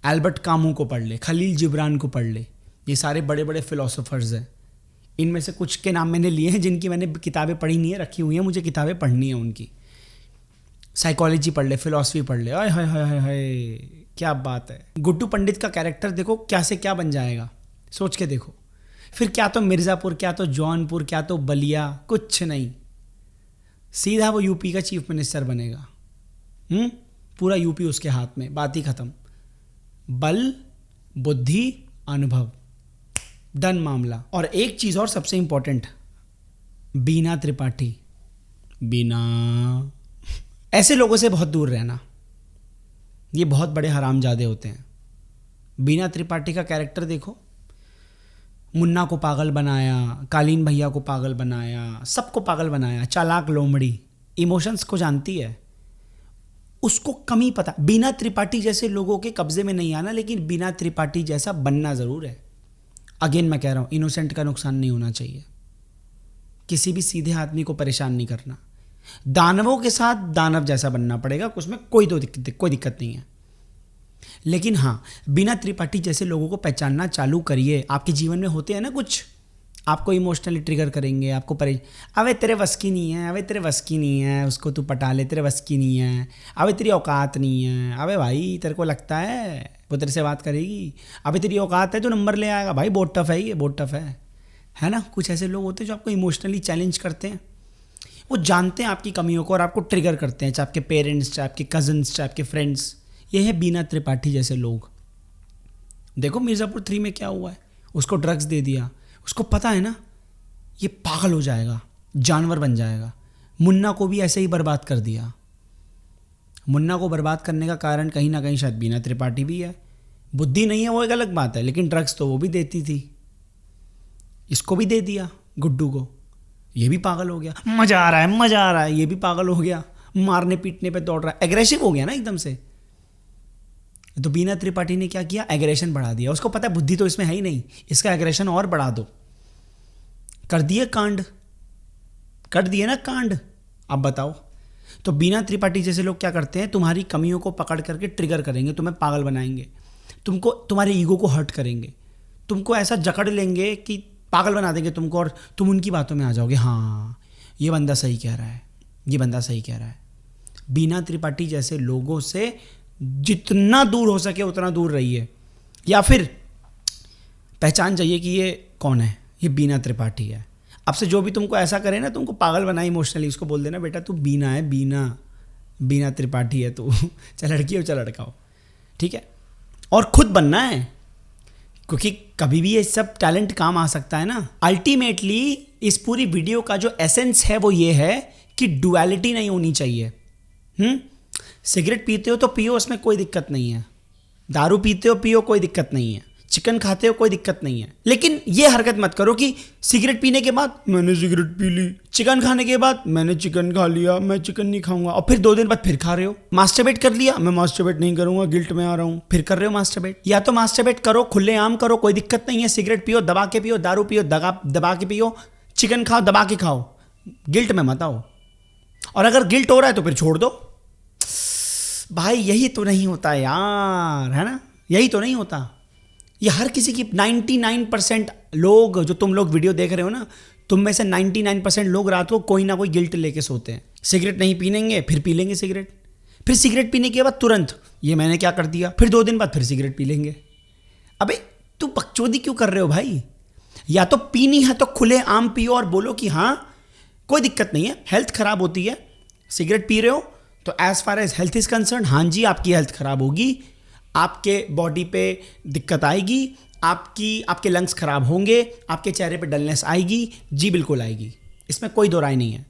एल्बर्ट कामू को पढ़ ले, खलील जिब्रान को पढ़ ले। ये सारे बड़े बड़े फिलोसोफर्स हैं। इनमें से कुछ के नाम मैंने लिए हैं जिनकी मैंने किताबें पढ़ी नहीं है, रखी हुई हैं, मुझे किताबें पढ़नी है उनकी। साइकोलॉजी पढ़ ले, फिलॉसफी पढ़ ले, हाय हाय हाय हाय, क्या बात है। गुड्डू पंडित का कैरेक्टर देखो क्या से क्या बन जाएगा, सोच के देखो। फिर क्या तो मिर्ज़ापुर, क्या तो जौनपुर, क्या तो बलिया, कुछ नहीं, सीधा वो यूपी का चीफ मिनिस्टर बनेगा। पूरा यूपी उसके हाथ में, बात ही खत्म। बल, बुद्धि, अनुभव, डन मामला। और एक चीज़ और सबसे इंपॉर्टेंट, बीना त्रिपाठी, बीना, ऐसे लोगों से बहुत दूर रहना। ये बहुत बड़े हरामजादे होते हैं। बीना त्रिपाठी का कैरेक्टर देखो, मुन्ना को पागल बनाया, कालीन भैया को पागल बनाया, सबको पागल बनाया, चालाक लोमड़ी, इमोशंस को जानती है, उसको कमी पता। बीना त्रिपाठी जैसे लोगों के कब्जे में नहीं आना, लेकिन बीना त्रिपाठी जैसा बनना ज़रूर है। अगेन मैं कह रहा हूँ, इनोसेंट का नुकसान नहीं होना चाहिए, किसी भी सीधे आदमी को परेशान नहीं करना। दानवों के साथ दानव जैसा बनना पड़ेगा, उसमें कोई दिक्कत नहीं है। लेकिन हाँ, बिना त्रिपाठी जैसे लोगों को पहचानना चालू करिए। आपके जीवन में होते हैं ना कुछ, आपको इमोशनली ट्रिगर करेंगे, आपको अबे तेरे बस की नहीं है, अबे तेरे बस की नहीं है, उसको तू पटा ले, तेरे बस की नहीं है, अबे तेरी औकात नहीं है, अबे भाई तेरे को लगता है वो तेरे से बात करेगी, अबे तेरी औकात है तो नंबर ले आएगा, भाई बहुत टफ है ये, बहुत टफ है ना। कुछ ऐसे लोग होते हैं जो आपको इमोशनली चैलेंज करते हैं, वो जानते हैं आपकी कमियों को और आपको ट्रिगर करते हैं, चाहे आपके पेरेंट्स, चाहे आपके कजन्स, चाहे आपके फ्रेंड्स। ये है बीना त्रिपाठी जैसे लोग। देखो मिर्ज़ापुर 3 में क्या हुआ है, उसको ड्रग्स दे दिया, उसको पता है ना ये पागल हो जाएगा, जानवर बन जाएगा। मुन्ना को भी ऐसे ही बर्बाद कर दिया। मुन्ना को बर्बाद करने का कारण कहीं ना कहीं शायद बीना त्रिपाठी भी है। बुद्धि नहीं है वो एक अलग बात है, लेकिन ड्रग्स तो वो भी देती थी, इसको भी दे दिया गुड्डू को, ये भी पागल हो गया। मज़ा आ रहा है, ये भी पागल हो गया, मारने पीटने पे दौड़ रहा है, एग्रेसिव हो गया ना एकदम से। तो बीना त्रिपाठी ने क्या किया, एग्रेशन बढ़ा दिया। उसको पता है बुद्धि तो इसमें है ही नहीं, इसका एग्रेशन और बढ़ा दो। कर दिए कांड, कर दिए ना कांड। अब बताओ, तो बीना त्रिपाठी जैसे लोग क्या करते हैं, तुम्हारी कमियों को पकड़ करके ट्रिगर करेंगे, तुम्हें पागल बनाएंगे, तुमको तुम्हारे ईगो को हर्ट करेंगे, तुमको ऐसा जकड़ लेंगे कि पागल बना देंगे तुमको, और तुम उनकी बातों में आ जाओगे। हाँ ये बंदा सही कह रहा है, ये बंदा सही कह रहा है। बीना त्रिपाठी जैसे लोगों से जितना दूर हो सके उतना दूर रहिए, या फिर पहचान जाइए कि ये कौन है, ये बीना त्रिपाठी है। अब से जो भी तुमको ऐसा करे ना, तुमको पागल बनाए इमोशनली, उसको बोल देना बेटा तू बीना है, बीना त्रिपाठी है तू चाहे लड़की हो चाहे लड़का हो, ठीक है। और खुद बनना है, क्योंकि कभी भी ये सब टैलेंट काम आ सकता है ना। अल्टीमेटली इस पूरी वीडियो का जो एसेंस है वो ये है कि डुअलिटी नहीं होनी चाहिए। सिगरेट पीते हो तो पियो, उसमें कोई दिक्कत नहीं है, दारू पीते हो पियो, कोई दिक्कत नहीं है, चिकन खाते हो कोई दिक्कत नहीं है। लेकिन ये हरकत मत करो कि सिगरेट पीने के बाद मैंने सिगरेट पी ली, चिकन खाने के बाद मैंने चिकन खा लिया, मैं चिकन नहीं खाऊंगा, और फिर 2 दिन बाद फिर खा रहे हो। मास्टरबेट कर लिया, मैं मास्टरबेट नहीं करूंगा, गिल्ट में आ रहा हूं, फिर कर रहे हो मास्टरबेट। या तो मास्टरबेट करो, खुलेआम करो, कोई दिक्कत नहीं है, सिगरेट पियो दबा के पियो, दारू पियो दबा के पियो, चिकन खाओ दबा के खाओ, गिल्ट में मत आओ। और अगर गिल्ट हो रहा है तो फिर छोड़ दो भाई। यही तो नहीं होता यार, है ना, यही तो नहीं होता। ये हर किसी की 99% लोग, जो तुम लोग वीडियो देख रहे हो ना, तुम में से 99% लोग रात को कोई ना कोई गिल्ट लेके सोते हैं। सिगरेट नहीं पीनेंगे, फिर पी लेंगे सिगरेट, फिर सिगरेट पीने के बाद तुरंत ये मैंने क्या कर दिया, फिर 2 दिन बाद फिर सिगरेट पी लेंगे। अबे तू बकचोदी क्यों कर रहे हो भाई? या तो पीनी है तो खुले आम पियो और बोलो कि हाँ कोई दिक्कत नहीं है, हेल्थ खराब होती है, सिगरेट पी रहे हो तो as far as health is concern, हाँ जी आपकी हेल्थ खराब होगी, आपके बॉडी पे दिक्कत आएगी, आपके लंग्स खराब होंगे, आपके चेहरे पे डलनेस आएगी, जी बिल्कुल आएगी, इसमें कोई दो राय नहीं है।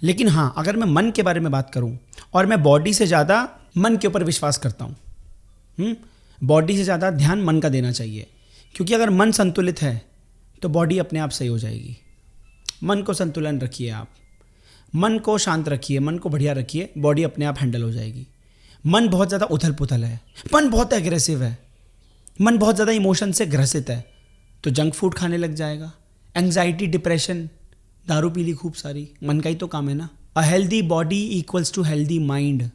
लेकिन हाँ, अगर मैं मन के बारे में बात करूं, और मैं बॉडी से ज़्यादा मन के ऊपर विश्वास करता हूं, बॉडी से ज़्यादा ध्यान मन का देना चाहिए, क्योंकि अगर मन संतुलित है तो बॉडी अपने आप सही हो जाएगी। मन को संतुलन रखिए, आप मन को शांत रखिए, मन को बढ़िया रखिए, बॉडी अपने आप हैंडल हो जाएगी। मन बहुत ज़्यादा उथल पुथल है, मन बहुत एग्रेसिव है, मन बहुत ज़्यादा इमोशन से ग्रसित है, तो जंक फूड खाने लग जाएगा, एंग्जाइटी, डिप्रेशन, दारू पी ली खूब सारी, मन का ही तो काम है ना। A healthy body equals to healthy mind,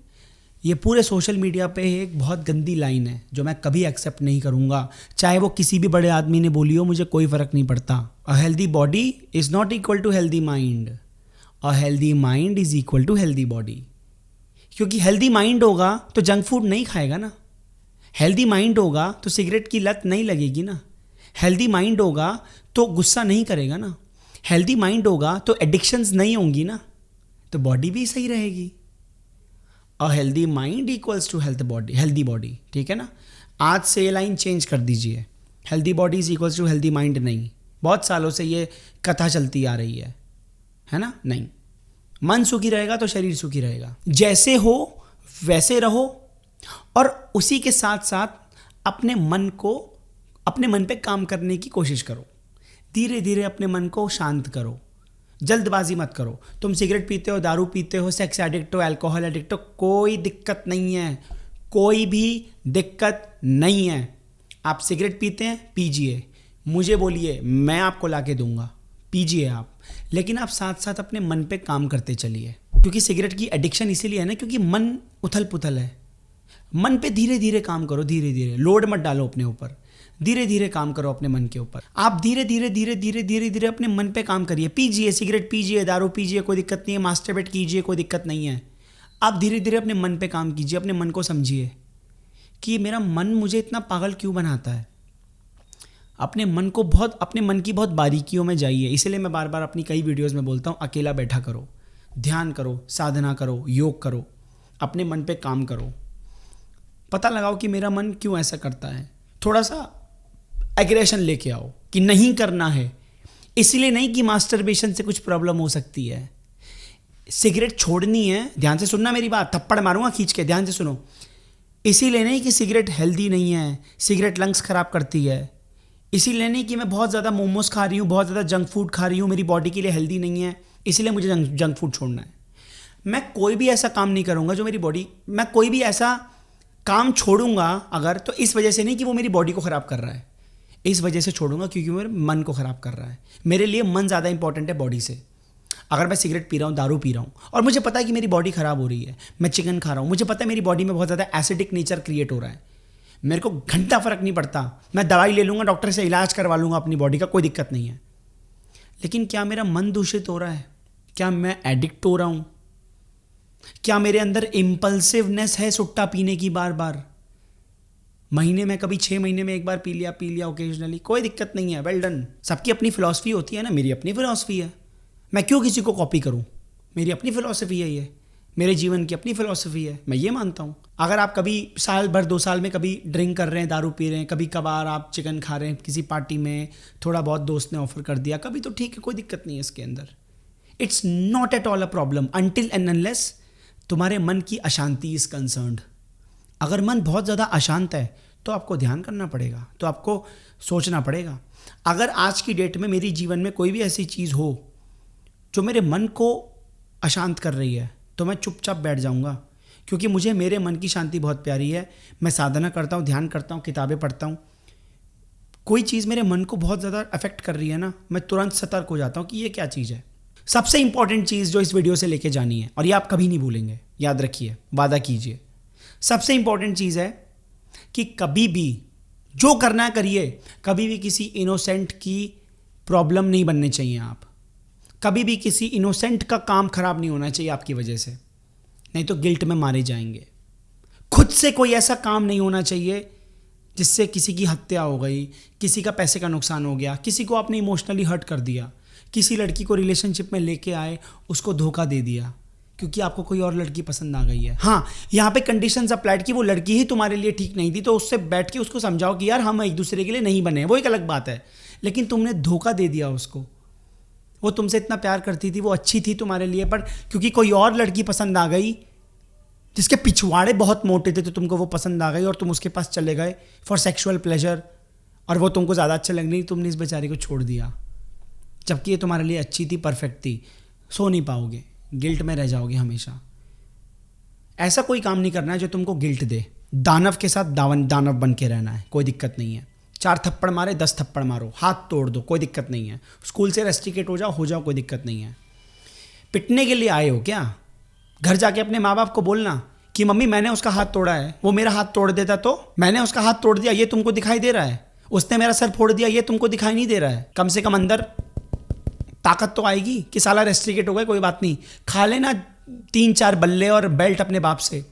ये पूरे सोशल मीडिया पे एक बहुत गंदी लाइन है जो मैं कभी एक्सेप्ट नहीं करूँगा, चाहे वो किसी भी बड़े आदमी ने बोली हो, मुझे कोई फ़र्क नहीं पड़ता। A healthy body is not equal to healthy mind, a healthy mind is equal to healthy body. क्योंकि हेल्दी माइंड होगा तो जंक फूड नहीं खाएगा ना, हेल्दी माइंड होगा तो सिगरेट की लत नहीं लगेगी ना, हेल्दी माइंड होगा तो गुस्सा नहीं करेगा ना, हेल्दी माइंड होगा तो एडिक्शंस नहीं होंगी ना, तो बॉडी भी सही रहेगी। A healthy mind equals to healthy body, ठीक है ना। आज से ये लाइन चेंज कर दीजिए, healthy body is equals to healthy mind नहीं। बहुत सालों से ये कथा चलती आ रही है ना। नहीं, मन सुखी रहेगा तो शरीर सुखी रहेगा। जैसे हो वैसे रहो, और उसी के साथ साथ अपने मन पे काम करने की कोशिश करो। धीरे धीरे अपने मन को शांत करो, जल्दबाजी मत करो। तुम सिगरेट पीते हो, दारू पीते हो, सेक्स एडिक्ट हो, अल्कोहल एडिक्ट हो, कोई दिक्कत नहीं है, कोई भी दिक्कत नहीं है। आप सिगरेट पीते हैं, पीजिए, मुझे बोलिए, मैं आपको ला के दूंगा, पीजिए आप, लेकिन आप साथ साथ अपने मन पे काम करते चलिए। क्योंकि सिगरेट की एडिक्शन इसीलिए है ना, क्योंकि मन उथल पुथल है। मन पे धीरे धीरे काम करो, धीरे धीरे, लोड मत डालो अपने ऊपर, धीरे धीरे काम करो अपने मन के ऊपर। आप धीरे धीरे धीरे धीरे धीरे धीरे अपने मन पे काम करिए। पीजिए, सिगरेट पीजिए, दारू पीजिए, कोई दिक्कत नहीं है, मास्टरबेट कीजिए, कोई दिक्कत नहीं है। आप धीरे धीरे अपने मन पे काम कीजिए, अपने मन को समझिए कि मेरा मन मुझे इतना पागल क्यों बनाता है। अपने मन की बहुत बारीकियों में जाइए। इसलिए मैं बार बार अपनी कई वीडियोज़ में बोलता हूँ, अकेला बैठा करो, ध्यान करो, साधना करो, योग करो, अपने मन पे काम करो, पता लगाओ कि मेरा मन क्यों ऐसा करता है। थोड़ा सा एग्रेशन लेके आओ कि नहीं करना है, इसलिए नहीं कि मास्टरबेशन से कुछ प्रॉब्लम हो सकती है। सिगरेट छोड़नी है, ध्यान से सुनना मेरी बात, थप्पड़ मारूंगा खींच के, ध्यान से सुनो। इसीलिए नहीं कि सिगरेट हेल्दी नहीं है, सिगरेट लंग्स खराब करती है। इसीलिए नहीं कि मैं बहुत ज़्यादा मोमोज खा रही हूँ, बहुत ज़्यादा जंक फूड खा रही हूँ, मेरी बॉडी के लिए हेल्दी नहीं है, इसीलिए मुझे जंक फूड छोड़ना है। मैं कोई भी ऐसा काम नहीं करूँगा जो मैं कोई भी ऐसा काम छोड़ूंगा अगर, तो इस वजह से नहीं कि वो मेरी बॉडी को ख़राब कर रहा है, इस वजह से छोड़ूंगा क्योंकि मेरे मन को ख़राब कर रहा है। मेरे लिए मन ज़्यादा इंपॉर्टेंट है बॉडी से। अगर मैं सिगरेट पी रहा हूँ, दारू पी रहा हूँ और मुझे पता है कि मेरी बॉडी ख़राब हो रही है, मैं चिकन खा रहा हूँ, मुझे पता है मेरी बॉडी में बहुत ज़्यादा एसिडिक नेचर क्रिएट हो रहा है, मेरे को घंटा फ़र्क नहीं पड़ता, मैं दवाई ले लूँगा, डॉक्टर से इलाज करवा लूँगा अपनी बॉडी का, कोई दिक्कत नहीं है। लेकिन क्या मेरा मन दूषित हो रहा है? क्या मैं एडिक्ट हो रहा हूँ? क्या मेरे अंदर इम्पल्सिवनेस है सुट्टा पीने की बार बार? महीने में कभी 6 महीने में एक बार पी लिया ओकेजनली, कोई दिक्कत नहीं है, वेल डन। सबकी अपनी फिलॉसफी होती है ना, मेरी अपनी फिलॉसफी है, मैं क्यों किसी को कॉपी करूं? मेरी अपनी फिलॉसफी है, ये मेरे जीवन की अपनी फिलॉसफी है, मैं ये मानता हूं। अगर आप कभी साल भर 2 साल में कभी ड्रिंक कर रहे हैं, दारू पी रहे हैं, कभी कभार आप चिकन खा रहे हैं किसी पार्टी में, थोड़ा बहुत दोस्त ने ऑफर कर दिया कभी, तो ठीक है, कोई दिक्कत नहीं है इसके अंदर। It's not at all a problem until and unless तुम्हारे मन की अशांति इज कंसर्न्ड। अगर मन बहुत ज़्यादा अशांत है तो आपको ध्यान करना पड़ेगा, तो आपको सोचना पड़ेगा। अगर आज की डेट में मेरे जीवन में कोई भी ऐसी चीज़ हो जो मेरे मन को अशांत कर रही है, तो मैं चुपचाप बैठ जाऊंगा, क्योंकि मुझे मेरे मन की शांति बहुत प्यारी है। मैं साधना करता हूँ, ध्यान करता हूँ, किताबें पढ़ता हूँ। कोई चीज़ मेरे मन को बहुत ज़्यादा अफेक्ट कर रही है ना, मैं तुरंत सतर्क हो जाता हूँ कि ये क्या चीज़ है। सबसे इंपॉर्टेंट चीज़ जो इस वीडियो से लेके जानी है, और ये आप कभी नहीं भूलेंगे, याद रखिए, वादा कीजिए, सबसे इंपॉर्टेंट चीज़ है कि कभी भी जो करना करिए, कभी भी किसी इनोसेंट की प्रॉब्लम नहीं बनने चाहिए आप। कभी भी किसी इनोसेंट का काम खराब नहीं होना चाहिए आपकी वजह से, नहीं तो गिल्ट में मारे जाएंगे। खुद से कोई ऐसा काम नहीं होना चाहिए जिससे किसी की हत्या हो गई, किसी का पैसे का नुकसान हो गया, किसी को आपने इमोशनली हर्ट कर दिया, किसी लड़की को रिलेशनशिप में लेके आए, उसको धोखा दे दिया क्योंकि आपको कोई और लड़की पसंद आ गई है। हाँ, यहाँ पे कंडीशंस अप्लाइड कि वो लड़की ही तुम्हारे लिए ठीक नहीं थी, तो उससे बैठ के उसको समझाओ कि यार हम एक दूसरे के लिए नहीं बने, वो एक अलग बात है। लेकिन तुमने धोखा दे दिया उसको, वो तुमसे इतना प्यार करती थी, वो अच्छी थी तुम्हारे लिए, पर क्योंकि कोई और लड़की पसंद आ गई जिसके पिछवाड़े बहुत मोटे थे, तो तुमको वो पसंद आ गई और तुम उसके पास चले गए फॉर सेक्सुअल प्लेजर, और वो तुमको ज़्यादा अच्छा लग रही, तुमने इस बेचारी को छोड़ दिया, जबकि ये तुम्हारे लिए अच्छी थी, परफेक्ट थी। सो नहीं पाओगे, गिल्ट में रह जाओगे हमेशा। ऐसा कोई काम नहीं करना है जो तुमको गिल्ट दे। दानव के साथ दानव बन के रहना है, कोई दिक्कत नहीं है। 4 थप्पड़ मारे, 10 थप्पड़ मारो, हाथ तोड़ दो, कोई दिक्कत नहीं है। स्कूल से रेस्ट्रिकेट हो जाओ, कोई दिक्कत नहीं है। पिटने के लिए आए हो क्या? घर जाके अपने माँ बाप को बोलना कि मम्मी मैंने उसका हाथ तोड़ा है, वो मेरा हाथ तोड़ देता तो, मैंने उसका हाथ तोड़ दिया, ये तुमको दिखाई दे रहा है, उसने मेरा सर फोड़ दिया, ये तुमको दिखाई नहीं दे रहा है। कम से कम अंदर ताकत तो आएगी कि साला रेस्ट्रिकेट हो गया, कोई बात नहीं, खा लेना 3-4 बल्ले और बेल्ट अपने बाप से,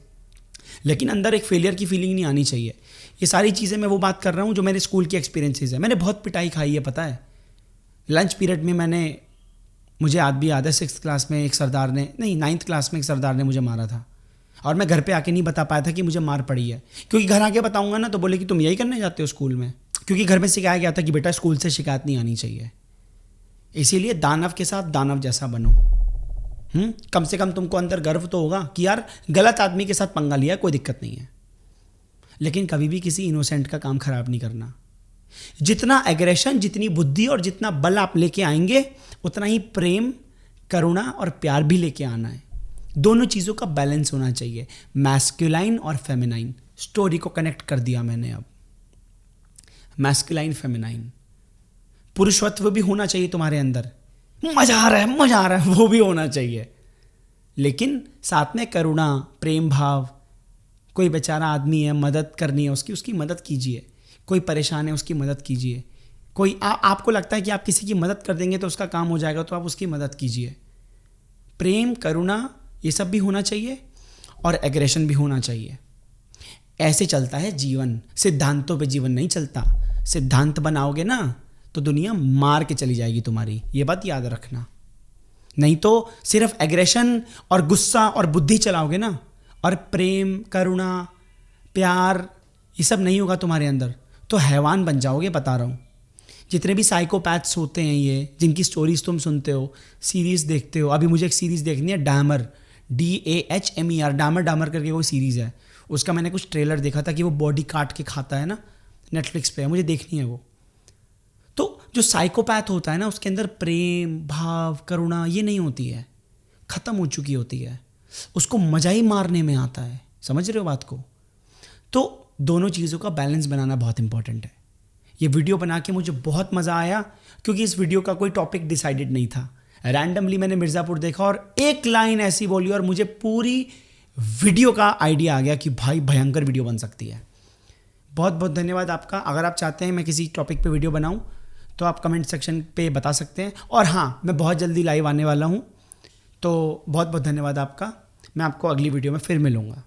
लेकिन अंदर एक फेलियर की फीलिंग नहीं आनी चाहिए। ये सारी चीज़ें मैं वो बात कर रहा हूँ जो मेरे स्कूल की एक्सपीरियंसेस है। मैंने बहुत पिटाई खाई है, पता है। लंच पीरियड में मुझे आज भी याद है, 6th क्लास में एक सरदार ने, नहीं 9th क्लास में एक सरदार ने मुझे मारा था, और मैं घर पे आके नहीं बता पाया था कि मुझे मार पड़ी है, क्योंकि घर आके बताऊंगा ना तो बोले कि तुम यही करने जाते हो स्कूल में, क्योंकि घर में सिखाया गया था कि बेटा स्कूल से शिकायत नहीं आनी चाहिए। इसीलिए दानव के साथ दानव जैसा बनो। कम से कम तुमको अंदर गर्व तो होगा कि यार गलत आदमी के साथ पंगा लिया, कोई दिक्कत नहीं है। लेकिन कभी भी किसी इनोसेंट का काम खराब नहीं करना। जितना एग्रेशन, जितनी बुद्धि और जितना बल आप लेके आएंगे, उतना ही प्रेम, करुणा और प्यार भी लेके आना है। दोनों चीज़ों का बैलेंस होना चाहिए, मैस्कुलाइन और फेमिनाइन। स्टोरी को कनेक्ट कर दिया मैंने अब। मैस्कुलाइन, फेमिनाइन, पुरुषत्व भी होना चाहिए तुम्हारे अंदर, मजा आ रहा है वो भी होना चाहिए, लेकिन साथ में करुणा, प्रेम भाव। कोई बेचारा आदमी है, मदद करनी है उसकी मदद कीजिए। कोई परेशान है, उसकी मदद कीजिए। कोई आपको लगता है कि आप किसी की मदद कर देंगे तो उसका काम हो जाएगा, तो आप उसकी मदद कीजिए। प्रेम, करुणा, ये सब भी होना चाहिए और एग्रेशन भी होना चाहिए। ऐसे चलता है जीवन। सिद्धांतों पे जीवन नहीं चलता। सिद्धांत बनाओगे ना तो दुनिया मार के चली जाएगी तुम्हारी, ये बात याद रखना। नहीं तो सिर्फ एग्रेशन और गुस्सा और बुद्धि चलाओगे ना, और प्रेम, करुणा, प्यार, ये सब नहीं होगा तुम्हारे अंदर, तो हैवान बन जाओगे, बता रहा हूँ। जितने भी साइकोपैथ्स होते हैं ये, जिनकी स्टोरीज तुम सुनते हो, सीरीज़ देखते हो, अभी मुझे एक सीरीज़ देखनी है, डैमर, DAHMER, डामर करके कोई सीरीज़ है। उसका मैंने कुछ ट्रेलर देखा था कि वो बॉडी काट के खाता है ना, नेटफ्लिक्स पे है, मुझे देखनी है वो। तो जो साइकोपैथ होता है ना, उसके अंदर प्रेम, भाव, करुणा ये नहीं होती है, ख़त्म हो चुकी होती है। उसको मज़ा ही मारने में आता है। समझ रहे हो बात को? तो दोनों चीज़ों का बैलेंस बनाना बहुत इंपॉर्टेंट है। ये वीडियो बना के मुझे बहुत मज़ा आया, क्योंकि इस वीडियो का कोई टॉपिक डिसाइडेड नहीं था। रैंडमली मैंने मिर्ज़ापुर देखा और एक लाइन ऐसी बोली और मुझे पूरी वीडियो का आइडिया आ गया कि भाई भयंकर वीडियो बन सकती है। बहुत बहुत धन्यवाद आपका। अगर आप चाहते हैं मैं किसी टॉपिक पे वीडियो बनाऊं तो आप कमेंट सेक्शन पे बता सकते हैं। और हाँ, मैं बहुत जल्दी लाइव आने वाला हूं, तो बहुत बहुत धन्यवाद आपका। मैं आपको अगली वीडियो में फिर मिलूँगा।